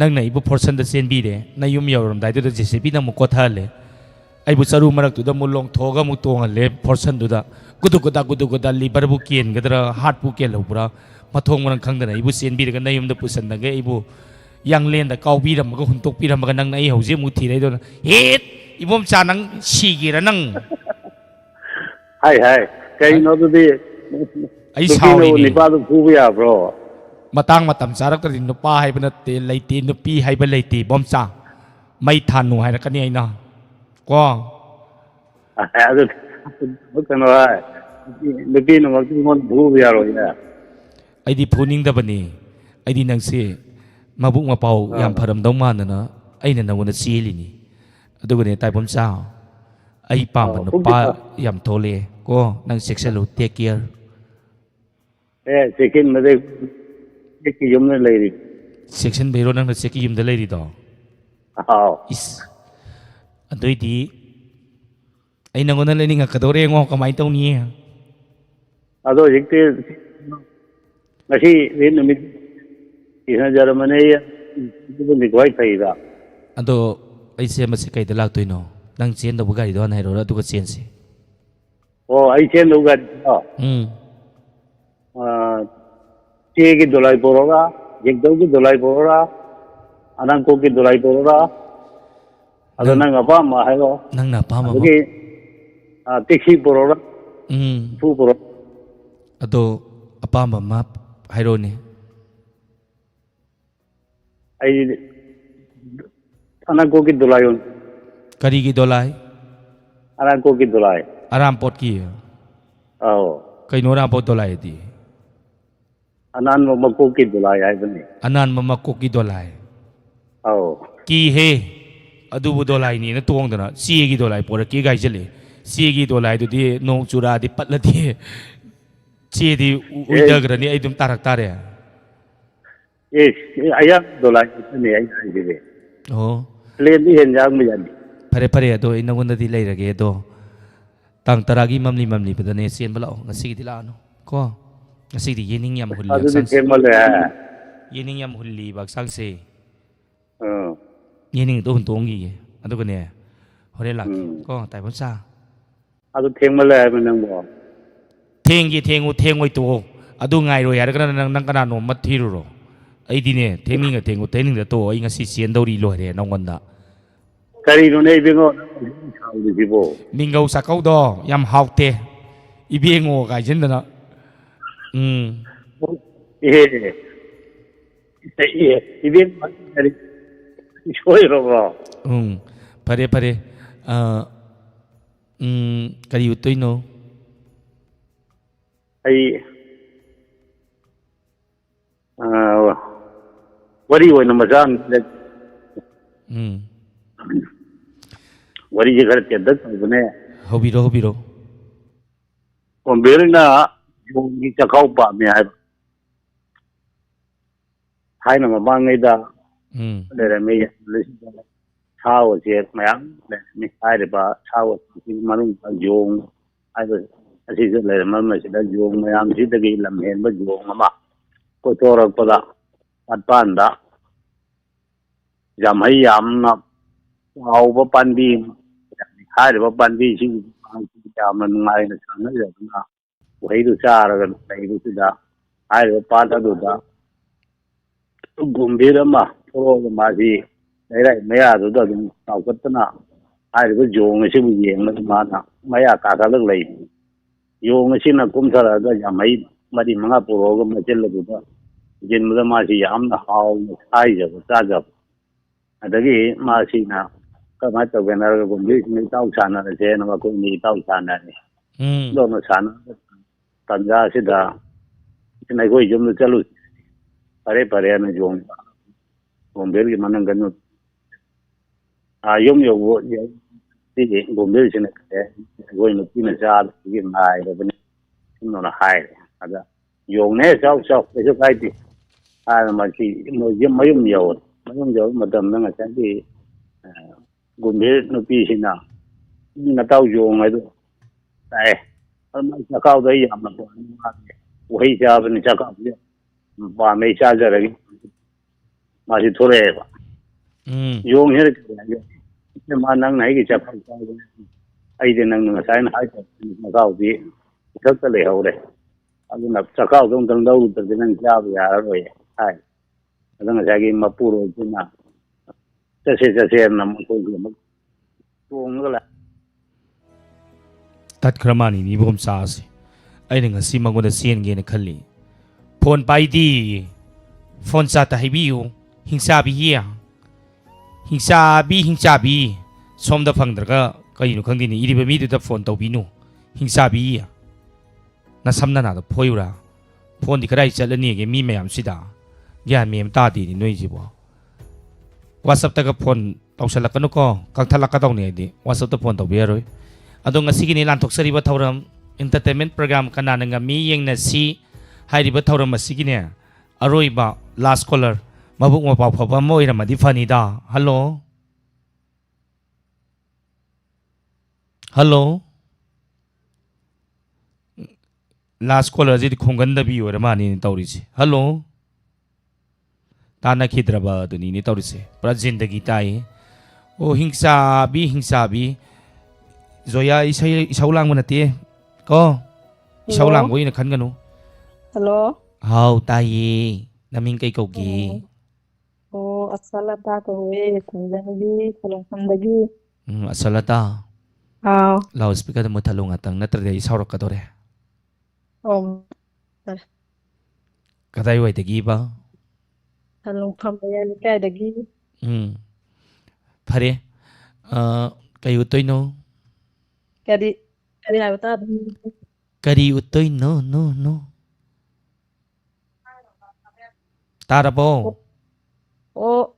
ꯅꯪꯅ ꯑꯩꯕꯨ ꯐꯣꯔꯁꯟꯗ ꯆꯦꯟꯕꯤꯔꯦ ꯅꯌꯨꯝ ꯌꯧꯔꯝꯗꯥꯏꯗꯨꯗ JCBꯅ ꯑꯃꯨꯛ ꯀꯣꯊꯍꯜꯂꯦ ꯑꯩꯕꯨ ꯆꯔꯨ ꯃꯔꯛꯇꯨꯗ ꯑꯃꯨꯛ ꯂꯣꯡꯊꯣꯛꯑꯒ ꯑꯃꯨꯛ ꯇꯣꯡꯍꯜꯂꯦ ꯐꯣꯔꯁꯟꯗꯨꯗ ꯒꯨꯗꯨ ꯂꯤꯚꯔꯕꯨ ꯀꯦꯟꯒꯗ꯭ꯔꯥ ꯍꯥꯔꯠꯄꯨ ꯀꯦꯜꯍꯧꯕ꯭ꯔꯥ ꯃꯊꯣꯡ ꯃꯔꯝ ꯈꯪꯗꯅ ꯑꯩꯕꯨ ꯆꯦꯟꯕꯤꯔꯒ ꯅꯌꯨꯝꯗ ꯄꯨꯁꯟꯅꯒ ꯑꯩꯕꯨ ꯌꯥꯡꯂꯦꯟꯗ ꯀꯥꯎꯕꯤꯔꯝꯃꯒ ꯍꯨꯟꯇꯣꯛꯄꯤꯔꯝꯃꯒ ꯅꯪꯅ ꯑꯩ ꯍꯧꯖꯤꯛ ꯑꯃꯨꯛ ꯊꯤꯔꯛꯏꯗꯣ ꯍꯦꯠ ꯏꯕꯣꯝꯆꯥ ꯅꯪ ꯁꯤꯒꯦꯔ ꯅꯪ ꯍꯥꯏ ꯀꯩꯅꯣ ꯑꯗꯨꯗꯤ ꯑꯩ ꯁꯥꯎꯔꯤꯅꯤ ꯅꯨꯄꯥꯗꯨ ꯐꯨꯕ ꯌꯥꯕ꯭ꯔꯣ ꯃꯇꯝ ꯆꯥꯔꯛꯇ꯭ꯔꯗꯤ ꯅꯨꯄꯥ ꯍꯥꯏꯕ ꯅꯠꯇꯦ ꯂꯩꯇꯦ ꯅꯨꯄꯤ ꯍꯥꯏꯕ ꯂꯩꯇꯦ ꯕꯣꯝꯆꯥ ꯃꯩ ꯊꯥꯅꯨ ꯍꯥꯏꯔꯛꯀꯅꯤ ꯑꯩꯅ ꯀꯣ ꯑꯗꯨ ꯀꯩꯅꯣ ꯅꯨꯄꯤꯅꯃꯛꯇꯤ ꯑꯩꯉꯣꯟꯗ ꯐꯨꯕ ꯌꯥꯔꯣꯏꯅꯦ ꯑꯩꯗꯤ ꯐꯨꯅꯤꯡꯗꯕꯅꯤ ꯑꯩꯗꯤ ꯅꯪꯁꯦ ꯃꯕꯨꯛ ꯃꯄꯥꯎ ꯌꯥꯝ ꯐꯔꯝꯗꯧ ꯃꯥꯟꯗꯅ ꯑꯩꯅ ꯅꯪꯉꯣꯟꯗ ꯆꯦꯜꯂꯤꯅꯤ ꯑꯗꯨꯒꯅꯦ ꯇꯥꯏꯕꯣꯝꯆꯥ ai pam no pa yam tole ko nang sekselu take care second made ki yum na lady section bero nang seki yum da lady do is adoi di ai nang ona lening ka dore ngo kamai tong ni ado jikte ngasi rin numit ina jarmane ya ni goi thai da ado ai se ma se kai da lak toino nang chen da bugai do na ro ra du ka chen se ai chen do ga che ki dolai poroga jikdo ki dolai poroga anang ko ki dolai poroga ado nang apa ma hai lo nang na pa ma ki taxi poroga fu poro ado apa ma ma hairo ne ai anang ko ki dolai on kari gi dolai anang ko ki dolai aram pot ki kai no ram pot dolai di anan ma ko ki dolai ai bane anan ma ko ki dolai ki he adu bu dolai ni na tong da na si gi dolai por ki gai jele si gi dolai du di nong chura di pat la di chi di uida gra ni ai dum tarak tare aya dolai ni ai ai oh plane ni hen jang mi yan pare pare ado inawon di lai rage do tang taragi mamli padane sen balao ngasi di la no ko ngasi di yening yam hulli adu sang ni themale yening yam hulli bak sang se yening to hun tong gi adu ko ne hore lak ko tai bon sa adu themale ai nang bo thengoi to adu ngai ro yar kana nang kana no mat thiru ro ai di ne thenging da to ai ngasi sen dori lo re nongon da kari no nei bingo chau di bo mingau sakau do yam haute ibengo ga jin da na ibin kari choi ro bo pare kari utoi no ai wari wo na mazan wari je gar ke da bune hobiro komberna yongi chakau pa me hai na ma ngai da le me le chao je mayam le me hai de ba chao ki manung pa yong ai ba asi je le ma ma da yong mayam si da gi lam hen ba yong ma ko torak pa da at pan da yam hai yam na au ba pan bi hai de ba pan bi si yam na ngai na sang na ya na wai du cha ra ga nei du da hai de pa da du da gumbira ma pro ma si nei rai me ya du da dum tau kat na hai de ba yong si bu yeng na ma na ma ya ka ka lak lai yong si na kum thara da yam hai ma di manga pro ga ma chel du da jin ma ma si yam na hau na sai ja ta ja adagi ma si na ka ma ta ga na ga gumbi ni tau sa na je na ma ko ni tau sa na ni do na sa na tan ja si da nei ko yum na chalu pare na jong gumbi gi manang ga no yum yo wo ti gumbi si na ke go ni ti na ja gi mai da ni no na hai ada yong ne sao ke so kai ti ma si no yum ma yum yo mà đầm nó là cái gì gồm hết nó pi xin nào nó tao dùng này thôi này nó cao đấy mà quay ra bên cha cao đấy và mấy cha ra đấy mà chỉ thôi đấy dùng hết cái nhưng mà năng này cái cha cao đấy ai thì năng là sai nó hay nó cao gì rất là lệ hậu đấy anh là cha cao trong tầng đâu từ cái năng cha bây giờ rồi hay ಅದನ್ನ ಜಾಗಿ ಮಪ್ಪೂರು ಚಿನ್ನ ಚಸೆ ನಮ್ಮ ಕೋಗಿ ತೋಂಗಲ tat kramani ni bom sa se ai nga si mangon da sien ge na khali phone pai di phone sa ta hibi u hingsa bi ya hingsa bi som da phang dar ga kai nu khang di ni iri ba mi du da phone tau bi nu hingsa bi ya na samna na da phoyura phone di krai chat la ni ge mi mayam si da ya mem ta di ni noi ji bo whatsapp ta ka phone tau sala ka no ko kang thala ka tau ne di whatsapp ta phone tau bi roi ꯑꯗꯣ ꯉꯁꯤꯒꯤꯅꯤ ꯂꯥꯟꯊꯣꯛꯆꯔꯤꯕ ꯊꯧꯔꯝ entertainment program kanana nga mi yengna si hairiba thauram asigine aroiba last caller mabuk ma pau phaba mo iramadi fani da hello hello last caller ji khongan da bi ora mani tauri si hello tana khidraba duni ni tauri si pra zindagi tai o hingsa bi zoya isau lang manati ko isau lang mo ina khan ganu Hello. hau tai naming kay kaugi Oh, asalata ko kundagi, kundagi. asalata Ah, loudspeaker mo talong atang natrade isau ka dore kaday way dagi ba talong pambayan kay dagi. phare kayu toy no Kadi ay ta. kari utoy no tarabo Oh,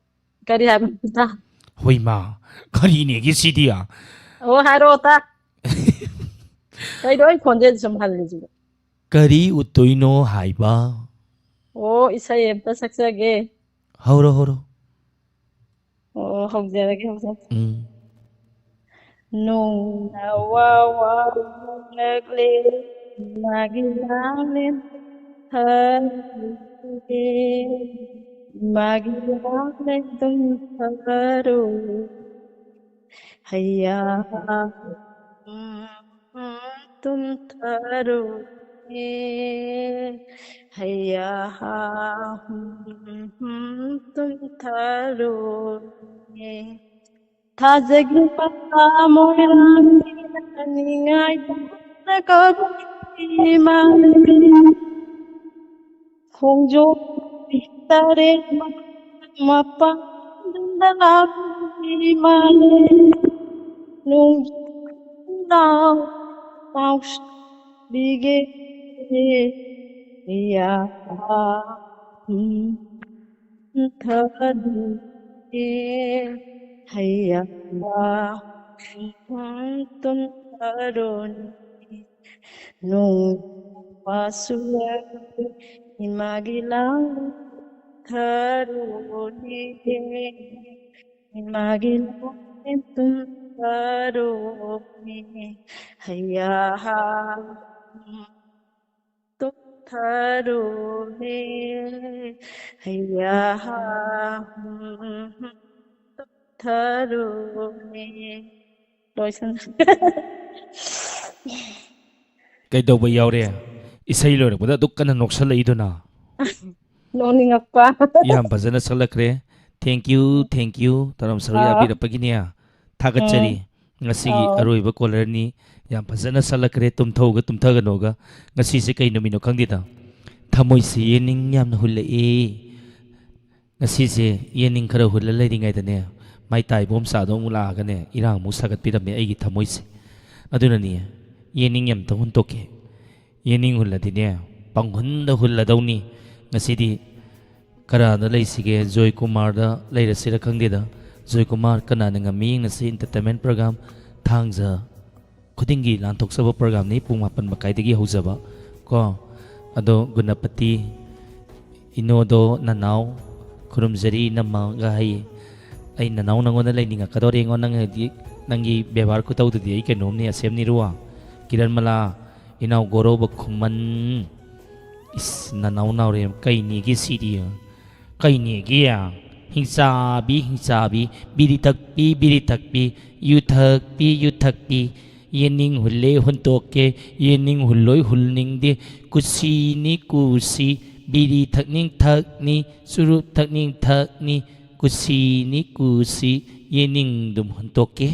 kadi ay ta. hoy ma kari ni gi sidia Oh, haro ta. Kay doy konje sum haliji. kari utoy no haiba Oh, isa yemta saksage. horo Oh, hogjerage hogjerage. Nung nawawalagli magilalim halilim magilalim tumparu hayya tumparu hayya tumparu Tazagi pata moirang ningay nakabimali Hongjo tare mapandalabimali Nung daw paus bige ya thadu hayya tum taruni nung pasula imagilang taruni imagilang tum taruni hayya tum taruni hayya Taruni Loisan kay daw ba yaure isay lo ra duk kana noksala idona Noning apa yam bazana salakre thank you taram saruya bi rapaginia thagachari ngasigi aroiba caller ni yam bazana salakre tumthoga tumthaga noga ngasi se kay numino khangdita thamoi se yening yam na hulai ngasi se yening khara hulai ringai dane mai tai bom sa dong la ga ne irang mu sagat piram ai gi thamoi se aduna ni yening yam ta hun toke yening hulla di ne panghun da hulla dawni ngasidi kara da lei sige Joy Kumar da lei ra sira khangde da Joy Kumar kana nga mi ngasi entertainment program thangja khudingi lanthok saba program ni pung mapan makai dagi hojaba ko ado gunapati inodo nanaw kurumjari namma ga hai ai nanaw nangon lai ninga kadore ngon nangi bebar ku tau di ai ke nom ni asem ni ruwa kiran mala inaw goro ba khumman is nanaw naw re kai ni gi sidi kai ni gi ya hingsa bi biri tak pi yu thak pi yening hulle hun toke yening hulloi hulning di kusi ni kusi biri thak ni suru thak ni kusi ni kusi yening dum hun toke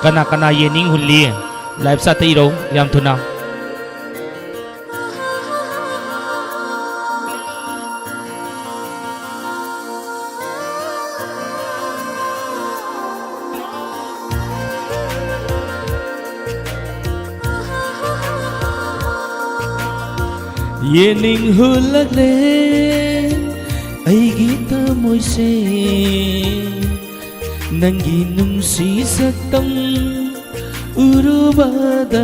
kana yening hulli live sa tairo yam thuna yening hulagle ai gi ꯊꯃꯣꯏꯁꯦ ꯅꯪꯒꯤ ꯅꯨꯡꯁꯤ ꯁꯛꯇꯝ ꯎꯔꯨꯕꯗ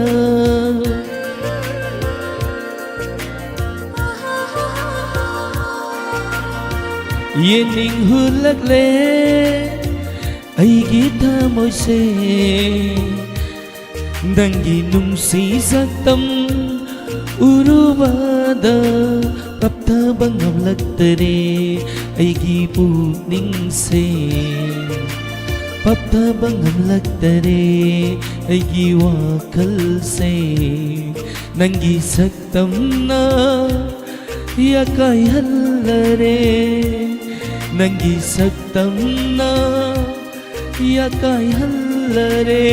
예닝 흘렀래 아이기 타모세 당기 눔시 삭담 우루바다 밥타방 함락들이 아이기 부닝세 밥타방 함락들이 아이기 와kal세 당기 삭담나 야까이 할라레 Nangi saktamna yakai hallare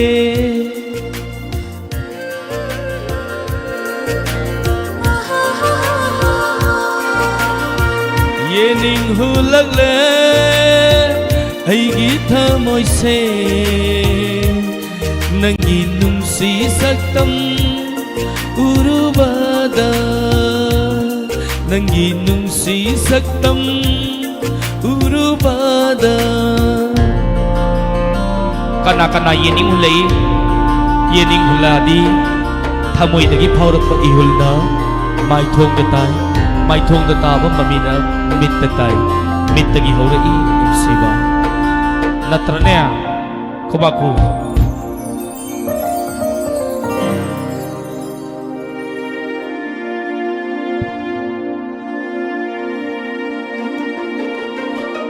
Yening hulagle aigi thamoi se Nangi nungsi saktam urubada Nangi nungsi saktam Urubada Kana yening hulay Yening huladi Thamoy dagi paurak pa ihulna May thong datay May thong databa mamina Mit datay Mit dagi haurai imsiba Natranea Kubaku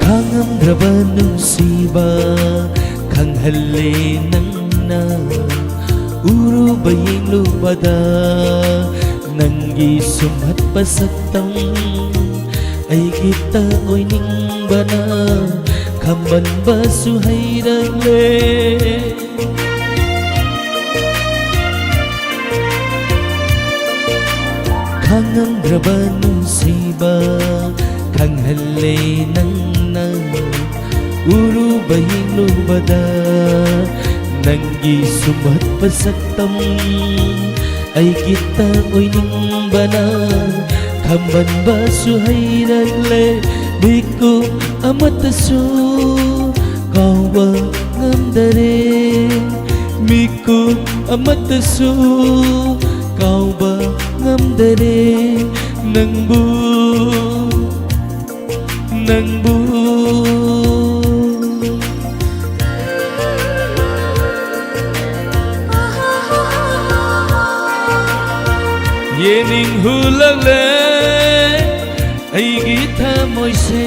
Kangamdraba nungsiba Kanghalle nangna Urubaying lubada Nanggi sumhat pasaktam Ay kita oy ningbana Kamban basuhay ragle Kangamdraba nungsiba Kanghalle nangna Urubaying lubada Nanggi sumbat pasaktam Ay kita oy ningbana Kamban basuhay ragle Biku amatasu Kawa ngamdare Miku amatasu Kawa ngamdare Nangbu Nangbu Yening hulagle aigi thamoy se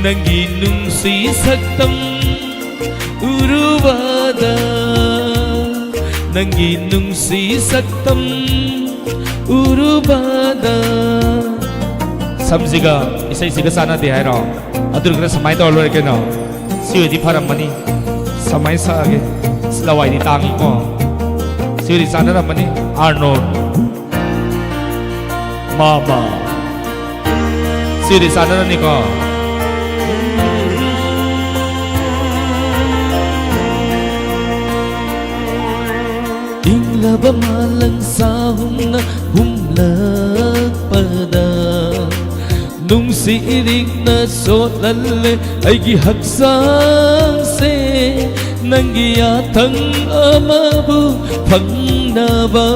Nanggi nungsi saktam urubada Nanggi nungsi saktam urubada Samsiga isay-siga sana di hayro Adur kena samay tawal wala kena Siyo di paramani Samay sa age Silaway di tangi ko Siyo di sana ramani Arnold Mama Siyo di sana na niko Ingla ba malang sahong na humlag pada Nung siirig na solalle ay gihagsang se Nanggiyatang amabu pangnaba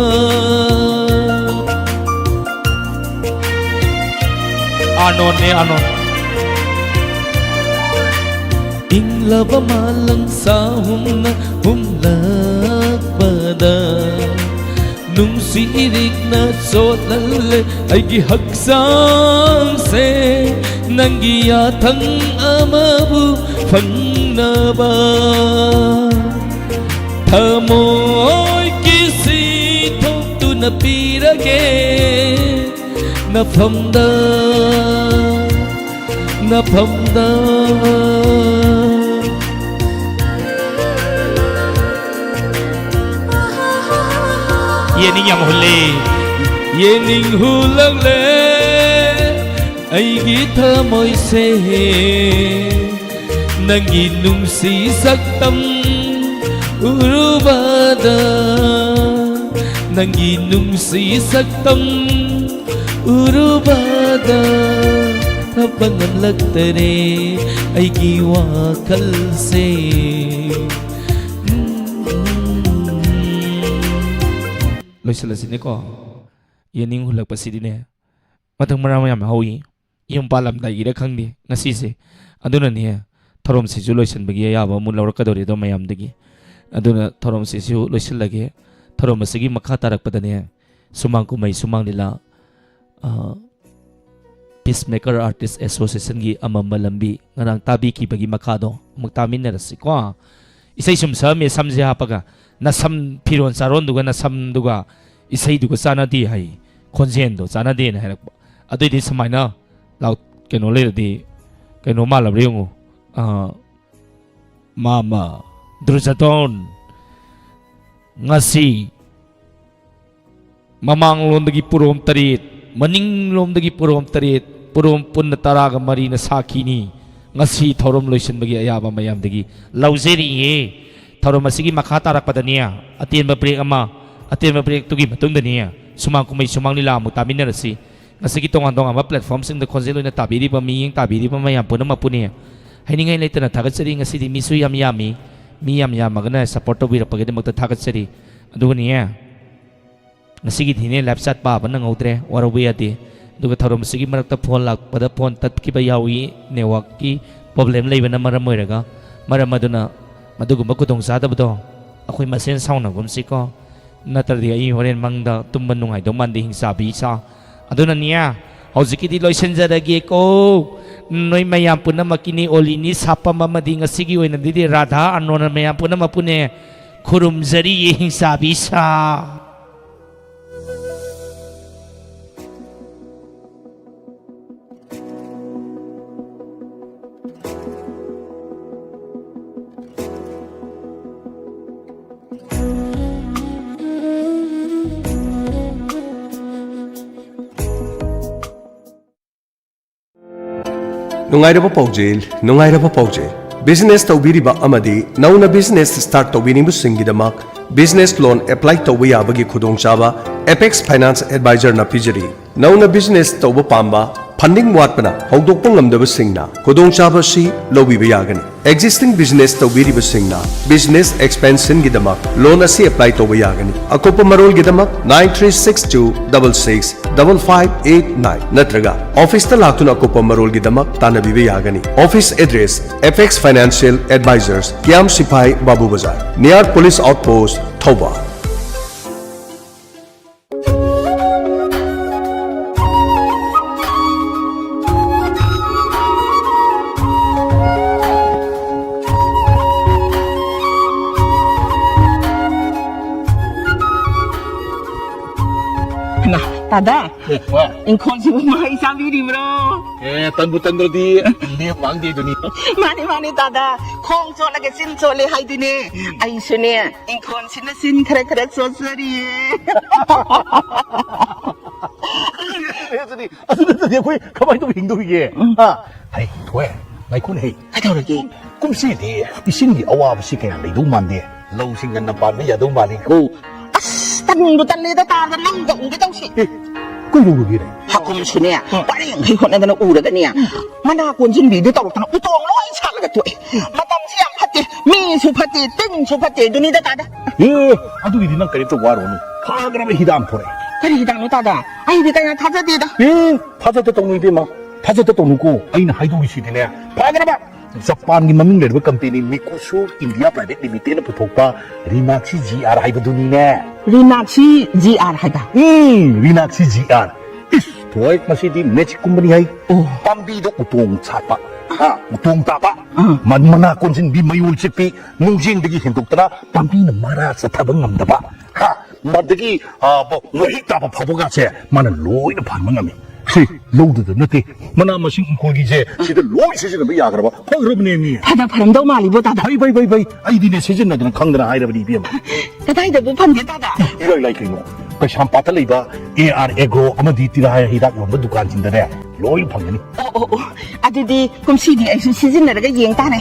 Anon ni anon Ingla ba malang sahong na humlag pada Nung siirig na solalle ay gihagsang se Nanggiyatang amabu pangnaba Thamoy kisithok tu napirage Naphamda Naphamda Yening yam hulle Yening hulagle Aigi thamoy se Nanggi nungsi saktam urubada Nanggi nungsi saktam urubada ꯉꯝꯂꯛꯇꯔꯦ ꯑꯩꯒꯤ ꯋꯥꯈꯜꯁꯦ ꯂꯣꯏꯁꯤꯜꯂꯁꯤꯅꯦꯀꯣ ꯌꯦꯅꯤꯡ ꯍꯨꯜꯂꯛꯄꯁꯤꯗꯤꯅꯦ ꯃꯊꯪ ꯃꯔꯥꯡ ꯃꯌꯥꯝ ꯍꯧꯏ ꯌꯨꯝ ꯄꯥꯜꯂꯝꯗꯥꯏꯒꯤꯔ ꯈꯪꯗꯦ ꯉꯁꯤꯁꯦ ꯑꯗꯨꯅꯅꯦ ꯊꯧꯔꯝꯁꯤꯁꯨ ꯂꯣꯏꯁꯤꯟꯕꯒꯤ ꯑꯌꯥꯕ ꯑꯃꯨꯛ ꯂꯧꯔꯛꯀꯗꯧꯔꯤꯗꯣ ꯃꯌꯥꯝꯗꯒꯤ ꯑꯗꯨꯅ ꯊꯧꯔꯝꯁꯤꯁꯨ ꯂꯣꯏꯁꯤꯜꯂꯒꯦ ꯊꯧꯔꯝ ꯑꯁꯤꯒꯤ ꯃꯈꯥ ꯇꯥꯔꯛꯄꯗꯅꯦ ꯁꯨꯃꯥꯡ ꯀꯨꯝꯍꯩ ꯁꯨꯃꯥꯡ ꯂꯤꯂꯥ ꯄꯤꯁꯃꯦꯀꯔ ꯑꯥꯔꯇꯤꯁ ꯑꯦꯁꯣꯁꯤꯌꯦꯁꯟꯒꯤ ꯑꯃꯝꯕ ꯂꯝꯕꯤ ꯉꯔꯥꯡ ꯇꯥꯕꯤꯈꯤꯕꯒꯤ ꯃꯈꯥꯗꯣ ꯑꯃꯨꯛ ꯇꯥꯃꯤꯟꯅꯔꯁꯤꯀꯣ ꯏꯁꯩ ꯁꯨꯝ ꯁꯛꯑꯝꯃꯦ ꯁꯝꯁꯦ ꯍꯥꯞꯄꯒ ꯅꯁꯝ ꯐꯤꯔꯣꯟ ꯆꯥꯔꯣꯟꯗꯨꯒ ꯅꯁꯝꯗꯨꯒ ꯏꯁꯩꯗꯨꯒ ꯆꯥꯟꯅꯗꯦ ꯍꯥꯏ ꯈꯣꯟꯖꯦꯜꯗꯣ ꯆꯥꯟꯅꯗꯦꯅ ꯍꯥꯏꯔꯛꯄ ꯑꯗꯨꯏꯗꯤ ꯁꯨꯃꯥꯏꯅ ꯀꯩꯅꯣ ꯂꯩꯔꯗꯤ ꯀꯩꯅꯣ ꯃꯥꯜꯂꯕ꯭ꯔꯥ ꯌꯦꯡꯉꯨ ꯃꯥꯃ ꯗ꯭ꯔꯨꯖꯇꯣꯟ ꯉꯁꯤ ꯃꯃꯥꯡꯂꯣꯝꯗꯒꯤ ꯄꯨꯔꯣꯝ 8 ꯃꯅꯤꯡꯂꯣꯝꯗꯒꯤ ꯄꯨꯔꯣꯝ 8 ꯄꯨꯔꯣꯝ ꯄꯨꯟꯅ 12ꯅ ꯁꯥꯈꯤꯅꯤ ngasi thorom loisin bagi ayaba mayam dagi laujeri ye thorom asigi makha tarakpadania atenba break tugi matung dania sumang kumai sumang lila mu taminarasi ngasigi tongan ama platform sing the konseloina tabiri ba miying tabiri ba mayam puna mapuni hainingai leitana thagatsari ngasi di misu yam magana support to bira pagede makta thagatsari adugania ngasigi dhine lapsat pa banang outre warawi ati दुगा थरोम सिगी मरक्ता phone लाकपदा phone तत्किबा यावी network की problem लेबना मरम मोइरगा मरम मदुना मदुगुम कुदोंग सादबदो अखोय मसेन साउनागुमसिको नतरदि आई होरेन मंगदा तुम्बन नुंगाइदो मानदि हिंसा बिसा अदुना निया हौजिकिदि लोइसनजरगे को नोय मयाम पुना मकिनी ओलिनी सापा ममदि ngasiगी ओइना दिदि राधा अनोन मयाम पुना मपुने खुरुमजरी ये हिंसा बिसा Nungairaba paujel business tawbiriba amadi nauna business start tawbinibu singidamak business loan apply tawba yabagi khudongchaba Apex Finance Advisor na pijari nauna business tawba pamba funding watpana hawdokpa ngamdaba singna khudongchaba si lobiba yagani existing business tawbiriba singna business expansion gidamak loan asi apply tawba yagani akopa marol gidamak 9362665589 natraga office ta laktuna akopa marol gidamak tanabiba yagani office address Apex Financial Advisors Kiam Sipai Babu Bazar near Police Outpost Thoba Tada, ingkon si Umay sabi di bro. Tanbu di liam mang di duni. Mani tada, kong so lagi sin so le hai dini. Ay sune, ingkon sin kare so sari. Asal dia kau kamai tu Hindu ye. Hai, tuai, mai kun hai. Ada lagi. Kum si di, isin di awal si kaya le duman di. Lau singan nampak ni ya duman ni ko. Tanbutan ni tada nang dong kita si. Kau lu begini. Hakum sini ya, paling hai kon ada nak udah kan ya. Mana kon sin video tahu tanah utong loy salah kat tuai. Matam siam hati, mi supati, ting supati, dunia tada. Aduh ini nang kari tu waronu. Pagar me hidam pore. Kari hidang ni tada. Ay di kaya taja di dah. Taja tu tong ni di ma. Taja tu tong nuku. Ay na hai tu isi di ni. Pagar apa? Japan की mummy लड़के company मिकोशो India private limited ने पुथोपा रीनाक्षी GR HYBE दुनी ने रीनाक्षी GR हाइबा रीनाक्षी GR इस तो एक मसीदी magic company है पंबी दो उतोंग छापा उतोंग तापा मनमना कोंसिन भी मयूल चिपी नुजिंग दगी हिंदुक्तना पंबी न मारा सथाबंग नमदबा मदगी बो वही तापा फबोगा से मन लोई न फानमंगमी si lodu da nate mana masing ko gi je si da loi se je ba ya garba phograb ne mi tada pharam do mali bo tada bai ai di ne se je na da khangdana ai ra bi bi ma kadai da bu phan ge tada iroi lai kino kasham pata leiba AR Agro amadi tiraya hidak yomba dukan sin da ne loi phangani adidi kumsi di ai su sizin na ga yeng ta ne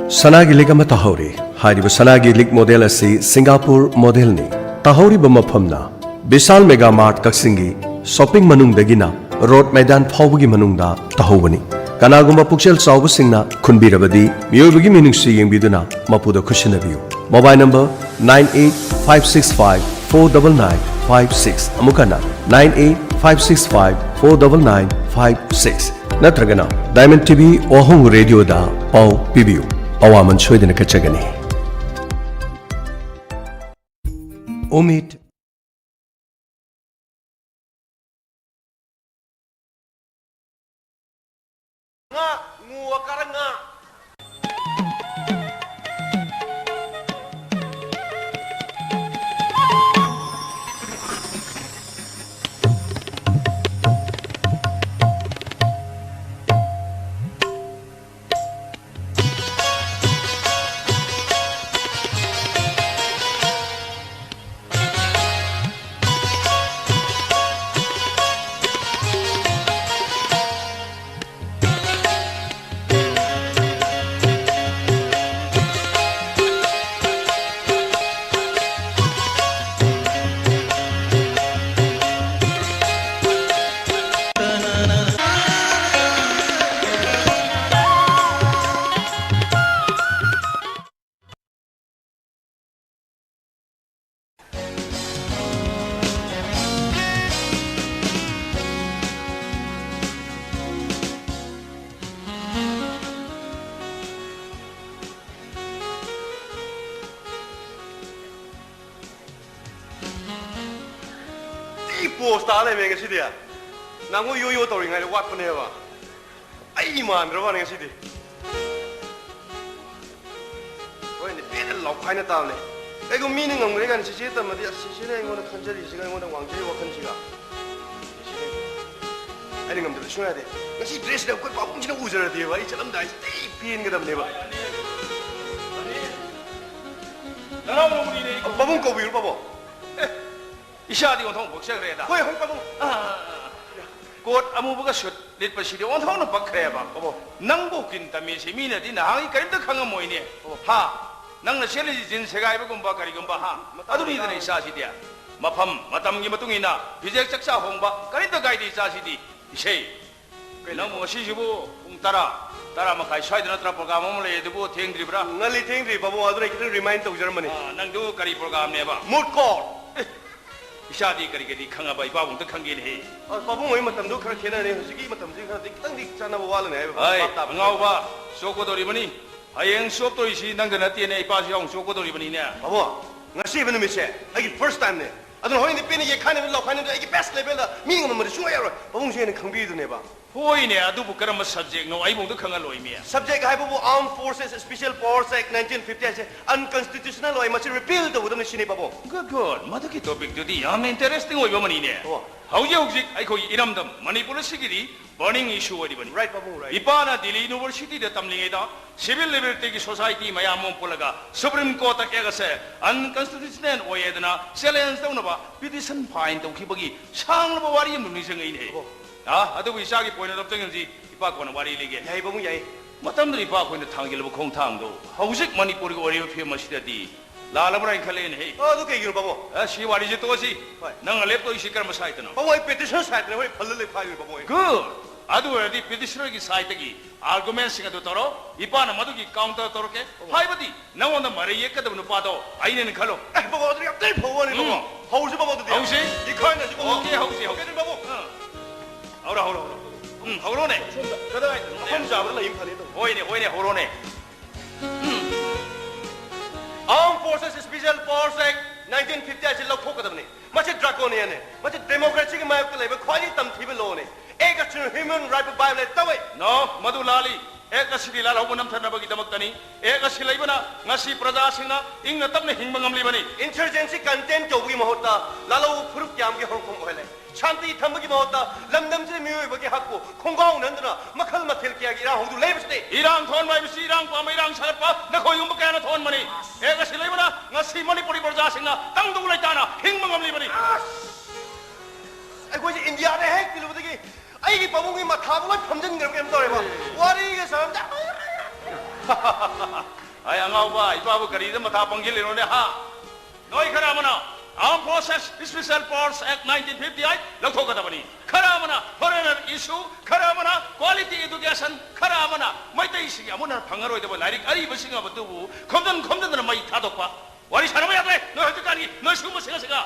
Sanagi lik ama tahori. Hariba Sanagi lik model asi Singapore model ni. Tahori ba mafamna Vishal Mega Mart Kaksingi shopping manung dagina road maidan phawgi manungda tahobani. Kanagumba puksel chawbu singna khunbirabadi miyobagi minungsi yengbiduna mapuda khushinabiyu. Mobile number 9856549956 amukana 9856549956 natragana Diamond TV Ohung Radio da pau pibiyu awaman shoydina kachagani. Omid posta le me ngasi dia nango yo tori ngai wat pane ba ai man ro ba ngasi di oi ne pe lo khai na ta ne ai go mi ne ngam re gan si si ta ma dia si si ne ngo na khan jari si ga ngo na wang jari wa khan si ga ai ne ngam de shu ya de ngasi dress de ko pa bung chi na u zara de ba ai chalam dai ti pin ga dam ne ba na no mu ni ne ba bung ko bi ru ba bo 이샤디 온통 복색래다. 거의 홍바봉. 곧 아무부가 슛 릿버시디 온통은 박해봐. 어머. 낭복긴 담이 시민이디 나항이 가림도 강한 모이니. 하. 낭나 셀리지 진세가 입은 바까리 금바 하. 아두니들의 사시디야. 마팜 마담기 마뚱이나 비색 작사 홍바 가림도 가이디 사시디. 이세. 그냥 뭐 시시부 따라 따라 막 가이 샤이드나 트라 프로그램 몸을 해두고 탱드리브라. 날리 탱드리 바보 아두나 기타 리마인드 오저머니. 낭도 가리 프로그램 내봐. 못콜. 이샤디 그리게디 강아바 이바봉도 강게네 해. 바봉 왜 맞담도 그렇게 해나네. 솔직히 맞담지 그런데 땅디 짜나 보와르네. 아이 방아오바 쇼코도리머니 하영 쇼도이시 난거나 띠네 이바시 형 쇼코도리머니네. 바보 ngasi benu mise agi first time ne adon hoini pene ye khane lo khane agi best level da minga mo shu ya ro babung shene khangbi du ne ba hoine adu bu karam subject no ai bong du khangal loi mi subject hai bu armed forces special force act 1950 se unconstitutional loi ma repeal do dum shine babo good madaki topic du di yam interesting oi bamani ne hauji hauji ai khoi iramdam manipur sigiri burning issue oi bani right babung right ipana delhi university de tamlinge da civil liberty ki society mayam mon polaga supreme court ta ke ga se unconstitutional oi edna challenge do na ba petition fine to khibagi sang ba wari yam ni seng ai ne 아두 이샤기 보이는 업종인지 이빠 거는 와리리게 야이 보면 야이 뭐땀들이 이빠 거는 당길로 공탕도 하우식 많이 뿌리고 어려워 피해 마시다디 라라브라인 칼레네 해 아두 개기로 바보 아 시와리지 또시 năng 랩도 이 시까마 사이트는 바보 이 petition 사이트는 왜 벌레 파일 바보 그 아두 어디 petition이 사이트기 arguments가 도더러 이빠는 모두기 카운터 더럽게 하이버디 나온다 말이 예까도 봐도 아이는 칼로 바보 어디 앞들 보원이 바보 하우스 바보도 돼 하우스 이 카이나 지금 오케이 하우스 하우스 바보 Ahora, ahora, kada hum jabra la imphane to hoine horone Armed Forces Special Force Act 1950 ase lok thokadamne mache draconian ne mache democracy ke mayap lebe khwali tam thibe law ne ek achun human right violate tawe no madu lali ek asidi lal hobunam thana bagi damaktani ek asi laibana ngasi praja singna ingna tamne hingma ngamli bani insurgency content jogi mahota lalo furup kyam ge horkom hoile शांति थम्बगी मोहता लमदम से मियो बगे हक्को खोंगाउ नंदना मखल मथेल किया गिरा हुदु लेबस्ते इरांग थोन माइ BC इरांग palm इरांग सरपा नखो yum Bakana थोन money एगा सिलेबना ngasi Manipuri बरजा सिंगना तंगदु लाइताना हिंग मंगमली बनी ai कोई इंडिया रे है किलोबदगी ai की पमुंगी मथा बोय फमजन गरम केम तोरेबा वारी के साम ai angauba ipa bu kari da mata panggil ne ha noi khara mana Armed Forces Special Force Act 1958 lakhogadabani khara mana foreigner issue khara mana quality education khara mana maitai sing amuna phangaroi da lairik ari basing abdu khomdan na mai thadokpa wari sarama yadre no hajikani no sumu singa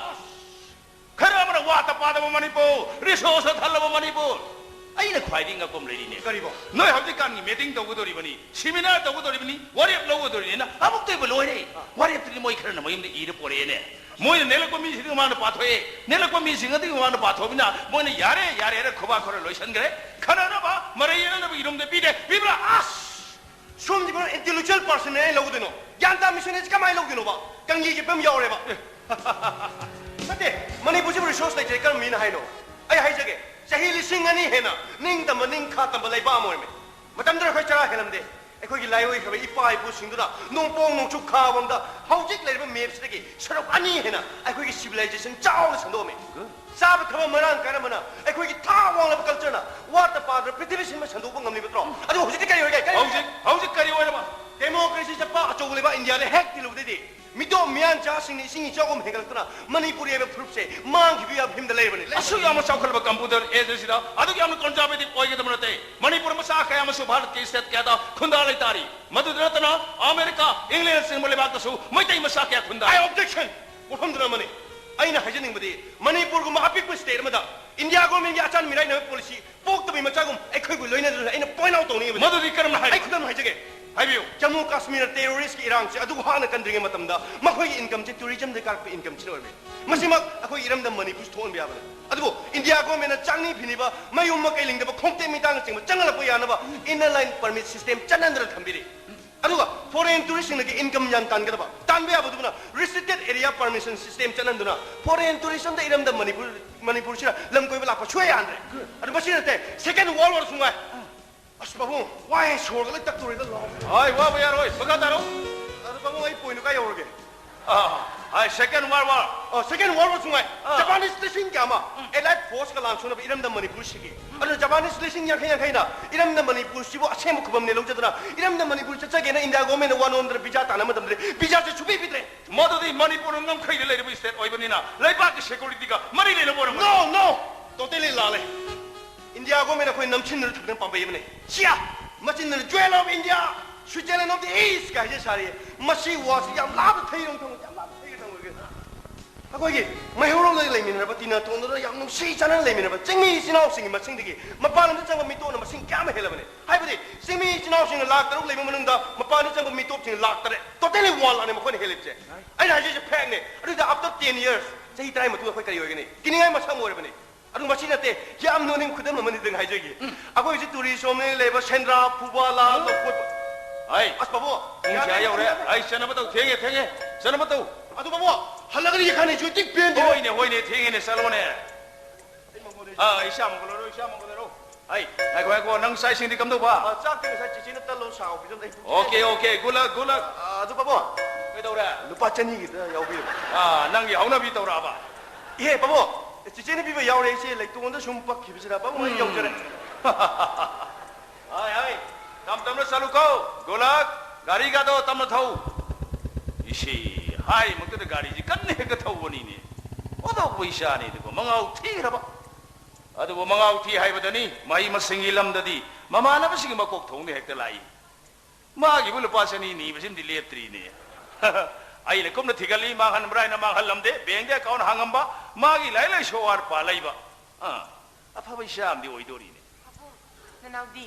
khara mana wa ta pada manipur resource thalaba manipur aina khwaiding ga kom lady ne karibo noi hajikani meeting dogodori bani seminar dogodori bani wari logodori na amuk te bolore wari tri moi khara na mai ne ire pore ne moi ne ko mi sing ma na pathoe ne ko mi sing adi ma na pathobina moi ne yare khoba khore loisan gare khara na ba marai na ba irom de pide bibra as som di intellectual person ne logodino gyanta mission is kamai logodino ba kangi ki pem yaure ba mate mani buji resource lai kar min hai no ai hai jage sahi lising ani hena ning tam ning kha tam lai ba moi me matam dra khoi chara helam de ai gi lai oi khaba ipa ipu singduna nong pong nong chu kha bam da haujik lai ba maps de gi sarok ani hena ai gi civilization chao na sando me sab khaba marang kana mana ai gi tha wang la culture na what the father prithvi sin ma sando ba ngam ni ba tro adu hojik kai oi kai hojik kari oi ba democracy japa achou le ba india le hack dilu de mido mian cha sing ni sing chogom hegal tuna manipur ye proof se mang gi ya phim de le bani asu yam saukal ba computer agency da adu yam conservative oi ge damate manipur ma sa ka yam su bharat ke state ka da khunda lai tari madu ratna america england sin mole ba ka su mai tai ma sa ka khunda I objection mutham dana mani aina hajening badi manipur gu ma apik pa state ma da india government ya chan mirai na policy pok tabi ma chagum ai khoi gu loina dana aina point out toni madu ri karam na hai ai khudam hai jage हाइबियो Jammu Kashmir terrorist की इरांग से अदु हाना कंद्रिंग मतमदा मखोई income से टूरिज्म दे कारप इनकम से ओबे मसिमा अखोई इरम द मणिपुर थोन बियाबले अदु इंडिया गवर्नमेंट चांगनी फिनिबा मयुम म कैलिंग दब खोंते मितांग चिंग चंगल प यानबा इनर लाइन परमिट सिस्टम चनंदर थंबिरे अदु फॉरेन टूरिस्ट के इनकम यान तानगदबा तानबे अबदुना रिस्ट्रिक्टेड एरिया परमिशन सिस्टम चनंदुना फॉरेन टूरिज्म द इरम द मणिपुर से लम कोई बला पछुए यानरे अदु मसिनते सेकंड वर्ल्ड वॉर सुंगा as babu why shor ga tak tori da lo ai wa ba yar oi baga daro ar babu ai point ka yorge ai second world war second world war sungai japanese lishing kama elite force ka lam suna iram da manipur shigi adu japanese lishing yang khai na iram da manipur sibo asem khubam ne lojadra iram da manipur chacha ge na india government one on the visa ta na madam de visa se chubi bidre modu di manipur ngam khai le le state oi bani na lai ba ki security ka mari le lo no totally la le India government akoi namchin ner thakna pambai mane sia machin ner jewel of India Switzerland of the east ka je sari masi was yam lab thai rong thong yam lab thai thong ge akoi ge mai horo le le min ba tina ton ro yam no si chana le min ba chingmi sinau sing ma sing de ma pa na chang mi to na ma sing kya ma hela bane hai ba de singmi sinau sing lak taruk le ma nung da ma pa na chang mi to sing lak tare totally wall ane ma khone hele che ai na je phek ne adu da after 10 years sahi trai ma tu akoi kari hoye ne kini ai ma sang mo re bane अदु मसिनते याम नोनिंग खुदम मनि दंग हाइजगी अखोइ जि tourism ने लेबा Shendra फुबाला लोकोट ai अस बाबू क्या यावरे ai sana batau thenge sana batau अदु बाबू हलगरी खाने जुटिक pen होइने थेंगे ने salone isha mongolo ai ko nang sai sing di kam do ba चाक ते sai चिचिन तलो साउ बिजम दai okay gula अदु बाबू kai dau ra lupa chani gi da yaw bi nang gi hauna bi tau ra ba ye बाबू चिचिन बिबे याव रे से like तोंद सुम पक खिबिसरा बाबू याव जरे ai tam na salu ko golak gari ga do tam na thau ishi hai mak de gari ji kan ne ga thau bani ne odo paisa ne de mangau thi ra ba adu mangau thi hai badani mai masingi lam dadi mama na basing makok thong ne hekta lai ma gi bul pasani ni basim di leptri ne ai le kom na thigali ma han brai na ma halam de beng de account hangamba ma gi lai showar pa lai ba apha bai sham di oi dori ne Nanaudi.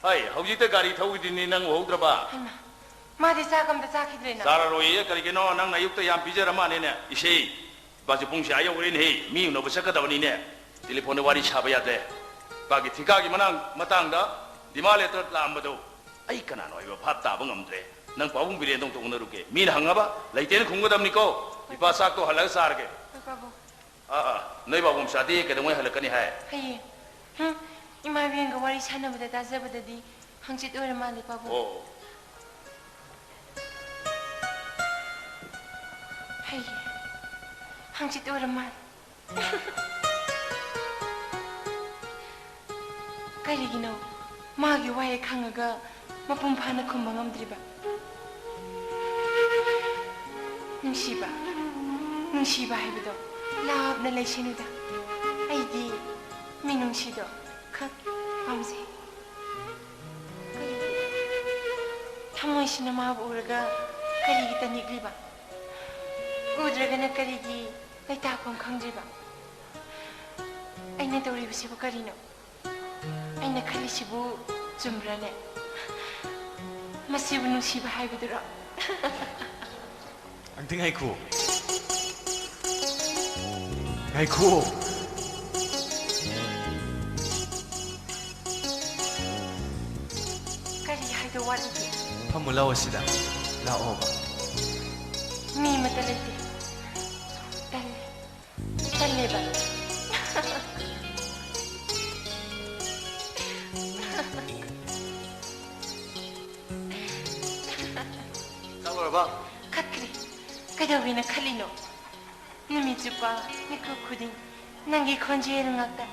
hai hauji te gari thau di ni nang hodra ba Ma de sa kam da sa khidre na. sara roi ye kari ke no nang na yukta yam bijara ma ne ne ise ba ji pung sha yo rin he mi no ba sa ka da ni ne telephone wari cha ba ya de ba gi thika gi manang matang da dimale to lam ba do ai kana no ba phat ta ba ngam tre nang pa bung biren dong tong na ruke mi hanga ba lai ten khung ga dam ni ko ipa sak to halag sar ge Babu. noi ba bum sa de ke dong hai halakani hai Haye. Ima bien ga wari sana bada da za bada di hangchit ora ma le babu. oh Haye. Hangchit ora ma. Kari gino. Ma gi wai khangaga ꯃꯄꯨꯡ ꯐꯥꯅ ꯈꯨꯝꯕ ꯉꯝꯗ꯭ꯔꯤꯕ ꯅꯨꯡꯁꯤꯕ ꯍꯥꯏꯕꯗꯣ ꯂꯥꯞꯅ ꯂꯩꯁꯤꯅꯨꯗ ꯑꯩꯗꯤ ꯃꯤꯅꯨꯡꯁꯤꯗꯣ ꯈꯛ ꯄꯥꯝꯖꯩ ꯀꯔꯤꯒꯤ ꯊꯃꯣꯏꯁꯤꯅ ꯃꯥꯕꯨ ꯎꯔꯒ ꯀꯔꯤꯒꯤ ꯇꯅꯤꯛꯂꯤꯕ ꯎꯗ꯭ꯔꯒꯅ ꯀꯔꯤꯒꯤ ꯂꯩꯇꯥꯛꯐꯝ ꯈꯪꯗ꯭ꯔꯤꯕ ꯑꯩꯅ ꯇꯧꯔꯤꯕꯁꯤꯕꯨ ꯀꯔꯤꯅꯣ ꯑꯩꯅ ꯈꯜꯂꯤꯁꯤꯕꯨ ꯆꯨꯝꯕ꯭ꯔꯅꯦ ꯃꯁꯤꯕꯨ ꯅꯨꯡꯁꯤꯕ ꯍꯥꯏꯕꯗꯨꯔꯣ 앙팅 하이쿠 하이쿠 ꯀꯔꯤ ꯍꯥꯏꯗꯣ ꯋꯥꯠꯂꯤꯒꯦ ꯐꯝꯃꯨ ꯂꯥꯛꯑꯣꯁꯤꯗ ꯂꯥꯛꯑꯣꯕ ꯃꯤ ꯑꯃꯠꯇ ꯂꯩꯇꯦ ꯇꯜꯂꯦꯕ ꯆꯥꯛꯂꯣꯏꯔꯕ ꯈꯠꯈ꯭ꯔꯦ ꯀꯩꯗꯧꯒꯦꯅ ꯈꯜꯂꯤꯅꯣ ꯅꯨꯃꯤꯠ ꯆꯨꯞꯄ ꯃꯤꯀꯨꯞ ꯈꯨꯗꯤꯡ ꯅꯪꯒꯤ ꯈꯣꯟꯖꯦꯜ ꯉꯥꯛꯇ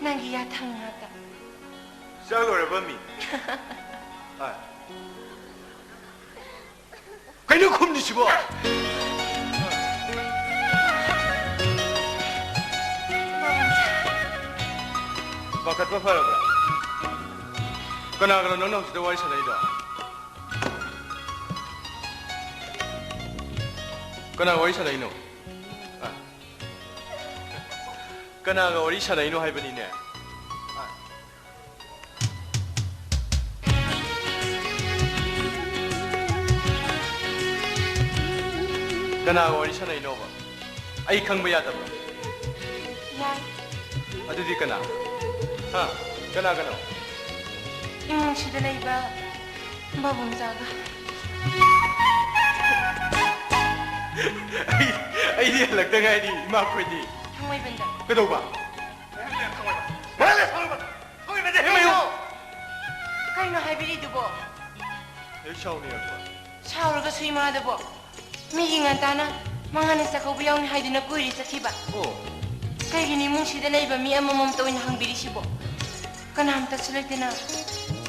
ꯅꯪꯒꯤ ꯌꯥꯊꯪ ꯉꯥꯛꯇ ꯆꯥꯛꯂꯣꯏꯔꯕ ꯃꯤ ꯀꯩꯅꯣ ꯈꯨꯝꯅꯤꯁꯤꯕꯣ ꯄꯥꯈꯠꯄ ꯐꯔꯕ꯭ꯔꯥ ꯀꯅꯥꯒꯅꯣ ꯅꯪꯅ ꯍꯧꯖꯤꯛꯇ ꯋꯥꯔꯤ ꯁꯥꯟꯅꯩꯗꯣ ꯀꯅꯥꯒ ꯋꯥꯔꯤ ꯁꯥꯟꯅꯩꯅꯣ ꯀꯅꯥꯒ ꯋꯥꯔꯤ ꯁꯥꯟꯅꯩꯅꯣ ꯍꯥꯏꯕꯅꯤꯅꯦ ꯀꯅꯥꯒ ꯋꯥꯔꯤ ꯁꯥꯟꯅꯩꯅꯣꯕ ꯑꯩ ꯈꯪꯕ ꯌꯥꯗꯕ꯭ꯔꯣ ꯌꯥꯏ ꯑꯗꯨꯗꯤ ꯀꯅꯥ ꯀꯅꯥꯒꯅꯣ 이몽시대 레이바 바봉자가 ꯑꯩꯗꯤ ꯍꯜꯂꯛꯇ ꯉꯥꯏꯔꯤ ꯏꯃꯥ ꯈꯣꯏꯗꯤ ꯊꯥꯡꯃꯩꯕꯟꯗ ꯀꯩꯗꯧꯕ ꯀꯩꯅꯣ ꯍꯥꯏꯕꯤꯔꯤꯗꯨꯕꯣ ꯍꯦꯛ ꯁꯥꯎꯅꯤꯡꯉꯛꯄ ꯁꯥꯎꯔꯒꯁꯨ 이마ꯗꯕꯣ 미기 ꯉꯟꯇꯥꯅ ꯃꯉꯥꯅ ꯆꯥꯛꯀꯧꯕ ꯌꯥꯎꯅꯤ ꯍꯥꯏꯗꯨꯅ ꯀꯨꯏꯔꯤ ꯆꯠꯈꯤꯕ ꯀꯩꯒꯤꯅꯣ 이몽시대 레이바 ꯃꯤ ꯑꯃꯃꯝꯇ ꯑꯣꯏꯅ ꯍꯪꯕꯤꯔꯤꯁꯤꯕꯣ ꯀꯅꯥꯝꯇꯁꯨ ꯂꯩꯇꯅ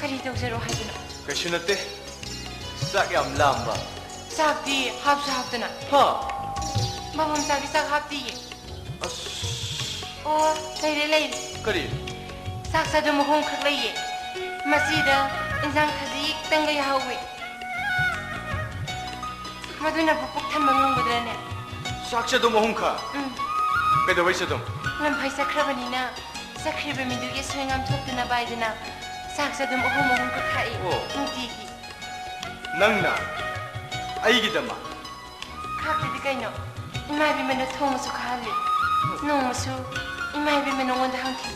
ꯀꯔꯤ ꯇꯧꯖꯔꯣ ꯍꯥꯏꯗꯨꯅ ꯀꯩꯁꯨ ꯅꯠꯇꯦ ꯆꯥꯛ ꯌꯥꯝ ꯂꯥꯝꯕ ꯆꯥꯛꯇꯤ ꯍꯥꯞꯁꯨ ꯍꯥꯞꯇꯅ ꯕꯥꯕꯣꯝꯆꯥꯒꯤ ꯆꯥꯛ ꯍꯥꯞꯇꯤꯌꯦ ꯑꯣ ꯂꯩꯔꯦ ꯀꯔꯤ ꯆꯥꯛ ꯆꯥꯗꯨ ꯃꯈꯣꯡꯈꯛ ꯂꯩꯌꯦ ꯃꯁꯤꯗ ꯏꯟꯖꯥꯡ ꯈꯖꯤꯛꯇꯪꯒ ꯌꯥꯍꯧꯋꯤ ꯃꯗꯨꯅꯕꯨ ꯄꯨꯛ ꯊꯟꯕ ꯉꯝꯒꯗ꯭ꯔꯅꯦ ꯆꯥꯛ ꯆꯥꯗꯨ ꯃꯍꯨꯝꯈꯛ ꯀꯩꯗꯧꯕꯩ ꯆꯥꯗꯨꯝ ꯂꯝꯐꯩ ꯆꯠꯈ꯭ꯔꯕꯅꯤꯅ ꯆꯠꯈ꯭ꯔꯤꯕ ꯃꯤꯗꯨꯒꯤ ꯁꯣꯏꯉꯥꯝ ꯊꯣꯛꯇꯅꯕ ꯍꯥꯏꯗꯅ ꯆꯥꯛ ꯆꯥꯗꯨꯝ ꯑꯍꯨꯝꯈꯛ ꯈꯥꯛꯏ ꯅꯨꯡꯇꯤꯒꯤ ꯅꯪꯅ ꯑꯩꯒꯤꯗꯃꯛ ꯈꯥꯛꯇꯗꯤ ꯀꯩꯅꯣ 이마ꯏꯕꯤꯃꯅ ꯊꯣꯡꯉꯁꯨ ꯈꯥꯍꯜꯂꯤ ꯅꯣꯡꯃꯁꯨ 이마ꯏꯕꯤꯃ ꯅꯉꯣꯟꯗ ꯍꯪꯈꯤ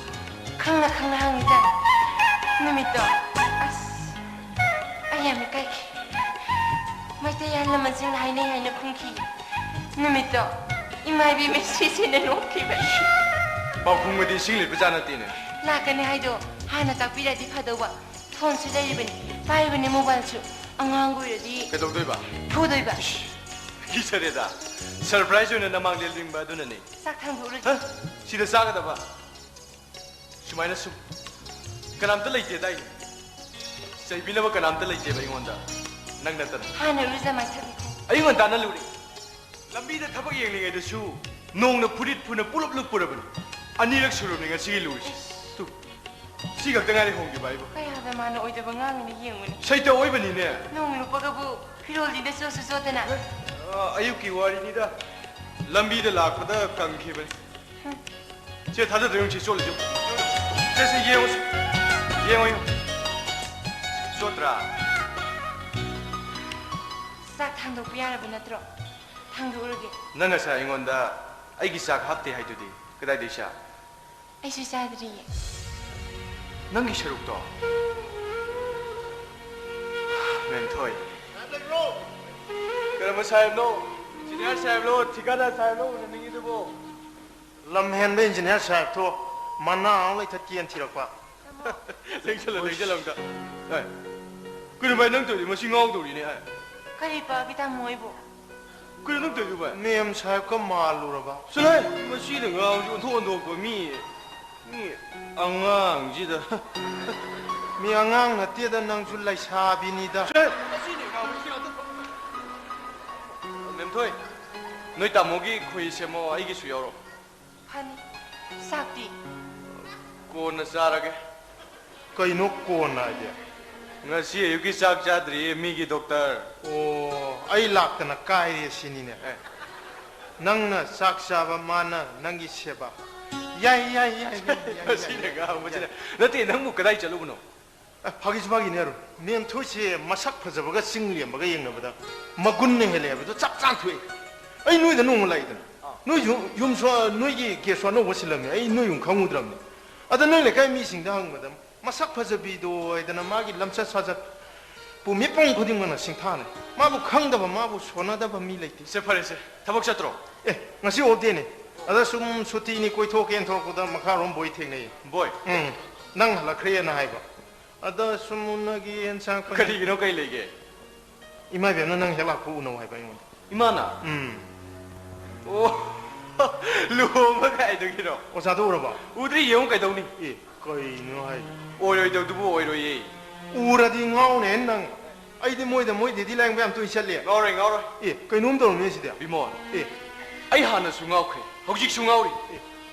ꯈꯪꯅ ꯍꯪꯉꯤꯖꯥꯠꯅꯤ ꯅꯨꯃꯤꯠꯇꯣ ꯑꯁ ꯑꯩ ꯌꯥꯝ ꯏꯀꯥꯏꯈꯤ ꯃꯩꯇꯩ ꯑꯍꯜ ꯂꯃꯟꯁꯤꯡꯅ ꯍꯥꯏꯅꯩ ꯍꯥꯏꯅ ꯈꯨꯝꯈꯤ ꯅꯨꯃꯤꯠꯇꯣ 이마ꯏꯕꯤꯃ ꯁꯤꯁꯤꯅ ꯅꯣꯛꯈꯤꯕꯅꯤ ꯄꯥꯎꯈꯨꯝꯒꯗꯤ ꯏꯁꯤꯡ ꯂꯤꯠꯄꯖꯥꯠ ꯅꯠꯇꯦꯅꯦ ꯂꯥꯛꯀꯅꯤ ꯍꯥꯏꯗꯣ ꯍꯥꯟꯅ ꯇꯥꯛꯄꯤꯔꯗꯤ ꯐꯗꯧꯕ ꯐꯣꯟꯁꯨ ꯂꯩꯔꯤꯕꯅꯤ ꯄꯥꯏꯕꯅꯤ ꯃꯣꯕꯥꯏꯜꯁꯨ ꯑꯉꯥꯡ ꯑꯣꯏꯔꯗꯤ ꯀꯩꯗꯧꯗꯣꯏꯕ ꯐꯨꯗꯣꯏꯕ ꯀꯤꯖꯔꯦꯗ ꯁꯔꯄ꯭ꯔꯥꯏꯖ ꯑꯣꯏꯅ ꯅꯃꯥꯡ ꯂꯦꯜꯅꯤꯡꯕ ꯑꯗꯨꯅꯅꯦ ꯆꯥꯛ ꯊꯥꯡꯗꯣꯛꯎꯔꯒꯦ ꯁꯤꯗ ꯆꯥꯒꯗꯕ ꯁꯨꯃꯥꯏꯅ ꯁꯨꯝ ꯀꯅꯥꯝꯇ ꯂꯩꯇꯦꯗ ꯑꯩ ꯆꯩꯕꯤꯅꯕ ꯀꯅꯥꯝꯇ ꯂꯩꯇꯦꯕ ꯑꯩꯉꯣꯟꯗ ꯅꯪ ꯅꯠꯇꯅ ꯍꯥꯟꯅ ꯏꯔꯨꯖ ꯃꯥꯏꯊꯕꯤꯈꯣ ꯑꯌꯨꯛ ꯉꯟꯇꯥꯅ ꯂꯨꯔꯤ ꯂꯝꯕꯤꯗ ꯊꯕꯛ ꯌꯦꯡꯂꯤꯉꯩꯗꯁꯨ ꯅꯣꯡꯅ ꯐꯨꯔꯤꯠ ꯐꯨꯅ ꯄꯨꯂꯞ ꯂꯨꯞꯄꯨꯔꯕꯅꯤ ꯑꯅꯤꯔꯛ ꯁꯨꯔꯕꯅꯤ ꯉꯁꯤꯒꯤ ꯂꯨꯔꯤꯁꯤ ꯁꯤ ꯈꯛꯇ ꯉꯥꯏꯔꯤ ꯍꯣꯡꯈꯤꯕ ꯑꯩꯕꯨ ꯀꯌꯥꯗ ꯃꯥꯅ ꯑꯣꯏꯗꯕ ꯉꯥꯡꯉꯤꯅ ꯌꯦꯡꯉꯨꯅꯤ ꯁꯩꯇ ꯑꯣꯏꯕꯅꯤꯅꯦ ꯅꯣꯡ ꯂꯨꯞꯄꯒꯕꯨ ꯐꯤꯔꯣꯜꯗꯤꯗ ꯆꯣꯠꯁꯨ ꯆꯣꯠꯇꯅ ꯑꯌꯨꯛꯀꯤ ꯋꯥꯔꯤꯅꯤꯗ ꯂꯝꯕꯤꯗ ꯂꯥꯛꯄꯗ ꯀꯪꯈꯤꯕꯅꯤ ꯁꯦ ꯊꯥꯖꯗ꯭ꯔꯦ ꯌꯦꯡꯉꯨ ꯁꯤ ꯆꯣꯠꯂꯤꯁꯤ ꯁꯦ ꯌꯦꯡꯉꯨ ꯌꯦꯡꯉꯨ ꯆꯣꯠꯇ꯭ꯔꯥ ꯆꯥꯛ ꯊꯥꯡꯗꯣꯛꯄ ꯌꯥꯔꯕ ꯅꯠꯇ꯭ꯔꯣ ꯊꯥꯡꯗꯣꯛꯎꯔꯒꯦ ꯅꯪ ꯉꯁꯥꯏ ꯑꯩꯉꯣꯟꯗ ꯑꯩꯒꯤ ꯆꯥꯛ ꯍꯥꯞꯇꯦ ꯍꯥꯏꯗꯨꯗꯤ ꯀꯗꯥꯏꯗꯩ ꯆꯥ ꯑꯩꯁꯨ ꯆꯥꯗ꯭ꯔꯤꯌꯦ ꯅꯪꯒꯤ ꯁꯔꯨꯛꯇꯣ ꯃꯦꯟꯊꯣꯏ ꯀꯔꯝꯕ ꯁꯥꯍꯦꯕꯅꯣ ꯏꯟꯖꯤꯅꯤꯌꯥꯔ ꯁꯥꯍꯦꯕꯂꯣ ꯊꯤꯀꯥꯗꯥꯔ ꯁꯥꯍꯦꯕꯂꯣ ꯎꯅꯅꯤꯡꯉꯤꯗꯨꯕꯣ ꯂꯝꯍꯦꯟꯕ ꯏꯟꯖꯤꯅꯤꯌꯥꯔ ꯁꯥꯍꯦꯕꯇꯣ ꯃꯅꯥ ꯑꯃ ꯂꯩꯊꯠꯀꯦꯅ ꯊꯤꯔꯛꯄ ꯂꯩꯁꯜꯂꯣ ꯑꯝꯇ ꯀꯩꯅꯣ ꯅꯪ ꯇꯧꯔꯤ ꯃꯁꯤ ꯉꯥꯎꯗꯧꯔꯤꯅꯦ ꯀꯔꯤ ꯄꯥꯕꯤ ꯇꯥꯃꯣ ꯑꯩꯕꯨ ꯀꯩꯅꯣ ꯅꯪ ꯇꯧꯔꯤ ꯚꯥꯏ ꯃꯦꯝ ꯁꯥꯍꯦꯕꯀ ꯃꯥꯜꯂꯨꯔꯕ ꯆꯠꯂꯣꯍꯦ ꯃꯁꯤꯗ ꯉꯥꯎꯁꯤ ꯑꯣꯟꯊꯣꯛꯄ ꯃꯤ ꯑꯉꯥꯡꯁꯤꯗ มีอ่างนะเตี้ยดันนางจุลไลชาบินีดาเมมถ้วยน้อยตาโมกี้คุยเสมอไอ้กี่สุยอร์ 파니 싹디 cô nó ra ra cái ก็อินุกโกนอะไร ngay xưa yêu cái sắc cha đi mi cái doctor โอ้ไอ้หลักกันนะกายเรียสินี่เนี่ยนั่งน่ะสักษาบมานะนั่งกิเชบะยัย xin được không mà chứ nó tiền thằng một cái đây chả luôn nó 파기지박이 네로 면 토시에 마삭 퍼져버가 싱리에 뭐가 영나보다 마군네 헬레버도 짭짠 투에 아이 누이다 농을 라이다 누이 용서 누이기 개수하는 오실라면 아이 누이 용 강우드랍네 아다 너네 가이 미싱다 한거다 마삭 퍼져비도 아이다나 마기 람차 사자 부 몇번 거딩거나 싱타네 마부 강다바 마부 소나다바 밀라이티 세파레세 타박샤 들어 예 ngasi 어디네 아다 숨 소티니 꼬이 토케엔 토고다 마카롬 보이 텍네 boy 낭 할라 크레나 하이바 아다 숨문나기 엔상 그리 이노 가이 레게 이마 변은 낭 헬라 부우노 하이바 이모 이마나 오 루마 가이 되기로 오사도 울어봐 우들이 예용 가이 더니 예 거의 노 하이 오이로이 두부 오이로이 우라디 ngау네 낭 아이디 모이디 디랑 뱀 또 이샬리야 ngau리 예 거의 놈도 메시디야 비모 예 아이 하나 숭아오케 혹시 숭아오리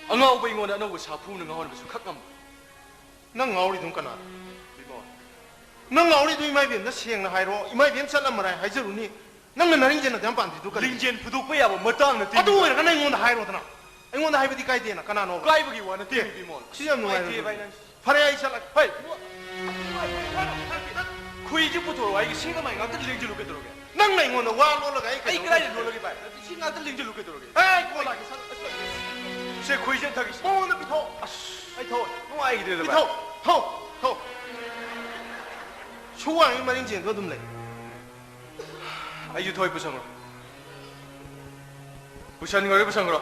앙아오베 이거나 너고 사푸는 ngau는 무슨 각감 낭 ngау리 좀 까나 nang ngawli du imai bem da siang na hairo imai bem sala marai haijaru ni nang na ring jena dam pan du ka 링젠 부독 빼야 뭐 맞당 나 adu wer kana ngon da hairo dana ngon da haibidi kai dena kana no 가이 버기 와나 티 비모 siam no hairo 티 pare ai sala 하이 ku이지부터 와 이게 생각만 갖다 링질 놓게 들어게 nang na ngon da wa lo la kai 아이 그라이 놀러게 봐 생각 갖다 링질 놓게 들어게 ai ko la ki sala 세 ku이젠 타기 oh na bito 아이 더 너 아이 그래 bito ho chuang i maring jen dum le 아이 더이 부상으로 부산 거래 부상으로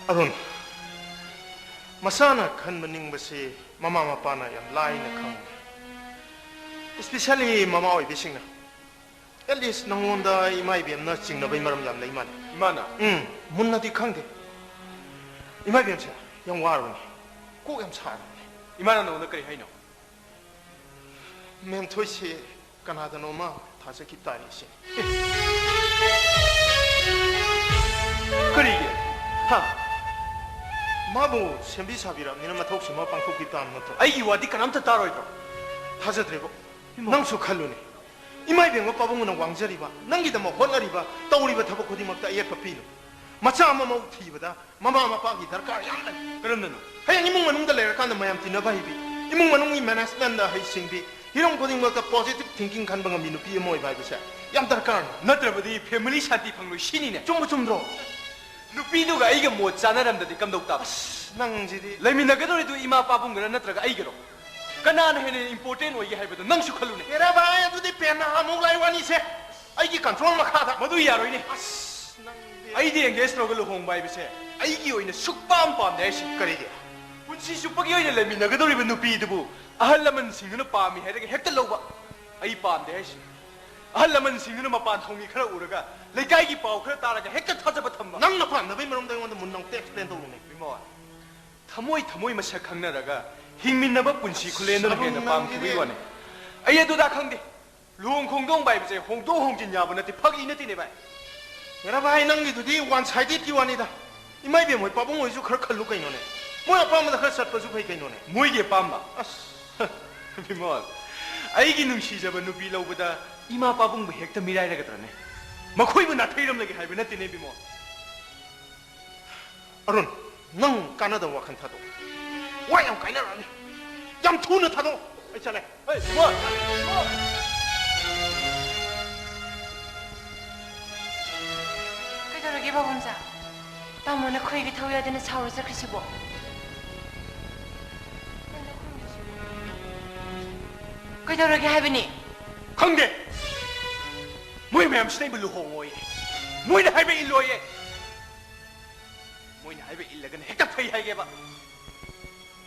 arun masana khan maning basi mama mapana yam lai na khang especially mama oi bising na at least nangonda imai bem na ching na bai maram yam lai man 이마나 문나디 캉데 imai bem cha yang waru ko yam cha 이마나 너 오늘 거리 하이노 mem thoisi kanada no ma thase ki tari si 거리게 ha 마부 셈비 사비라 니나 마 톡시 마 방콕 기 땀 노토 아이 와디 까남타 따로 이거 타제 드레고 낭수 칼루니 이마이 뱅거 빠봉은 왕자리바 낭기다 뭐 혼나리바 떠우리바 타고 고디 막다 예뻐 피노 마차 아마 뭐 티보다 마마 빠기 달까 양다 그러는 하양 이몽 만웅다 레라 칸다 마얌 티나 바이비 이몽 만웅이 매네스멘다 하이싱비 이런 고딩 막다 포지티브 띵킹 간방가 미누 피 모이 바이비샤 양 달까 너들보디 패밀리 샤티 방로 신이네 좀 들어 누피도가 이게 못 자나람들이 감독다 낭지리 레미나가도리도 이마 빠봉 그런 너들가 아이게로 까나나 해는 임포텐 오이게 할배도 낭수 칼루네 에라바야 두디 페나 아무 라이와니세 아이기 컨트롤 마카다 모두 야로이네 아이디엔 게스트로글 홍바이비세 아이기 오이네 숙밤밤 내시 그리게 분시 숙박이 오이네 레미나가도리도 누피도부 아할라면 싱그는 밤이 해르게 헥달로바 아이 밤 내시 아할라면 싱그는 마반 통이 그라 우르가 레가이기 빠우 그라 따라가 헥달 터져버 탐마 낭나 판 너비 머름다 이건데 문낭 텍스텐 도루네 비모 타모이 마샤 강나라가 힝민나바 분시 쿨레너를 해는 밤 그리와네 아예도다 강데 루옹 공동 바이브제 홍동 홍진 야보나티 팍이 이네티네 바이 에라바이 낭기 두디 원 사이드 티완이다 이마이 베 모이 빠봉 오이주 그렇게 루가 이노네 뭐야 빠마다 그 삿버주 페이가 이노네 뭐이게 밤마 비모 아이기 능시자바 누비 라우보다 이마 빠봉부 헥타 미라이라가 들었네 마코이부 나타이름나게 할베나티네 비모 아론 낭 까나다 와칸 타도 와양 까이나라니 얌 투는 타도 있잖아 에이 비모 그저러게 바본자 나무나 코이기 더워야 되는 사우르자 그시고 그저러게 하비니 강대 뭐이 매암 시내이 루홍오이 뭐이나 할배 일로이 뭐이나 할배 일러가는 헥타 페이 하이게 봐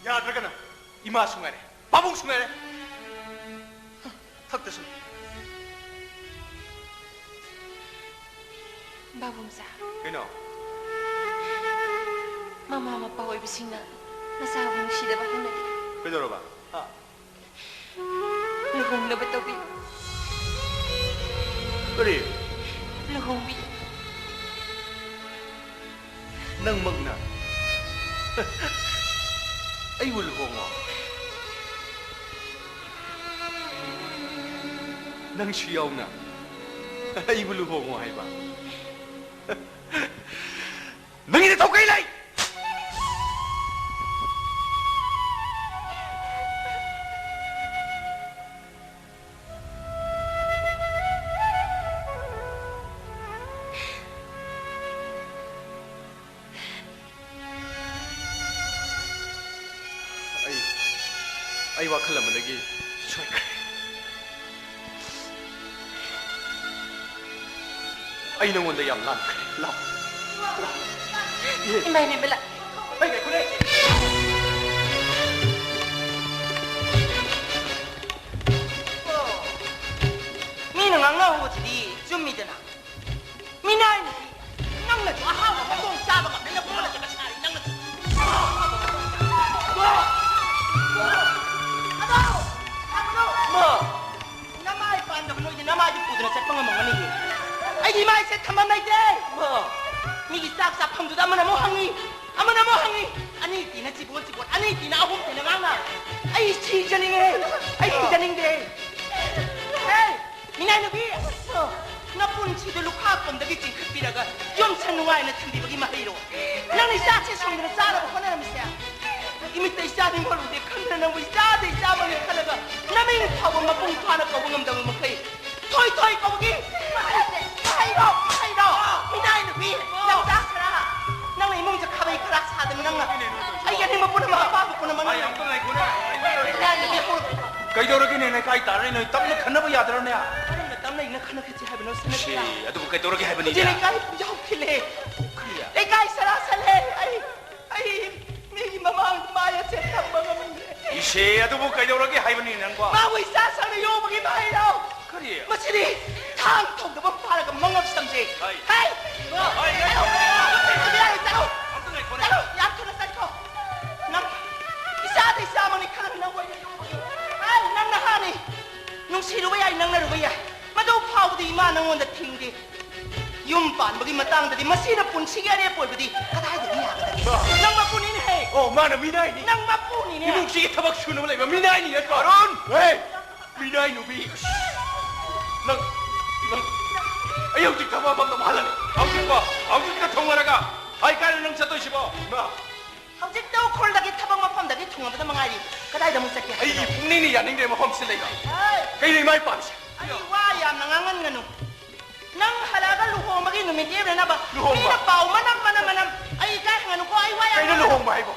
야 들어가나 이마 숭아래 바봉 숭아래 탁 됐어 바봄사. 그노. 마마 아빠 오이비싱나 마사하고 뭉시다바 하나디. 그대로 봐. 루홍나바 떠비. 그래. 루홍비. 능 먹나. 아이고 루홍아. 능 쉬어오나. 아이고 루홍아 해봐. 능이네 독가이라이. 아이 와클라만에게 소이크래. 아이 능원데 얌란 그래. 라. 이마이미 벨라. 아이 그래. 미는 안 나오지 좀 믿으나 미나이 낭나 아하고 한동 싸바가 맨날 보라 제가 살이 낭나 나마이 반다고 너 이제 나마이 부드러 새빵을 먹니 아이 마이 새 탐만 나이데 미기 싹싹 팜두다 아무나 뭐 항이 아니 니나 집원 아니 니나 아홉 되는 강아 아이 시저닝해 아이 시저닝돼 에이 미나이 누비 나쁜 치들 루카 건더기 찡크비라가 좀 찬누아이나 탐비버기 마이로 나는 싸치 성들을 싸라고 혼내라면서야 이미 때 싸는 걸로 내 큰데는 우리 싸대 싸버리 칼라가 남의 파고 막 봉투 하나 꺼봉 엄다고 막 거의 토이 꺼보기 아이고 미나이 누비 나 싸스라 나는 이몽자 카베이 크락 사든 나가 아이가 내가 보는 막 바보 보는 막 아이 안 꺼내 꺼내. 미나이 누비 그이도록이 내내 가이 따라 너 땀나 큰나버 야들었냐. 땀나 이나 카나카지 하면 어스나 시, 아도 그이도록이 해보니. 이제 내가 부자 없길래 내가 이사라살래 아이 미기 마마한 마야 제탕 먹으면 이시, 아도 그이도록이 해보니 난과. 마고 이사살을 요먹이 마이로 그래. 마치리 탕통도 못 팔아가 멍없삼지 아이. 따로 약토를 쌓고 남 이사대 이사머니 카나가 나와 아이 난나 하니 농시루베야 이낭나루베야 마도 파우도 이만한 원다 팅디 윤반 먹이 마땅다디 마시나 분치기 아니에 볼버디 가다이도 미야가다디 낭마뿐이니 해 마나 미나이니. 낭마뿐이니 이뭉치기 타박 주는 거라 이거 미나이니 가론. 왜? 미나이 누비. 넌 아영직 타박 막너 말라네. 아우직가 통화라가. 아이까는 능차도 있어. 나. 아직도 콜다기 타박만 펌다기 통화보다 망아리 가다이도 못 살게 아이 풍린이 야닝데 뭐 험슬레가. 그이 마이 밤시. 아니 와야 nangangan nganu nang halaga luhomagi numitibre na ba Luhoma. mina pau manam ay ka nganu ko ay waya 그이는 루홍 마이고.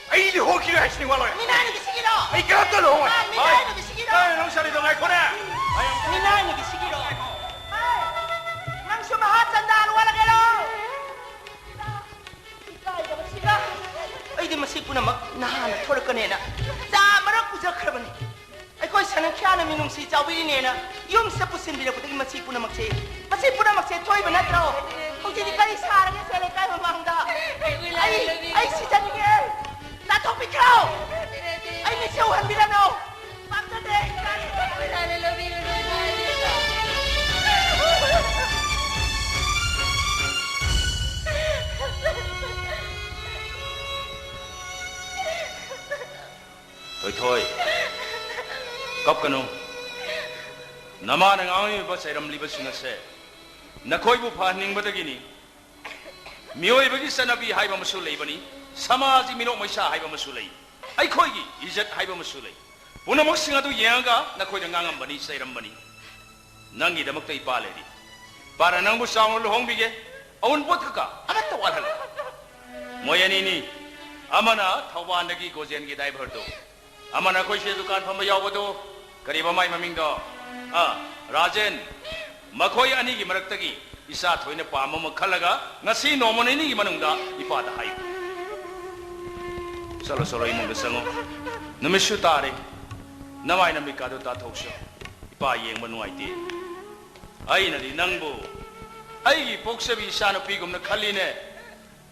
아이 루홍기를 하시는 거로요. minani gisigiro 아이 그것도 루홍. minani gisigiro 아이 농사리 동아이 코네. minani gisigiro ay nang sumahat sandal wala gelo ay di masip na mag nahana thol ka nena sa marak uja kharabani ay ko sanang kya na minung si jawbi nena yung sa pusin bila ko tagi masip na magse toy ba natro kung di ka isara ke sele kay mamangda ay si janige na topic raw ay ni siuhan bila no pagda de 토이 깝가노 나만은 아우이버 세람 리버싱어세 나코이부 파닝버더기니 미오이버기 사나비 하이바 마술레이버니 사마지 미노 모이사 하이바 마술레이 아이 코이기 이젯 하이바 마술레이 보나먹싱아도 예anga 나코이다 강암버니 세람버니 낭이다먹다 이빨레디 바라 낭부 싸움을 홍비게 어운 보트가 아마따 와달라 모야니니 아마나 타와안다기 고젠기 다이버도 아마나 코이시의 두칸 펌바 야오버도 그리바 마이 마밍도 라젠 마코이 아니기 마락다기 이사 토이네 파모모 칼라가 나시 노모네니기 마능다 이파다 하이 솔로 이몽도 상어 너미슈 따레 나마이 나미카도 다 톡쇼 이파 예eng 마누아이티 아이나디 낭부 ꯑꯩꯒꯤ ꯄꯣꯛꯆꯕꯤ ꯏꯆꯥꯅꯨꯄꯤꯒꯨꯝꯅ ꯈꯜꯂꯤꯅꯦ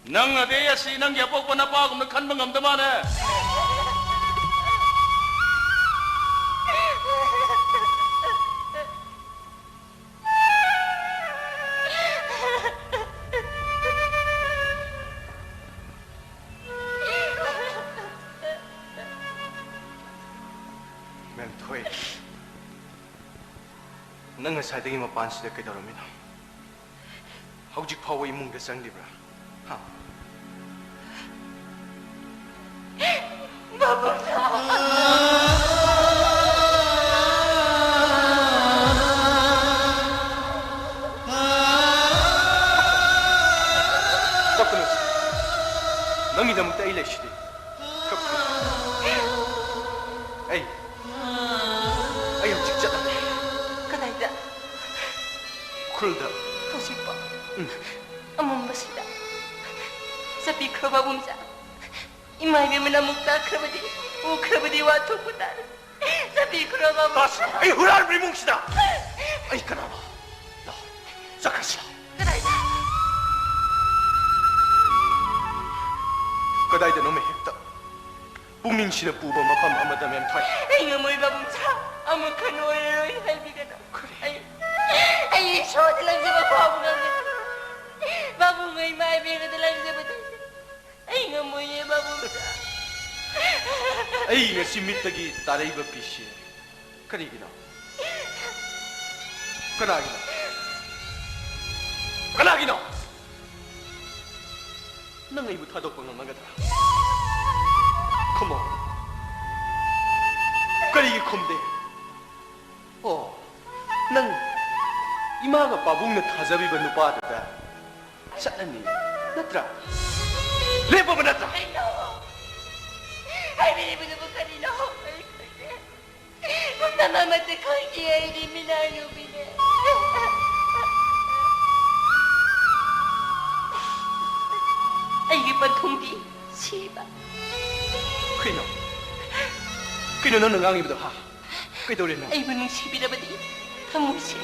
ꯅꯪ ꯑꯗꯦ ꯑꯁꯤ ꯅꯪꯒꯤ ꯑꯄꯣꯛꯄ ꯅꯄꯥꯒꯨꯝꯅ ꯈꯟꯕ ꯉꯝꯗ ꯃꯥꯅꯦ ꯃꯦꯝꯊꯣꯏ ꯅꯪ ꯉꯁꯥꯏꯗꯒꯤ ꯃꯄꯥꯟꯁꯤꯗ ꯀꯩꯗꯧꯔꯝꯃꯤꯅꯣ ꯍꯧꯖꯤꯛ ꯐꯥꯎꯕ 이munꯒ ꯆꯪꯂꯤꯕ꯭ꯔꯥ ꯍꯥ ꯀꯞꯀꯅꯨ ꯅꯪꯒꯤꯗꯃꯛꯇ ꯑꯩ ꯂꯩꯁꯤꯗꯤ ꯀꯞꯀꯅꯨ ꯑꯩ ꯍꯧꯖꯤꯛ ꯆꯠꯂꯒꯦ ꯀꯗꯥꯏꯗ ꯎꯈ꯭ꯔꯨꯜꯗ ꯍꯧꯖꯤꯛꯄꯣ ꯑꯃꯝꯕꯁꯤꯗ ꯆꯠꯄꯤꯈ꯭ꯔꯕ ꯕꯨꯡꯖꯥ ꯏꯃꯥ ꯏꯕꯦꯝꯃꯅ ꯑꯃꯨꯛ ꯇꯥꯈ꯭ꯔꯕꯗꯤ ꯎꯈ꯭ꯔꯕꯗꯤ ꯋꯥꯊꯣꯛꯄ ꯇꯥꯔꯦ ꯆꯠꯄꯤꯈ꯭ꯔꯕ ꯑꯩ ꯍꯨꯔꯥꯟꯕ 이munꯁꯤ다 ꯑꯩ ꯀꯅꯥꯅꯣ ꯆꯠꯈ꯭ꯔꯁꯤ 그다이다. 그다이다 놈의 핵다. 북민씨는 부부 마파 마마다면 타이. 이거 뭘 바봉차 아무큰 오해로 할비가다. 그래. 아이 쇼들 랑제가 바봉가. 바봉의 마이비가들 랑제부터. 이거 뭐예 바봉차. 에이 내시 밑다기 따레이버 비시. 그리기나. 그나기나. nang ibu thadok pang magata. Come on. Kari khomde. Oh, nang imaga pabung na thajabi ba nupa da. Chani. Natra. Lepa ba natra? Ay bini bu kari no. Kung namamate ko ay di minano bine. Ay ipagkundi siba. Kino no nangang ibu ha. Kito rin na. Ay bunong sibi na ba di? Kamusin.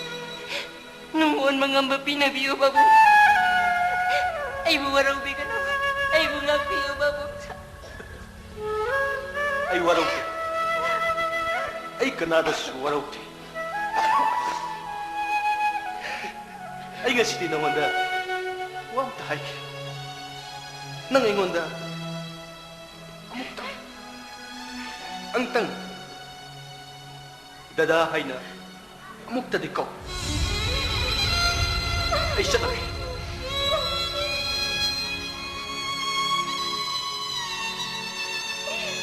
Numuon mga pinabiyo ba mo? Ay buwaraw bigan na. Ay bunga piyo ba mo? Ay waraw ke. Ay kanada su waraw ke. Ay nga siti nang wanda. Wang tahay ke. Nang ingonda. Amukta. Ang tang. Dadahay na. Amukta di ko. Ay siya tayo.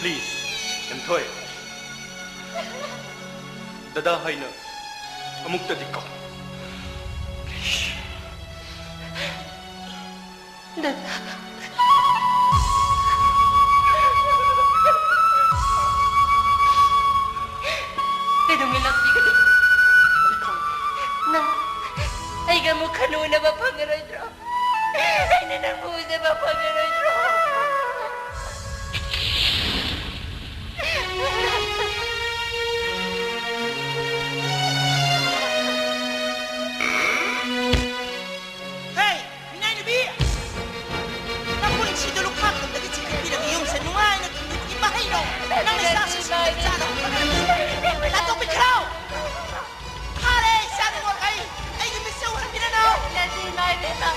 Please, Emtoy. Dadahay na. Amukta di ko. Please. Dada. Ay kamu kanuna ba pangarodro? Ay nanabusa ba pangarodro? Hey, minay na biya! Nakuling si Dulok Hakam na gitsi pinag iyong sa nungay na ipahay no! Nang nasa sa sana! Natong bikraw! Hare! Sana mo kay! Ay gimisaw ang pinanaw! Nasi may beta!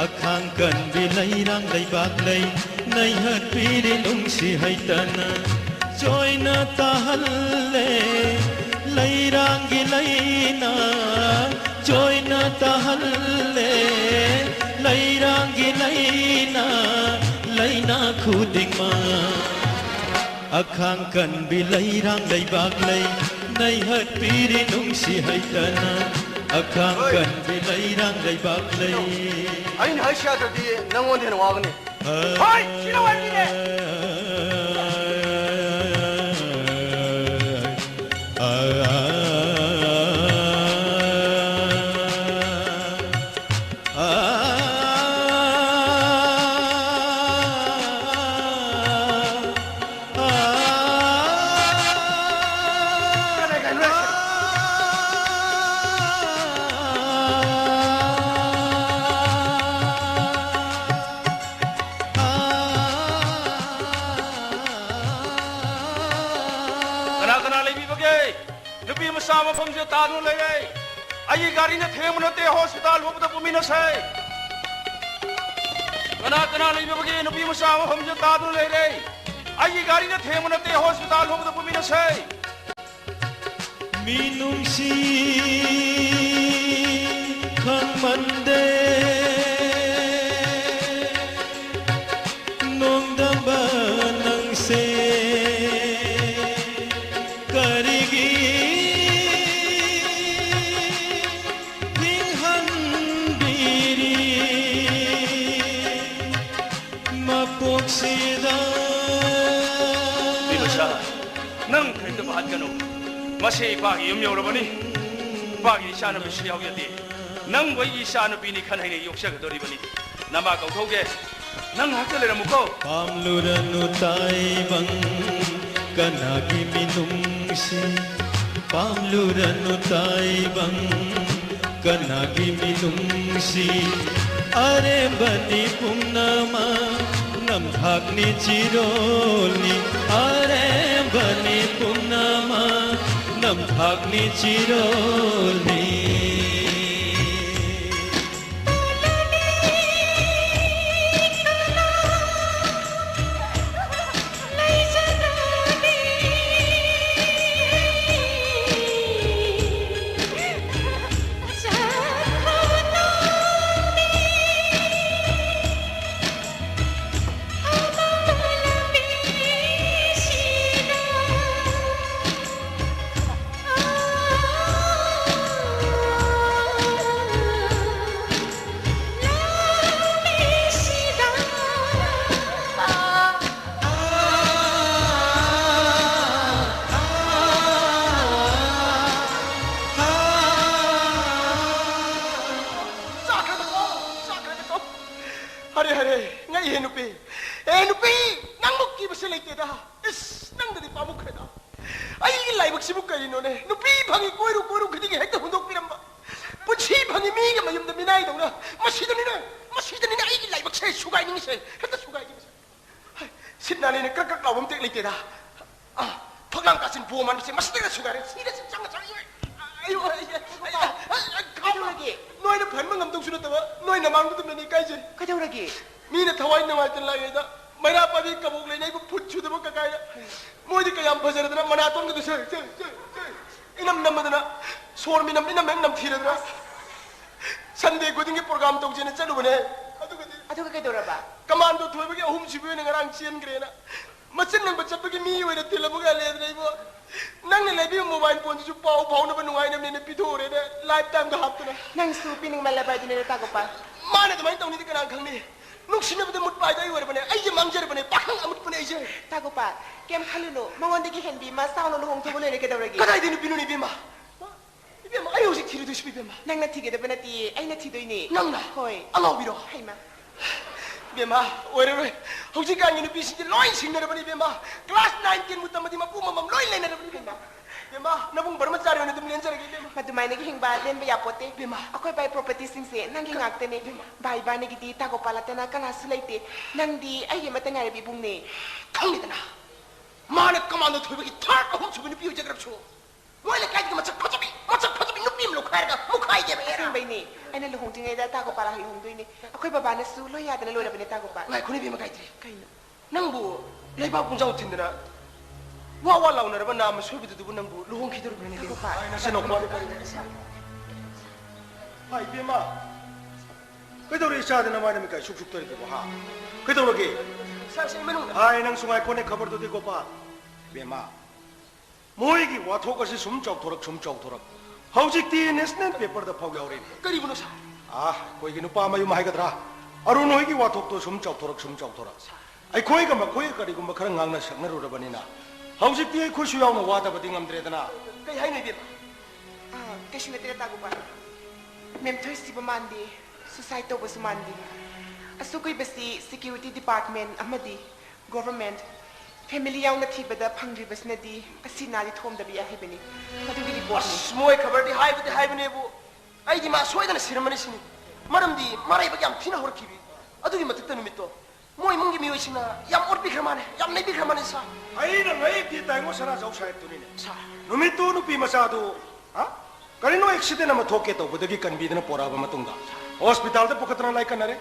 अखांग कन बिलाई रंग लई बाग लई नहीं हट पीरी नुंसी है तना जोइना ताहल्ले लई रंगी लईना जोइना ताहल्ले लई रंगी लईना लईना खुदिंग मा अखांग कन बिलाई रंग लई बाग लई नहीं हट पीरी नुंसी है तना अखांग कन बिलाई रंग लई बाग लई 아니 하시아들이 능원되는 와그네 하이 지나왔기네 मफमसे तानु ले गए आई गाड़ी ने थे मनते हॉस्पिटल वो तो पुमी न से कना कना ले बगे नबी मसा मफमसे तानु ले गए आई गाड़ी ने थे मनते हॉस्पिटल वो तो पुमी न से मीनुंसी खमंदे नोंदबा नंगसे मसे पागी यम यौरबनी पागी इशान बिस याउयदे नंग बई इशान बिनी खनैने योक्सगदोरिबनी नमा कौथौगे नंग हाक्ते लेरमुको पामलुरनु ताइबंग कनागी मिनुंगसी पामलुरनु ताइबंग कनागी मिनुंगसी अरे बनी पुन्नमा नमधाग्नि चिरोलनी अरे बनी पुन्नमा नमधाग्नि चिरोलनी Bye bye negiti tago palatena kana sulaite nangdi aye matanga bi bungne khangidana mana commando thobi thar ko hum subini piu jagrap chu moile kai ma chak phachabi nupim lo ꯈꯥꯏꯔꯒ ꯑꯃꯨꯛ ꯈꯥꯏꯒꯦꯕ ꯑꯁꯦꯡꯕꯩꯅꯤ ꯑꯩꯅ ꯂꯨꯍꯣꯡꯗ꯭ꯔꯤꯉꯩꯗ ꯇꯥꯒꯣꯄꯥꯜ ꯂꯨꯍꯣꯡꯗꯣꯏꯅꯤ ꯑꯩꯈꯣꯏ ꯕꯕꯥꯅꯁꯨ ꯂꯣꯏ ꯌꯥꯗꯅ ꯂꯣꯏꯔꯕꯅꯦ ꯇꯥꯒꯣꯄꯥꯜ ꯉꯥꯏꯈꯣꯅꯦ ꯕꯦꯝꯃ ꯒꯥꯏꯇ꯭ꯔꯤ ꯀꯩꯅꯣ ꯅꯪꯕꯨ ꯂꯩꯕꯥꯛ ꯄꯨꯡꯖꯥꯎ ꯊꯤꯟꯗꯅ ꯋꯥ ꯋꯥ ꯂꯥꯎꯅꯔꯕ ꯅꯥꯝꯃ ꯁꯣꯏꯕꯗꯨꯕꯨ ꯅꯪꯕꯨ ꯂꯨꯍꯣꯡꯈꯤꯗꯧꯔꯤꯕꯅꯤ ꯅꯁꯦꯅꯣꯛꯄꯥꯗꯤ ꯀꯔꯤ ꯍꯥꯏ ꯏꯕꯦꯝꯃ ꯀꯩꯗꯧꯔꯤ ꯏꯆꯥꯗꯅ ꯃꯥꯏꯅ ꯃꯤꯀꯥꯏ ꯁꯨꯛ ꯇꯧꯔꯤꯗꯨꯕꯨ ꯍꯥ ꯀꯩꯗꯧꯔꯒꯦ ꯁꯥꯔꯁꯦ ꯃꯅꯨꯡ ꯍꯥꯏ ꯅꯪ ꯁꯨꯡꯉꯥꯏꯈꯣꯅꯦ ꯈꯕꯔꯗꯨꯗꯤ ꯒꯣꯄꯥꯜ ꯏꯕꯦꯝꯃ ꯃꯣꯏꯒꯤ ꯋꯥꯊꯣꯛ ꯑꯁꯤ ꯁꯨꯝ ꯆꯥꯎꯊꯣꯔꯛ ꯍꯧꯖꯤꯛꯇꯤ ꯅꯦꯁꯅꯦꯜ ꯄꯦꯄꯔꯗ ꯐꯥꯎ ꯌꯥꯎꯔꯦꯅꯦ ꯀꯔꯤꯕꯨꯅꯣ ꯁꯥꯔ ꯑꯩꯈꯣꯏꯒꯤ ꯅꯨꯄꯥ ꯃꯌꯨꯝ ꯍꯥꯏꯒꯗ꯭ꯔꯥ ꯑꯔꯨꯟ ꯍꯣꯏꯒꯤ ꯋꯥꯊꯣꯛꯇꯣ ꯁꯨꯝ ꯆꯥꯎꯊꯣꯔꯛ ꯑꯩꯈꯣꯏꯒ ꯃꯈꯣꯏꯒ ꯀꯔꯤꯒꯨꯝꯕ ꯈꯔ ꯉꯥꯡꯅ ꯁꯛꯅꯔꯨꯔꯕꯅꯤ나 ꯍꯧꯖꯤꯛꯇꯤ ꯑꯩꯈꯣꯏꯁꯨ ꯌꯥꯎꯅ ꯋꯥꯗꯕꯗꯤ ꯉꯝꯗ꯭ꯔꯦꯗꯅ ꯀꯩ ꯍꯥꯏꯅꯣ ꯏꯕꯦꯝꯃ ꯀꯩꯁꯨ ꯅꯠꯇꯦ ꯇꯥꯒꯣꯄꯥꯜ ꯃꯦꯝꯊꯣꯏ ꯁꯤꯕ ꯃꯥꯟꯗꯦ ꯁꯨꯁꯥꯏꯠ ꯇꯧꯕꯁꯨ ꯃꯥꯟꯗꯦ ꯑꯁꯨꯛꯀꯨꯏꯕꯁꯤ ꯁꯦꯀ꯭ꯌꯨꯔꯤꯇꯤ ꯗꯤꯄꯥꯔꯠꯃꯦꯟ ꯑꯃꯗꯤ ꯒꯣꯚꯔꯟꯃꯦꯟꯠ ꯐꯦꯃꯤꯂꯤ ꯌꯥꯎꯅ ꯊꯤꯕꯗ ꯐꯪꯗ꯭ꯔꯤꯕꯁꯤꯅꯗꯤ ꯑꯁꯤ ꯅꯥꯗꯤ ꯊꯣꯝꯗꯕ ꯌꯥꯏ ꯍꯥꯏꯕꯅꯤ ꯃꯗꯨꯒꯤ ꯔꯤꯄꯣꯔꯠꯅꯤ ꯑꯁ ꯃꯣꯏ ꯈꯕꯔꯗꯤ ꯍꯥꯏꯕꯗꯤ ꯍꯥꯏꯕꯅꯦꯕꯨ ꯑꯩꯗꯤ ꯃꯥ ꯁꯣꯏꯗꯅ ꯁꯤꯔꯝꯃꯅꯤ ꯁꯤꯅꯤ ꯃꯔꯝꯗꯤ ꯃꯔꯥꯏꯕꯛ ꯌꯥꯝ ꯊꯤꯅ ꯍꯧꯔꯛꯈꯤꯕꯤ ꯑꯗꯨꯒꯤ ꯃꯊꯛꯇ ꯅꯨꯃꯤꯠꯇꯣ ꯃꯣꯏ ꯏꯃꯨꯡꯒꯤ ꯃꯤꯑꯣꯏꯁꯤꯡꯅ ꯌꯥꯝ ꯑꯣꯠꯄꯤꯈ꯭ꯔ ꯃꯥꯅꯦ ꯌꯥꯝ ꯅꯩꯕꯤꯈ꯭ꯔ ꯃꯥꯅꯦ ꯁꯥ ꯑꯩꯅ ꯉꯩꯛꯇꯤ ꯇꯥꯏꯉꯣ ꯁꯅꯥꯖꯥꯎ ꯁꯥꯍꯦꯕꯇꯨꯅꯤꯅꯦ ꯅꯨꯃꯤꯠꯇꯨ ꯅꯨꯄꯤ ꯃꯆꯥꯗꯨ ꯀꯔꯤꯅꯣ ꯑꯦꯛꯁꯤꯗꯦꯟ ꯑꯃ ꯊꯣꯛꯀꯦ ꯇꯧꯕꯗꯒꯤ ꯀꯟꯕꯤꯗꯅ ꯄꯣꯔꯛꯑꯕ ꯃꯇꯨꯡꯗ ꯍꯣꯁꯄꯤꯇꯥꯜꯗ ꯄꯨꯈꯠꯇꯅ ꯂꯥꯏꯀꯠꯅꯔꯦ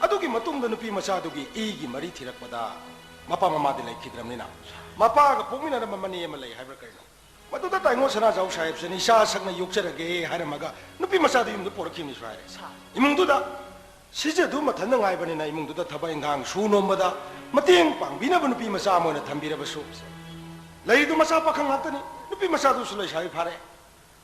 ꯑꯗꯨꯒꯤ ꯃꯇꯨꯡꯗ ꯅꯨꯄꯤ ꯃꯆꯥꯗꯨꯒꯤ ꯏꯒꯤ ꯃꯔꯤ ꯊꯤꯔꯛꯄꯗ ꯃꯄꯥ ꯃꯃꯥꯗꯤ ꯂꯩꯈꯤꯗ꯭ꯔꯕꯅꯤꯅ ꯃꯄꯥꯒ ꯄꯣꯛꯃꯤꯟꯅꯔꯝꯕ ꯃꯅꯦ ꯑꯃ ꯂꯩ ꯍꯥꯏꯕ꯭ꯔꯥ ꯀꯔꯤꯅꯣ ꯃꯗꯨꯗ ꯇꯥꯏꯉꯣ ꯁꯅꯥꯖꯥꯎ ꯁꯥꯍꯦꯕꯁꯤꯅ ꯏꯆꯥ ꯁꯛꯅ ꯌꯣꯛꯆꯔꯒꯦ ꯍꯥꯏꯔꯝꯃꯒ ꯅꯨꯄꯤ ꯃꯆꯥꯗꯨ ꯌꯨꯝꯗ ꯄꯣꯔꯛꯈꯤꯕꯅꯤꯁꯨ ꯍꯥꯏꯔꯦ ꯏꯃꯨꯡꯗꯨꯗ ꯁꯤꯖꯗꯨ ꯃꯊꯟꯇ ꯉꯥꯏꯕꯅꯤꯅ ꯏꯃꯨꯡꯗꯨꯗ ꯊꯕꯛ ꯏꯪꯈꯥꯡ ꯁꯨ ꯅꯣꯝꯕꯗ ꯃꯇꯦꯡ ꯄꯥꯡꯕꯤꯅꯕ ꯅꯨꯄꯤ ꯃꯆꯥ ꯑꯃ ꯑꯣꯏꯅ ꯊꯝꯕꯤꯔꯕꯁꯨ ꯂꯩꯗꯨ ꯃꯆꯥ ꯄꯥꯈꯪ ꯉꯥꯛꯇꯅꯤ ꯅꯨꯄꯤ ꯃꯆꯥꯗꯨꯁꯨ ꯂꯩꯁꯥꯕꯤ ꯐꯥꯔꯦ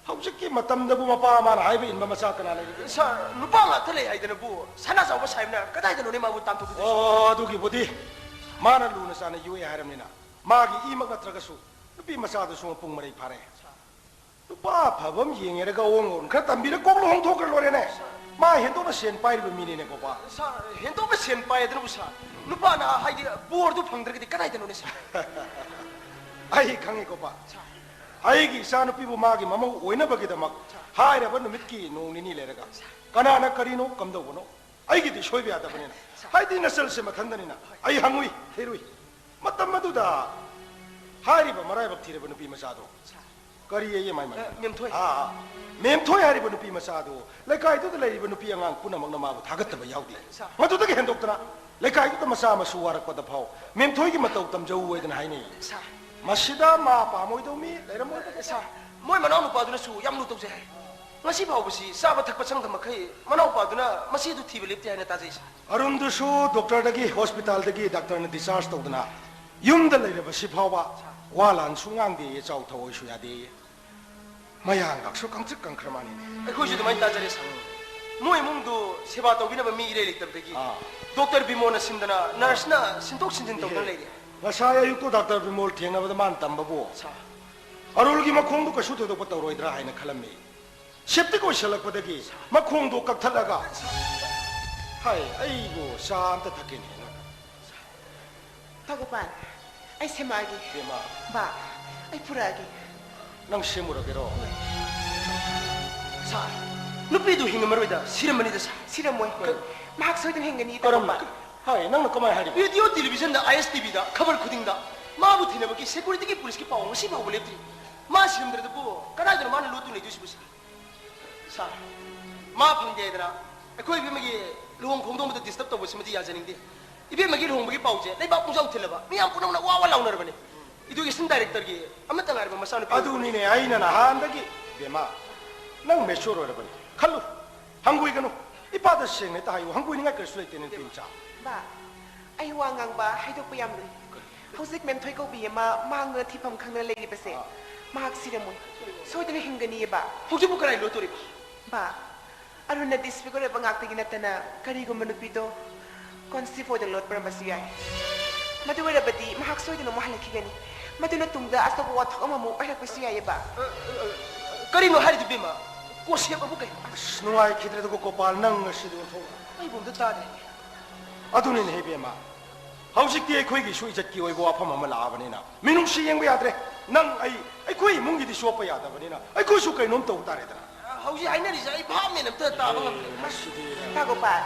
ꯍꯧꯖꯤꯛꯀꯤ ꯃꯇꯝꯗꯕꯨ ꯃꯄꯥ ꯑꯃꯅ ꯍꯥꯏꯕ ꯏꯟꯕ ꯃꯆꯥ ꯀꯅꯥ ꯂꯩꯔꯤꯒꯦ ꯁꯥꯔ ꯅꯨꯄꯥ ꯉꯥꯛꯇ ꯂꯩ ꯍꯥꯏꯗꯅꯕꯨ ꯁꯅꯥꯖꯥꯎꯕ ꯁꯥꯍꯦꯕꯅ ꯀꯗꯥꯏꯗꯅꯣꯅꯦ ꯃꯥꯕꯨ ꯇꯥꯟꯊꯣꯛꯄꯤꯗꯣꯏꯁꯦ ꯑꯗꯨꯒꯤꯕꯨꯗꯤ ꯃꯥꯅ ꯂꯨꯅ ꯆꯥꯅ ꯌꯣꯛꯑꯦ ꯍꯥꯏꯔꯕꯅꯤꯅ ꯃꯥꯒꯤ ꯏꯃꯛ ꯅꯠꯇ꯭ꯔꯒꯁꯨ ꯅꯨꯄꯤ ꯃꯆꯥꯗꯨꯁꯨ ꯃꯄꯨꯡ ꯃꯔꯩ ꯐꯥꯔꯦ ꯅꯨꯄꯥ ꯐꯕ ꯑꯃ ꯌꯦꯡꯉꯦꯔꯒ ꯑꯋꯣꯡ ꯈꯔ ꯇꯝꯕꯤꯔ ꯀꯣꯛ ꯂꯨꯍꯣꯡꯊꯣꯛꯈ꯭ꯔ ꯂꯣꯏꯔꯦꯅꯦ ꯃꯥ ꯍꯦꯟꯗꯣꯛꯅ ꯁꯦꯟ ꯄꯥꯏꯔꯤꯕ ꯃꯤꯅꯤꯅꯦ ꯒꯣꯄꯥꯜ ꯁꯥꯔ ꯍꯦꯟꯗꯣꯛꯅ ꯁꯦꯟ ꯄꯥꯏꯗꯅꯕꯨ ꯁꯥꯔ ꯅꯨꯄꯥꯅ ꯍꯥꯏꯗꯤ ꯕꯣꯔꯗꯨ ꯐꯪꯗ꯭ꯔꯒꯗꯤ ꯀꯗꯥꯏꯗꯅꯣꯅꯦ ꯁꯥꯔ ꯑꯩ ꯈꯪꯉꯤ ꯒꯣꯄꯥꯜ ꯑꯩꯒꯤ ꯏꯆꯥꯅꯨꯄꯤꯕꯨ ꯃꯥꯒꯤ ꯃꯃꯧ ꯑꯣꯏꯅꯕꯒꯤꯗꯃꯛ ꯍꯥꯏꯔꯕ ꯅꯨꯃꯤꯠꯀꯤ ꯅꯣꯡ ꯅꯤꯅꯤ ꯂꯩꯔꯒ ꯀꯅꯥꯅ ꯀꯔꯤꯅꯣ ꯀꯝꯗꯧꯕꯅꯣ ꯑꯩꯒꯤꯗꯤ ꯁꯣꯏꯕ ꯌꯥꯗꯕꯅꯤꯅ ꯍꯥꯏꯗꯤ ꯅꯆꯜꯁꯦ ꯃꯊꯟꯗꯅꯤꯅ ꯑꯩ ꯍꯪꯉꯨꯏ ꯊꯤꯔꯨꯏ ꯃꯇꯝ ꯑꯗꯨꯗ ꯍꯥꯏꯔꯤꯕ ꯃꯔꯥꯏꯕꯛ ꯊꯤꯔꯕ ꯅꯨꯄꯤ ꯃꯆꯥꯗꯣ ꯀꯔꯤ ꯑꯌꯦ ꯃꯥꯏ ꯃꯦꯝꯊꯣꯏ ꯃꯦꯝꯊꯣꯏ ꯍꯥꯏꯔꯤꯕ ꯅꯨꯄꯤ ꯃꯆꯥꯗꯣ ꯂꯩꯀꯥꯏꯗꯨꯗ ꯂꯩꯔꯤꯕ ꯅꯨꯄꯤ ꯑꯉꯥꯡ ꯄꯨꯝꯅꯃꯛꯅ ꯃꯥꯕꯨ ꯊꯥꯒꯠꯇꯕ ꯌꯥꯎꯗꯦ ꯃꯗꯨꯗꯒꯤ ꯍꯦꯟꯗꯣꯛꯇꯅ ꯂꯩꯀꯥꯏꯗꯨꯗ ꯃꯆꯥ ꯃꯁꯨ ꯋꯥꯔꯛꯄꯗ ꯐꯥꯎ ꯃꯦꯝꯊꯣꯏꯒꯤ ꯃꯇꯧ ꯇꯝꯖꯧ ꯍꯥꯏꯗꯅ ꯍꯥꯏꯅꯩ ꯃꯁꯤꯗ ꯃꯥ ꯄꯥꯝꯃꯣꯏꯗꯧ ꯃꯤ ꯂꯩꯔꯝꯃꯣꯏꯗ ꯁꯥꯔ ꯃꯣꯏ ꯃꯅꯥꯎ ꯅꯨꯄꯥꯗꯨꯅꯁꯨ ꯌꯥꯝ ꯂꯨ ꯇꯧꯖꯩ ꯍꯥꯏ ꯉꯁꯤ ꯐꯥꯎꯕꯁꯤ ꯆꯥꯕ ꯊꯛꯄ ꯆꯪꯗ ꯃꯈꯩ ꯃꯅꯥꯎꯄꯥꯗꯨꯅ ꯃꯁꯤꯗꯨ ꯊꯤꯕ ꯂꯦꯞꯇꯦ ꯍꯥꯏꯅ ꯇꯥꯖꯩ ꯁꯥꯔ ꯑꯔꯨꯟꯗꯨꯁꯨ ꯗꯣꯛꯇꯔꯗꯒꯤ ꯍꯣꯁꯄꯤꯇꯥꯜꯗꯒꯤ ꯗꯥꯛꯇꯔꯅ ꯗꯤꯁꯆꯥꯔꯖ ꯇꯧꯗꯅ ꯌꯨꯝꯗ ꯂꯩꯔꯕꯁꯤ ꯐꯥꯎꯕ ꯋꯥ ꯂꯥꯟꯁꯨ ꯉꯥꯡꯗꯦ ꯆꯥꯎ ꯊꯑꯣꯏꯁꯨ ꯌꯥꯗꯦ ꯃꯌꯥꯡꯒꯛꯁꯨ ꯀꯪꯇ꯭ꯔꯤꯛ ꯀꯪꯈ꯭ꯔ ꯃꯥꯅꯤꯅꯦ ꯑꯩꯈꯣꯏꯁꯨ ꯑꯗꯨꯃꯥꯏꯅ ꯇꯥꯖꯔꯦ ꯁꯥꯔ ꯃꯣꯏ ꯏꯃꯨꯡꯗꯨ ꯁꯦꯕꯥ ꯇꯧꯕꯤꯅꯕ ꯃꯤ ꯏꯔꯩ ꯂꯩꯇꯕꯗꯒꯤ ꯗꯣꯛꯇꯔ ꯕꯤꯃꯣꯜꯅ ꯁꯤꯟꯗꯅ ꯅꯔꯁꯅ ꯁꯤꯟꯗꯣꯛ ꯁꯤꯟꯖꯤꯟ ꯇꯧꯗꯅ ꯂꯩꯔꯦ ꯉꯁꯥꯏ ꯑꯌꯨꯛꯇꯣ ꯗꯥꯛꯇꯔ ꯕꯤꯃꯣꯜ ꯊꯦꯡꯅꯕꯗ ꯃꯥꯅ ꯇꯝꯕꯕꯨ ꯑꯔꯨꯜꯒꯤ ꯃꯈꯣꯡꯗꯨ ꯀꯩꯁꯨ ꯊꯣꯏꯗꯣꯛꯄ ꯇꯧꯔꯣꯏꯗ꯭ꯔꯥ ꯍꯥꯏꯅ ꯈꯜꯂꯝꯃꯤ ꯁꯦꯞꯇꯤꯛ ꯑꯣꯏꯁꯜꯂꯛꯄꯗꯒꯤ ꯃꯈꯣꯡꯗꯣ ꯀꯛꯊꯠꯂꯒ ꯍꯥꯏ ꯑꯩꯕꯨ ꯆꯥ ꯑꯝꯇ ꯊꯛꯀꯦꯅꯦ ꯇꯥꯒꯣꯄꯥꯜ ꯑꯩ ꯁꯦꯝꯃꯛꯑꯒꯦ ꯕꯥ ꯑꯩ ꯄꯨꯔꯛꯑꯒꯦ ꯅꯪ ꯁꯦꯝꯃꯨꯔꯒꯦꯔꯣ ꯁꯥꯔ ꯅꯨꯄꯤꯗꯨ ꯍꯤꯡꯉꯝꯃꯔꯣꯏꯗ ꯁꯤꯔꯝꯃꯅꯤꯗ ꯁꯥꯔ ꯁꯤꯔꯝꯃꯣꯏ ꯃꯍꯥꯛ ꯁꯣꯏꯗꯅ ꯍꯤꯡꯒꯅꯤ ꯀꯔꯝꯕ ꯍꯥꯏ ꯅꯪꯅ ꯀꯃꯥꯏꯅ ꯍꯥꯏꯔꯤꯕ ꯔꯦꯗꯤꯑꯣ ꯇꯦꯂꯤꯚꯤꯖꯟꯗ ISTVꯗ ꯈꯕꯔ ꯈꯨꯗꯤꯡꯗ ꯃꯥꯕꯨ ꯊꯤꯅꯕꯒꯤ ꯁꯦꯀꯨꯔꯤꯇꯤꯒꯤ ꯄꯨꯂꯤꯁꯀꯤ ꯄꯥꯎ ꯉꯁꯤ ꯐꯥꯎꯕ ꯂꯦꯞꯇ꯭ꯔꯤ ꯃꯥ ꯁꯤꯔꯝꯗ꯭ꯔꯗꯕꯨ ꯀꯗꯥꯏꯗꯅꯣ ꯃꯥꯅ ꯂꯣꯠꯇꯨꯅ ꯂꯩꯗꯣꯏꯁꯤꯕꯨ ꯁꯥꯔ ꯃꯥ ꯐꯪꯗꯦ ꯍꯥꯏꯗꯅ ꯑꯩꯈꯣꯏ ꯏꯕꯦꯝꯃꯒꯤ ꯂꯨꯍꯣꯡ ꯈꯣꯡꯗꯣꯡꯕꯗ ꯗꯤꯁꯇꯔꯕ ꯇꯧꯕꯁꯤꯃꯗꯤ ꯌꯥꯖꯅꯤꯡꯗꯦ ꯏꯕꯦꯝꯃꯒꯤ ꯂꯨꯍꯣꯡꯕꯒꯤ ꯄꯥꯎꯁꯦ ꯂꯩꯕꯥꯛ ꯄꯨꯡꯖꯥꯎ ꯊꯤꯜꯂꯕ ꯃꯤꯌꯥꯝ ꯄꯨꯝꯅꯃꯛꯅ ꯋꯥ ꯋꯥ ꯂꯥꯎꯅꯔꯕꯅꯤ ꯏꯗꯨꯀꯦꯁꯟ ꯗꯥꯏꯔꯦꯛꯇꯔꯒꯤ ꯑꯃꯠꯇ ꯉꯥꯏꯔꯕ ꯃꯆꯥꯅꯨꯄꯤ ꯑꯗꯨꯅꯤꯅꯦ ꯑꯩꯅ ꯅꯍꯥꯟꯗꯒꯤ ꯕꯦꯝꯃ ꯅꯪ ꯃꯦꯆꯣꯔ ꯑꯣꯏꯔꯕꯅꯤ ꯈꯜꯂꯨ ꯍꯪꯒꯣꯏꯒꯅꯨ ꯏꯄꯥꯗ ꯁꯦꯡꯅ ꯍꯦꯛꯇ ꯍꯥꯏꯌꯨ ꯍꯪꯒꯣꯏꯅꯤꯡꯉꯥꯏ ꯀꯔꯤꯁꯨ ꯂꯩꯇꯦ ꯅꯪ ꯄꯤꯝꯆꯥ ꯕꯥ ꯑꯩ ꯋꯥ ꯉꯥꯡꯕ ꯍꯥꯏꯗꯣꯛꯄ ꯌꯥꯝ ꯂꯨꯏ ꯍꯧꯖꯤꯛ ꯃꯦꯝꯊꯣꯏ ꯀꯧꯕꯤ ꯑꯃ ꯃꯥꯡꯗ ꯊꯤꯐꯝ ꯈꯪꯗꯅ ꯂꯩꯔꯤꯕꯁꯦ ꯃꯍꯥꯛ ꯁꯤꯔꯝꯃꯣꯏ ꯁꯣꯏꯗꯅ ꯍꯤꯡꯒꯅꯤꯌꯦꯕ ꯍꯧꯖꯤꯛꯄꯨ ꯀꯗꯥꯏ ꯂꯣꯠꯇꯣꯔꯤꯕ ꯕꯥ ꯑꯔꯨꯟꯅ ꯗꯤꯁꯐꯤꯒꯔ ꯑꯣꯏꯕ ꯉꯥꯛꯇꯒꯤ ꯅꯠꯇꯅ ꯀꯔꯤꯒꯨꯝꯕ ꯅꯨꯄꯤꯗꯣ ꯀꯣꯟꯁꯤꯞ ꯑꯣꯏꯗꯅ ꯂꯣꯠꯄꯔꯝꯕꯁꯨ ꯌꯥꯏ ꯃꯗꯨ ꯑꯣꯏꯔꯕꯗꯤ ꯃꯍꯥꯛ ꯁꯣꯏꯗꯅ ꯑꯃꯨꯛ ꯍꯜꯂꯛꯈꯤꯒꯅꯤ ꯃꯗꯨꯅ ꯇꯨꯡꯗ ꯑꯆꯧꯕ ꯋꯥꯊꯣꯛ ꯑꯃꯃꯨꯛ ꯑꯣꯏꯔꯛꯄꯁꯨ ꯌꯥꯏꯌꯦꯕ ꯀꯔꯤꯅꯣ ꯍꯥꯏꯔꯤꯗꯨ ꯕꯦꯝꯃ ꯀꯣꯁꯦꯞ ꯑꯃꯨꯛ ꯀꯩꯅꯣ ꯑꯁ ꯅꯨꯡꯉꯥꯏꯈꯤꯗ꯭ꯔꯦꯗꯀꯣ ꯒꯣꯄꯥꯜ ꯅꯪ ꯉꯁꯤꯗꯤ ꯑꯣꯟꯊꯣꯛ ꯑꯩꯕꯨ ꯑꯝꯇ ꯇꯥꯗꯦ ꯑꯗꯨꯅꯤꯅꯦ ꯍꯦ ꯕꯦꯝꯃ ꯍꯧꯖꯤꯛꯇꯤ ꯑꯩꯈꯣꯏꯒꯤꯁꯨ ꯏꯖꯠꯀꯤ ꯑꯣꯏꯕ ꯋꯥꯐꯝ ꯑꯃ ꯂꯥꯛꯑꯕꯅꯤꯅ ꯃꯤꯅꯨꯡꯁꯤ ꯌꯦꯡꯕ ꯌꯥꯗ꯭ꯔꯦ ꯅꯪ ꯑꯩꯈꯣꯏ ꯏꯃꯨꯡꯒꯤꯗꯤ ꯆꯣꯞꯄ ꯌꯥꯗꯕꯅꯤꯅ ꯑꯩꯈꯣꯏꯁꯨ ꯀꯩꯅꯣꯝ ꯇꯧ ꯇꯥꯔꯦꯗꯅ ꯍꯧꯖꯤꯛ ꯍꯥꯏꯅꯔꯤꯁꯦ ꯑꯩ ꯚꯥꯞꯅꯦꯅ ꯑꯝꯇ ꯇꯥꯕ ꯉꯝꯗ꯭ꯔꯦ ꯃꯁꯤꯗꯤ ꯇꯥꯒꯣꯄꯥꯜ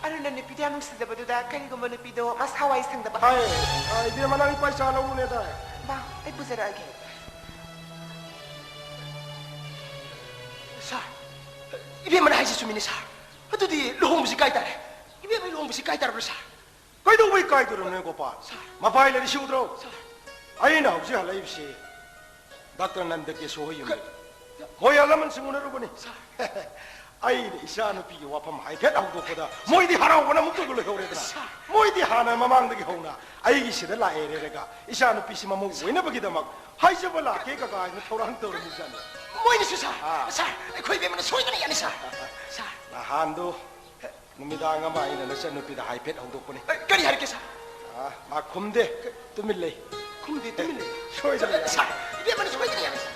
ꯑꯔꯨꯟꯅ ꯅꯨꯄꯤꯗꯣ ꯌꯥꯝ ꯅꯨꯡꯁꯤꯖꯕꯗꯨꯗ ꯀꯔꯤꯒꯨꯝꯕ ꯅꯨꯄꯤꯗꯣ ꯃꯁꯥ ꯋꯥꯏ ꯁꯪꯗꯕ ꯍꯥꯏ ꯏꯕꯦꯝꯃ ꯅꯪ ꯏꯄꯥ ꯏꯆꯥ ꯂꯧꯔꯨꯅꯦꯗ ꯕꯥ ꯑꯩ ꯄꯨꯖꯔꯛꯑꯒꯦ ꯁꯥꯔ 이베만 하시 주민이 사. 어떻게 로홈시 까이다래. 이베만 로홈시 까이다라 사. 그래도 왜 까이더라네 고파. 마파일레리 시우드로. 아이나 혹시 할라 입시. 닥터 난데께 소호이요. 고야라면 승훈으로 보니. 아이 이샤는 비기 와팜 하이펫 아우도보다 뭐이디 하나오거나 묵도글로 해오래더라. 뭐이디 하나 마망득이 호나. 아이기 시대 라에레가 이샤는 비시마 뭐 왜나버기다 막 하이저벌라 개가가 아니면 토랑 떠오르는 잖아. 뭐이니 수사. 사. 거기 뵈면 소리가 아니 사. 사. 나 한도 누미다가 마이는 내 셔누피다 하이펫 아우도보니. 까리 하르게 사. 아 곰대 뚜밀레. 곰대 뚜밀레. 소이잖아. 사. 이베만 소리가 아니 사.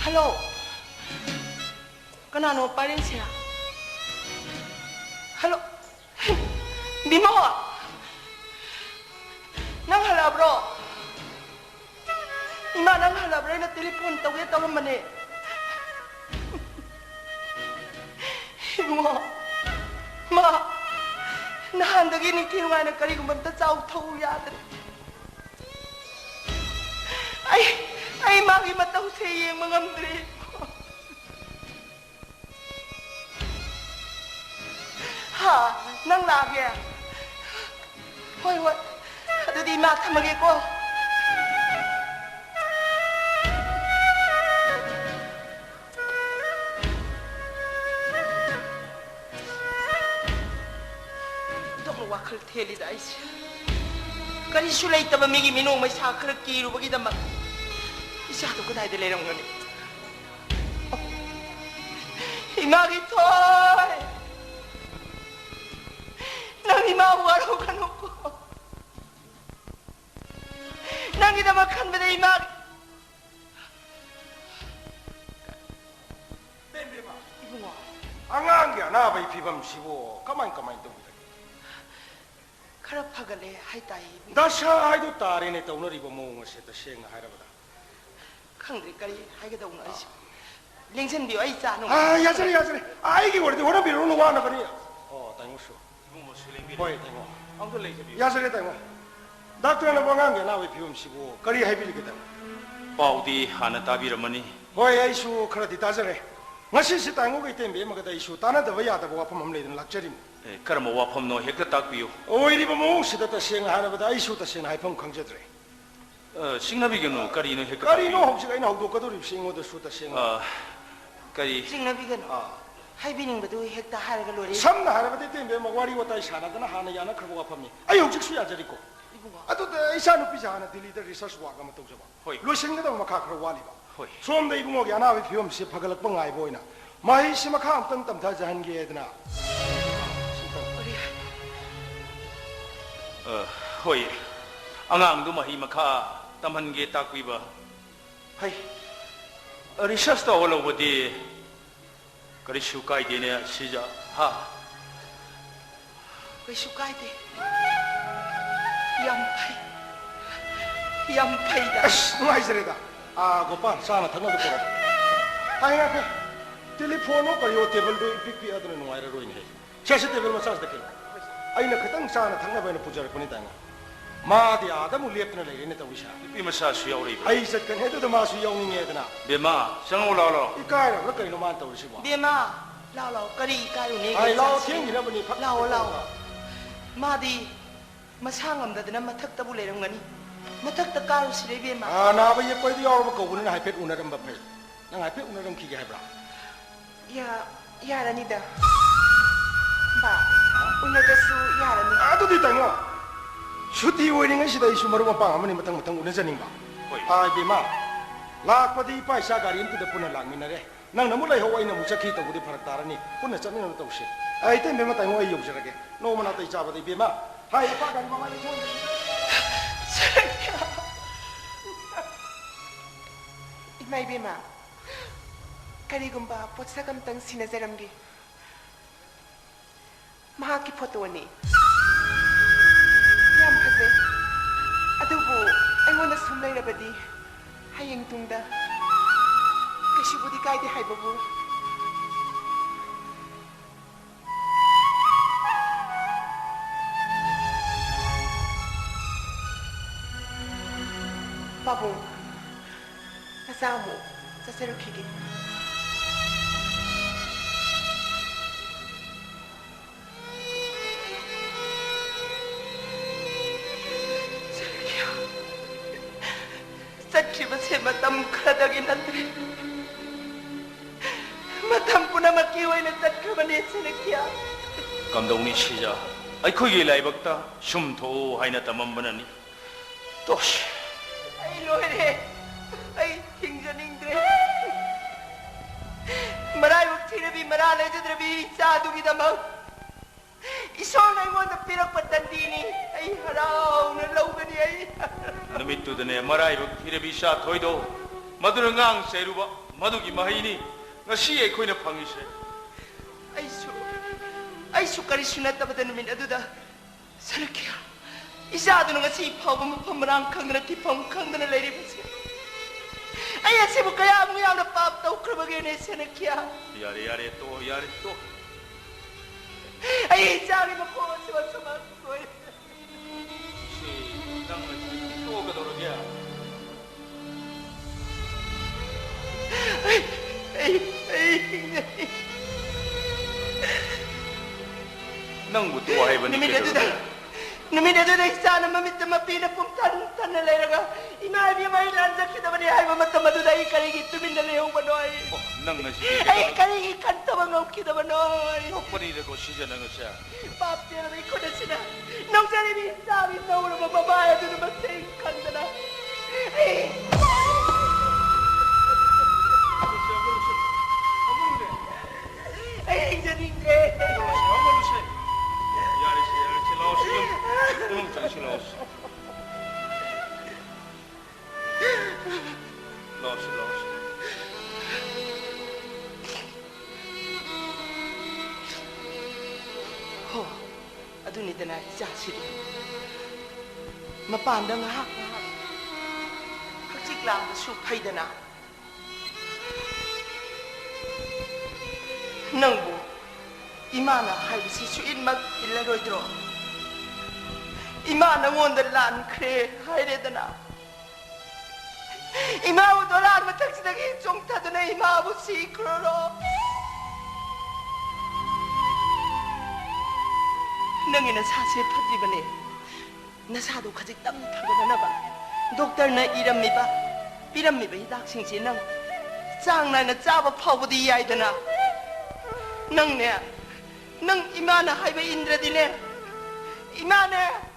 Hello. Kanano pa rin siya? Hello. Di mo. Nang halabro. Ima nang halabro na telepon tawag tawag man eh. Mo. Ma. Nahandagin ni Tirwa na kari kumanta sa utaw yadre. Ay magi mataw sa iyong mga mdre. Ha, nang lagi. Hoy, what? Ano di makamagi ko? Ito ang wakal teli dahil siya. Kani sulay taba migi minong may sakar kiro bagi damak. Isado ko na idalay ng ngani. Imagi toy! Nang imawaraw ka nung ko. Nang inamakan ba na imagi? 뱀뱀아, 이봉아. 앙앙기야 나바이 비밤시고 가만히 또 보자. 카라파갈레 하이타이. 다샤 하이도 따리네 또 오늘 이거 모은 것이 또 시행 하라보다. 강들이 까리 하이게다 오늘 아이시. 랭센 비와 있자 노. 아, 야저래. 아이기 원래 원래 비로는 와나 거니. 당무수. 보이 당무. 아무도 레이저. 야저래 당무. 닥터는 방안게 나왜 비움시고 거리 해비리거든. 파우디 하나 따비라머니. 보이 아이수 그러디 다저래. ngasi 당무가 있다면 뭐가 다 이슈 따나다 와야다고 와품 함레든 락저림. 그럼 와펌노 핵다 딱비요. 오이리바 몽시다 시행 하나보다 이슈다 시행 하이펑 강제들이. 싱나비견노 까리노 핵다. 까리노 혹시가 이나 혹도 거도리 시행오도 수다 시행. 까리. 싱나비견. 하이비닝도 핵다 하르가 로리. 삼나 하나보다 때문에 뭐 와리 왔다 이샤나다나 하나 야나 그러고 와품니. 아이 혹시 수야 저리고. 아또 이샤노 피자 하나 딜리더 리서치 와가 뭐 또저봐. 로싱가도 뭐 카크로 와리바. 소음도 이봉옥이 하나 비움시 파글럭 뻥아이 보이나. 마히시마 카 땀땀 다자 한게 해드나. 호이. 앙앙도 마히마카 땀한게 딱비바. 하이. 리서치도 올라오디. 그리 슈카이디네 시자. 하. 왜 슈카이디? 얌파이다. 누아이즈레다. 아, 고파. 사나 당나도 거라. 타이나페. 텔레폰으로 거요 테이블도 픽피 아드는 누아이라 로이네. 샤시 테이블 마사지 데케. 아이나 그땅 사나 당나바이나 부자를 보내다. 마디 아다무 리앱트나 레이네 타위샤. 비마사수 야오리. 아이 셋건 해도도 마수 야오닝에드나. 베마 상올라로. 이까이라 그렇게 노만 타위시고. 베마 라오 까리 까요 네. 아이 라오 팅이나 보니 팍. 라오. 마디 마상암다드나 마탁다부 레랑가니. 마탁다 까루 시레 베마. 아, 나바 예뻐도 여러분 거부는 하이펫 우나름 바페. 난 하이펫 우나름 기게 해봐. 야라니다. 바. 오늘가수 야라니다. 아도 됐다요. 슈티 오이링은 시다 이슈 머루만 빵 아무니 못ang 우네자닝바. 아, 비마. 락파디 파이샤 가리임 뚜데 पुनः लागमिनरे. nang namulai hawaina muchaki to budi farak tarani. पुनः चमिन तो उसे. ai tem bema tai ngoi yobjarage. No mana tai chaba dei bema. hai pa gan mama ni chon. Imay bema. Karigumba potsakam tang sinazaramgi. Mahaki photo ni. Yam phase. Adubu aingona sumlai rabadi. Hayeng tungda. Kashibudi kaide haibabu. 빠봉 나사모 자세로키기 satkribase matam karadagin andre matam puna makiway na satkribane sinakya 감독니 시자 아이코기 라이박다 춤도 하이나 담만바나니 또시 ay loire ay tingjaningdre maray tirabi marala jadrabi sadugi damang isol ay mo na pinagpatandini ay haraw na lawgani ay 누미뚜드네 마라이박 히레비샤 토이도 마두는 강 세루바 마두기 마하이니 나시에 코이나 방이세 ay sukari sunat na ba namin aduda salakya isado na nga si ipaw mo pamarangkang na tipangkang na nalayri siya ay asi mo kaya mo yaw na paptaw krabagin ay salakya yare to ay isari mo ko sumasama ko si nang ito ka dorogya nang buto ay ba ni Numidado sana mamit na mapina pumtan na layraga. Imabi may lansak kita ba ni ay mamatama doon ay karigit tumin na layong manoy. nang nasi Ay karigit kanta bang kita manoy. panira ko siya nang siya Papi na may kuna sila. Nang sarili sabi na ulo mababaya doon naman sa kanta na. Ay, jaring eh. Adunita na jasiri. Mapanda ngahak. Hagsik lang na supay na. Nangbo, imana haibisi suin mag ilaroidro. Imana wonda lan kre haidedana. Imawu dolar matagsidagi jongta na imawu si kroro. Nangina sase patribane. Nasado kajik tam thagana ba. Doctor na irammiba. Pirammiba hidak singsi nang. Sang na chaba phawdi yaidana. Nang ne. Nang imana haiba indradine. Imana.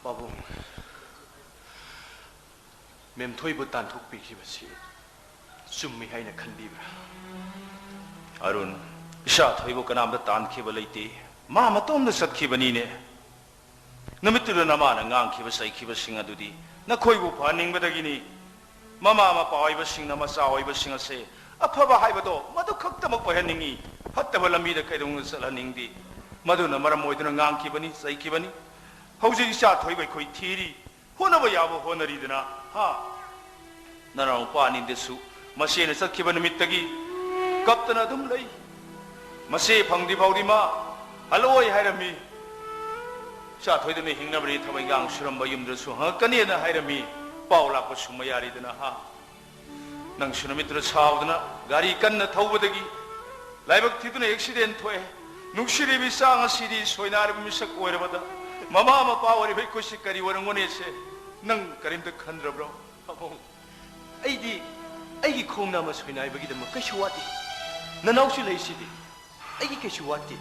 바봉 맴토이부 단톡비키버시 숨미 하이나 칸비브라 아룬 이샤 토이부 까남다 단키버 레이티 마마 톰다 삿키버니네 너미트르 나마나 강키버 사이키버 싱아두디 나 코이부 파닝바다기니 마마마 파이버 싱나마 사오이버 싱아세 아파바 하이버도 마도 각다 먹고 했닝이 핫다버 람비다 카이동을 살라닝디 마도나 마람 모이드나 강키버니 사이키버니 hꯧzik isa thoibai khoi thiri honaba yabo honaridana ha narang pani desu masena sakhiba nimittagi kaptana dum lei mase phangdi bauri ma haloi hairami sa thoidane hingnabri thamai gang suramba yumdrasu ha kanena hairami paula ko sumayaridana ha nang sunamitra saudana gari kanna thaubadagi laibak thiduna accident thoe nuksiri bisang asiri soinarbi misak oirabada Mama paawari bai ko sikari warang ngonese nang karimta khandra bro abong aidi aigi khongna ma soinai bagi dama kaishu wati nanau su leisidi aigi kaishu wati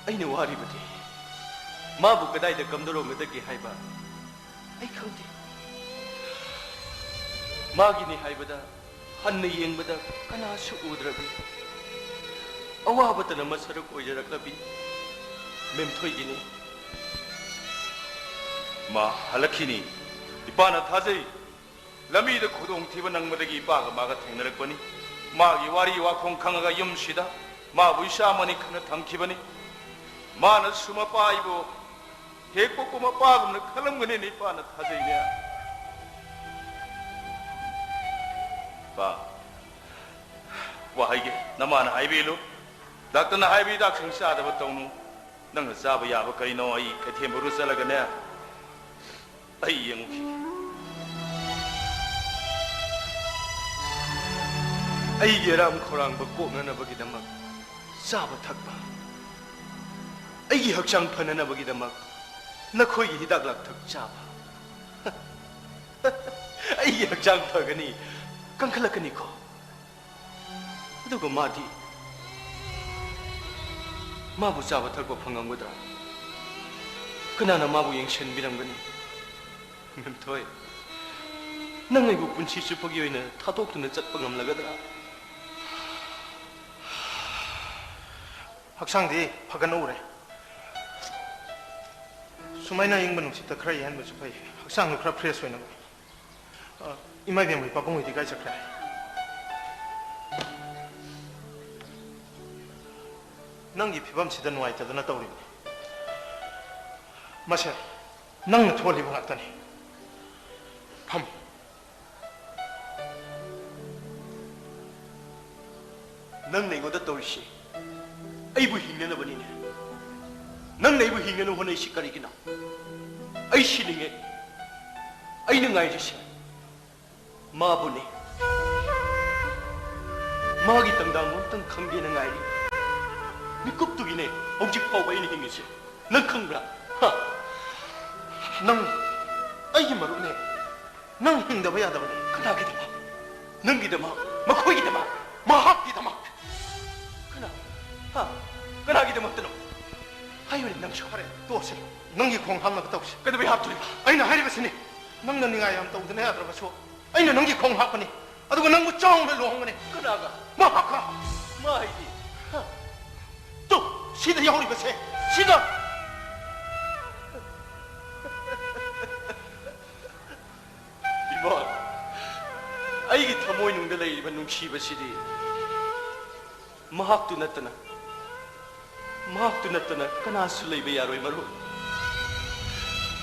aina wari bati ma bu kadai da kamdoro ngadagi haiba ai khangti magi ni haibada hanna yengbada kana su udrabi awabata na masarak oijaraklabi 맴토이기니 마 할라키니 이빠나 타제이 라미드 고동 티바 낭마다기 이빠가 마가 탱나락거니 마기 와리와 콩캉아가 염시다 마 부이샤마니 카나 당키바니 마나 수마 빠이보 해꼬꼬마 빠금나 칼랑거니 이빠나 타제이냐 빠 와하이게 나마나 하이베로 ꯗꯥꯛꯇꯔꯅ ꯍꯥꯏꯕꯤ ꯗꯥꯛꯁꯤꯡ ꯆꯥꯗꯕ ꯇꯧꯅꯨ ꯅꯪꯅ ꯆꯥꯕ ꯌꯥꯕ ꯀꯔꯤꯅꯣ ꯑꯩ ꯀꯩꯊꯦꯜꯕꯨꯔꯨ ꯆꯠꯂꯒꯅꯦ ꯑꯩ ꯌꯦꯡꯉꯨꯈꯤ ꯑꯩꯒꯤ ꯑꯔꯥꯝ ꯈꯧꯔꯥꯡꯕ ꯀꯣꯛꯅꯅꯕꯒꯤꯗꯃꯛ ꯆꯥꯕ ꯊꯛꯄ ꯑꯩꯒꯤ ꯍꯛꯆꯥꯡ ꯐꯅꯅꯕꯒꯤꯗꯃꯛ ꯅꯈꯣꯏꯒꯤ ꯍꯤꯗꯥꯛ ꯂꯥꯡꯊꯛ ꯆꯥꯕ ꯑꯩꯒꯤ ꯍꯛꯆꯥꯡ ꯐꯒꯅꯤ ꯀꯟꯈꯠꯂꯛꯀꯅꯤꯀꯣ ꯑꯗꯨꯒ ꯃꯥꯗꯤ 마부 잡아 털고 방황거다. 그나나 마부 영신 비람거니. 멤토이. 낭의 국분 치수포기 여인은 타독도는 짝방암 나가더라. 학상디 파간 오래. 수마이나 영번 음식다 크라이 한 번씩 파이. 학상은 크라 프레스 වෙ는 거. 이마이 병이 빠봉이 디가 있어 크라. 낭기 피밤치다 누아이다나 떠오르네. 마셔. 낭는 토리고 났다니. 밤. 낭 내고다 떠올시. 아이부 힘내나 버리네. 낭 내부 힘내는 혼의 시까리기나. 아이 시링에. 아이는 아이주시. 마부네. 마기 땅당 못던 강비는 아이리. 미껍두기네. 엉직 파오가 있는 힘이지. 넌 큰구나. 하. 넌 아이기 마루네. 넌 힘들어야 하다보네. 그나기다 마. 능기다 마. 마코이기다 마. 마합기다 마. 그나. 하. 그나기다 마 뜨노. 하이오니 낭쇼하래. 또 오세. 능기 공 함나 갔다 오세. 근데 왜 합두리 마. 아이나 하리버스니. 낭는 니가 아야 함다 오드네 하더라 소. 아이나 능기 공 합하니. 아두고 낭고 쫑을 로항거네. 그나가. 마하카. 마이디. 또 시대 야오리 버세. 시다. 이번 아이기 터모이 농들라 이번 농시버시디 마학도 났더나 까나수 레이베 야로이 마루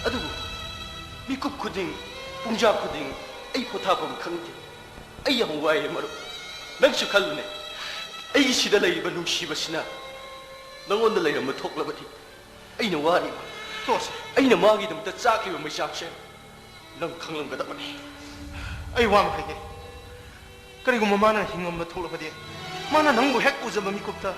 아두고 미국 쿠딩 뿡자 쿠딩 아이 포타범 강디 아이 양와이 마루 낭수 칼루네 아이기 시대 레이베 농시버시나 ꯅꯪꯉꯣꯟꯗ ꯂꯩꯔꯝꯕ ꯊꯣꯛꯂꯕꯗꯤ ꯑꯩꯅ ꯋꯥꯔꯤꯕ ꯇꯣꯁꯦ ꯑꯩꯅ ꯃꯥꯒꯤꯗꯃꯛꯇ ꯆꯥꯛꯂꯤꯕ ꯃꯩꯆꯥꯛꯁꯦ ꯅꯪ ꯈꯪꯂꯝꯒꯗꯕꯅꯤ ꯑꯩ ꯋꯥ ꯑꯃ ꯍꯥꯏꯒꯦ ꯀꯔꯤꯒꯨꯝꯕ ꯃꯥꯅ ꯍꯤꯡꯉꯝꯕ ꯊꯣꯛꯂꯕꯗꯤ ꯃꯥꯅ ꯅꯪꯕꯨ ꯍꯦꯛ ꯎꯖꯕ ꯃꯤꯀꯨꯞꯇ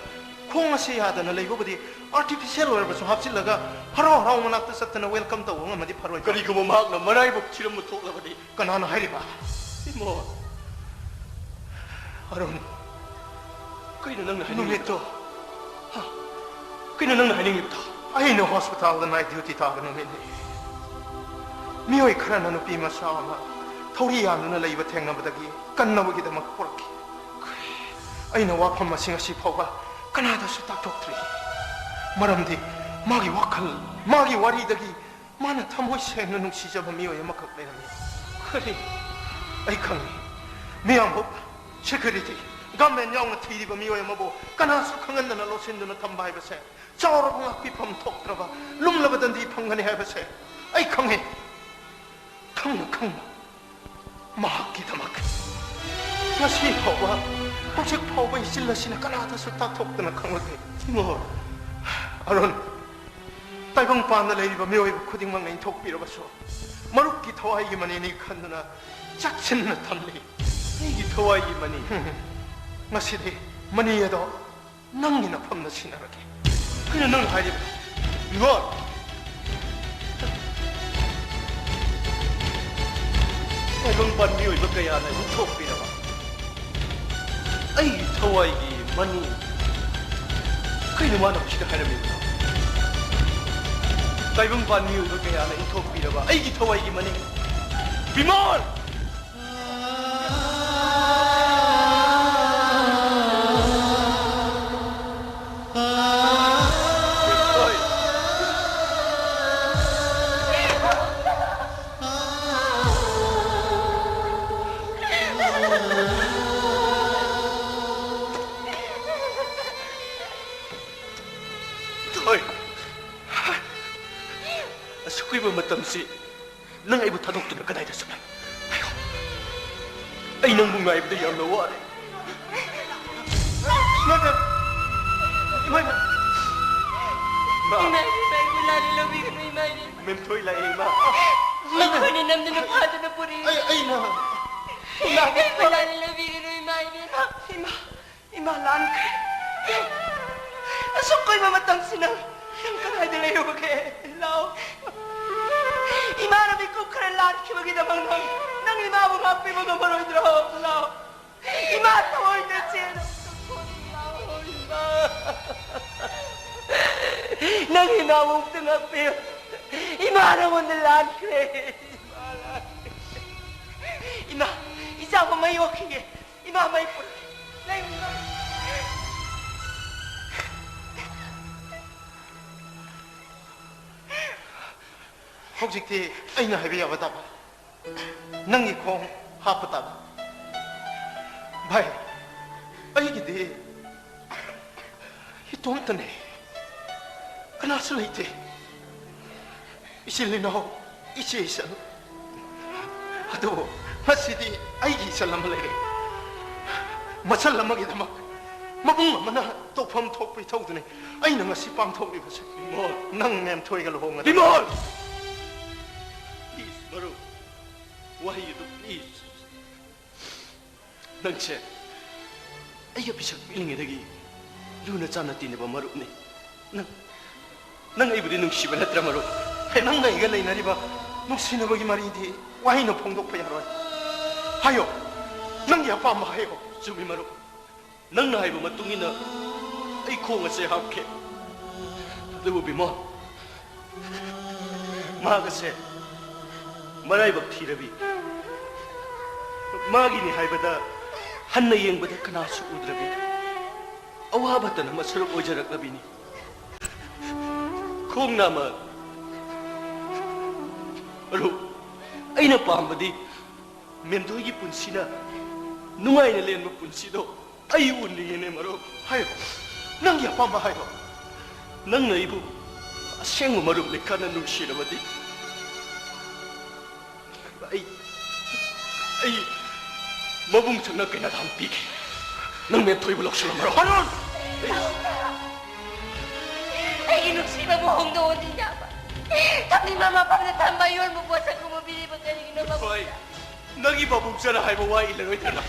ꯈꯣꯡ ꯑꯁꯤ ꯌꯥꯗꯅ ꯂꯩꯕꯕꯨꯗꯤ ꯑꯥꯔꯇꯤꯐꯤꯁꯤꯌꯦꯜ ꯑꯣꯏꯔꯕꯁꯨ ꯍꯥꯞꯆꯤꯜꯂꯒ ꯍꯔꯥꯎ ꯍꯔꯥꯎ ꯃꯅꯥꯛꯇ ꯆꯠꯇꯅ ꯋꯦꯜꯀꯝ ꯇꯧꯕ ꯉꯝꯃꯗꯤ ꯐꯔꯣꯏ ꯀꯔꯤꯒꯨꯝꯕ ꯃꯍꯥꯛꯅ ꯃꯔꯥꯏꯕꯛ ꯊꯤꯔꯝꯕ ꯊꯣꯛꯂꯕꯗꯤ ꯀꯅꯥꯅ ꯍꯥꯏꯔꯤꯕ 이모 아론 그이는 넌 하이닝이부터 그이는 넌 하이닝이부터 아이는 호스피탈 나이 듀티 타가는 놈이네 미호이 크라나 누피 마사마 토리 야누나 레이버 탱나보다기 끝나보기다막 보라키 아이는 와판 마싱아시 포가 까나다수 딱 독트리 마람디 마기 와칼 마기 와리다기 마나 탐호이 생는 농시자바 미호이 막각 레나미 그리 아이 강이 미양복 시크리티 감면 영어 티리바 미호이 마보 까나수 강한다나 로신드나 탐바이버세 저러고 악비펌 톡 들어봐 룸러버던디 펑간이 해버세 아이 강이 강나 마기다 막 야시 포와 혹시 포와 이실라시나 까나다수 딱 톡드나 강어데 뭐 아론 딸방반나 레이바 미호이 코딩망 레인 톡 빌어봤어 마루키 더와이기만 이니 칸누나 짝친나 탐리 이기 더와이기만이 마시디 마니에도 낭이나 펌나 시나라게 그냥 넌 하이리 이거 딸방반 미호이 먹어야 하나 이톡 빌어봐 아이 더와이기 마니 그이는 와나 시다 하려면 딸방반 미호이 먹어야 하나 이톡 빌어봐 아이기 더와이기 마니 비만 숙구입은 맞담시 능 아이부 타독도는 그나이다 쓰면 아이고 아이 능 뭔가 아이부도 양나 와래 Imay ma. Ma. Imay wala rin labi ko na imay. Memtoy la ma. Ako ni namdan na pato na puri. Ay na. Wala rin labi ko na imay. Imalan ka. Asok ko'y mamatang sinang. Yang kanay nila yung mag-ilaw. Imarami ko karalan kimagidamang nang imawang hapi mga maroy draw. Law. Imatawoy na siya. Nang imawang tungapi. Imaramon na lan kre. Ima, isa pa may walking eh. Ima may pula. 혹직티 아이나 해비야 바다바 낭이 콩 하프다바 바이 아이기디 이 돈떠네 그나슬레이티 이실리노 이시이션 하도 마시디 아이기 살람레 마살람마기다마 마붕마마나 또펌 톡비 타우드네 아이나 마시 빵 톡비 바세 뭐 낭맴 토이가 로홍아 비몰 Baru, wahai itu please. Nangche, ayah bisa pilih lagi. Luna cana tini bamaru ni. Nang ibu di nung si benar maru. Hei nang ngai galai nari ba. Nung sini bagi mari di. Wahai no pondok payaroi. Hayo, nang ya pam hayo. Sumi maru. Nang nai bu matungin na. Ay ko nga saya hapke. Lebu bimon. Magase. Maraibak thirabi magini haibada hanna yengbada kanasu udrabi awabatana masaruk ojarakabini khongnama aru aina pambadi memdoigi punsina nungaina lenma punsido ai unliyene maro hayo nangya pamba hayo nangna ibu asengma marum lekana nungsirabadi ay mabung changna kena dhampik nang me thoi bulok sula maro hanon ay inuksi mabuhong doon din niya ba tapi mama pag natambayon mo po sa kumabili ba galing na mabuhay nang ibabung sana hay mawai ilan oy tala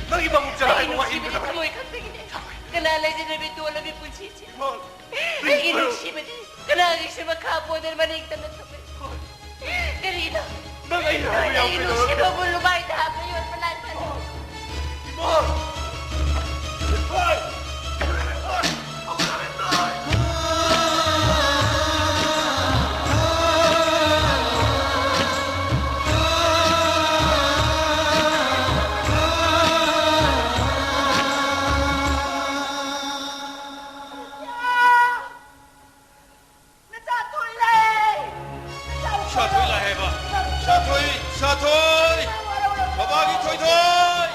nang ibabung sana hay mawai ilan ay inuksi kanalay din na bito wala may punsisi ay inuksi ba din kanalay siya makapo na manigtan na sabi karina ay inuksi ba mo lumay na hapa yun malay pa no Imon! Hoy! Satoy! Babagi toy toy!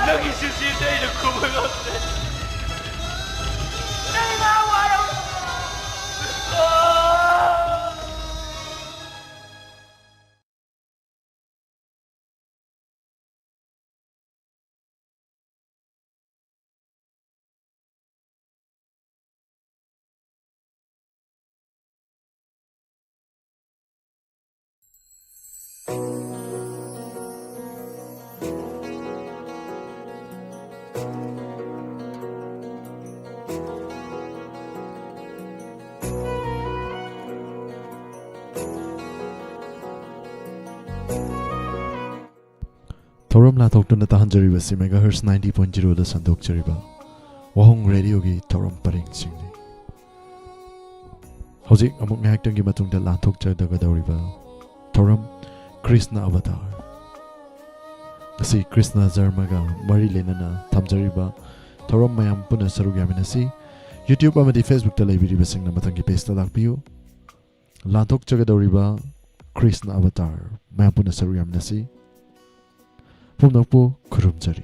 Lagi sisi day na kumagot. Thoram la thok tuna tahanjari basi megahertz 90.0 da sandok chariba wahong radio gi thoram paring singni hojik amuk ngak tangi matung da la thok chada ga dawriba thoram Krishna avatar asi Krishna jarmaga mari lenana thamjariba thoram mayam puna sarug yaminasi YouTube amadi Facebook ta laibiri basing na matangi page ta lakpiu ꯂꯥꯟꯊꯣꯛꯆꯒꯗꯧꯔꯤꯕ ꯀ꯭ꯔꯤꯁꯅ ꯑꯕꯇꯥꯔ ꯃꯌꯥꯝ ꯄꯨꯟꯅ ꯁꯔꯨꯛ ꯌꯥꯃꯤꯟꯅꯁꯤ ꯄꯨꯝꯅꯃꯛꯄꯨ ꯈꯨꯔꯨꯝꯖꯔꯤ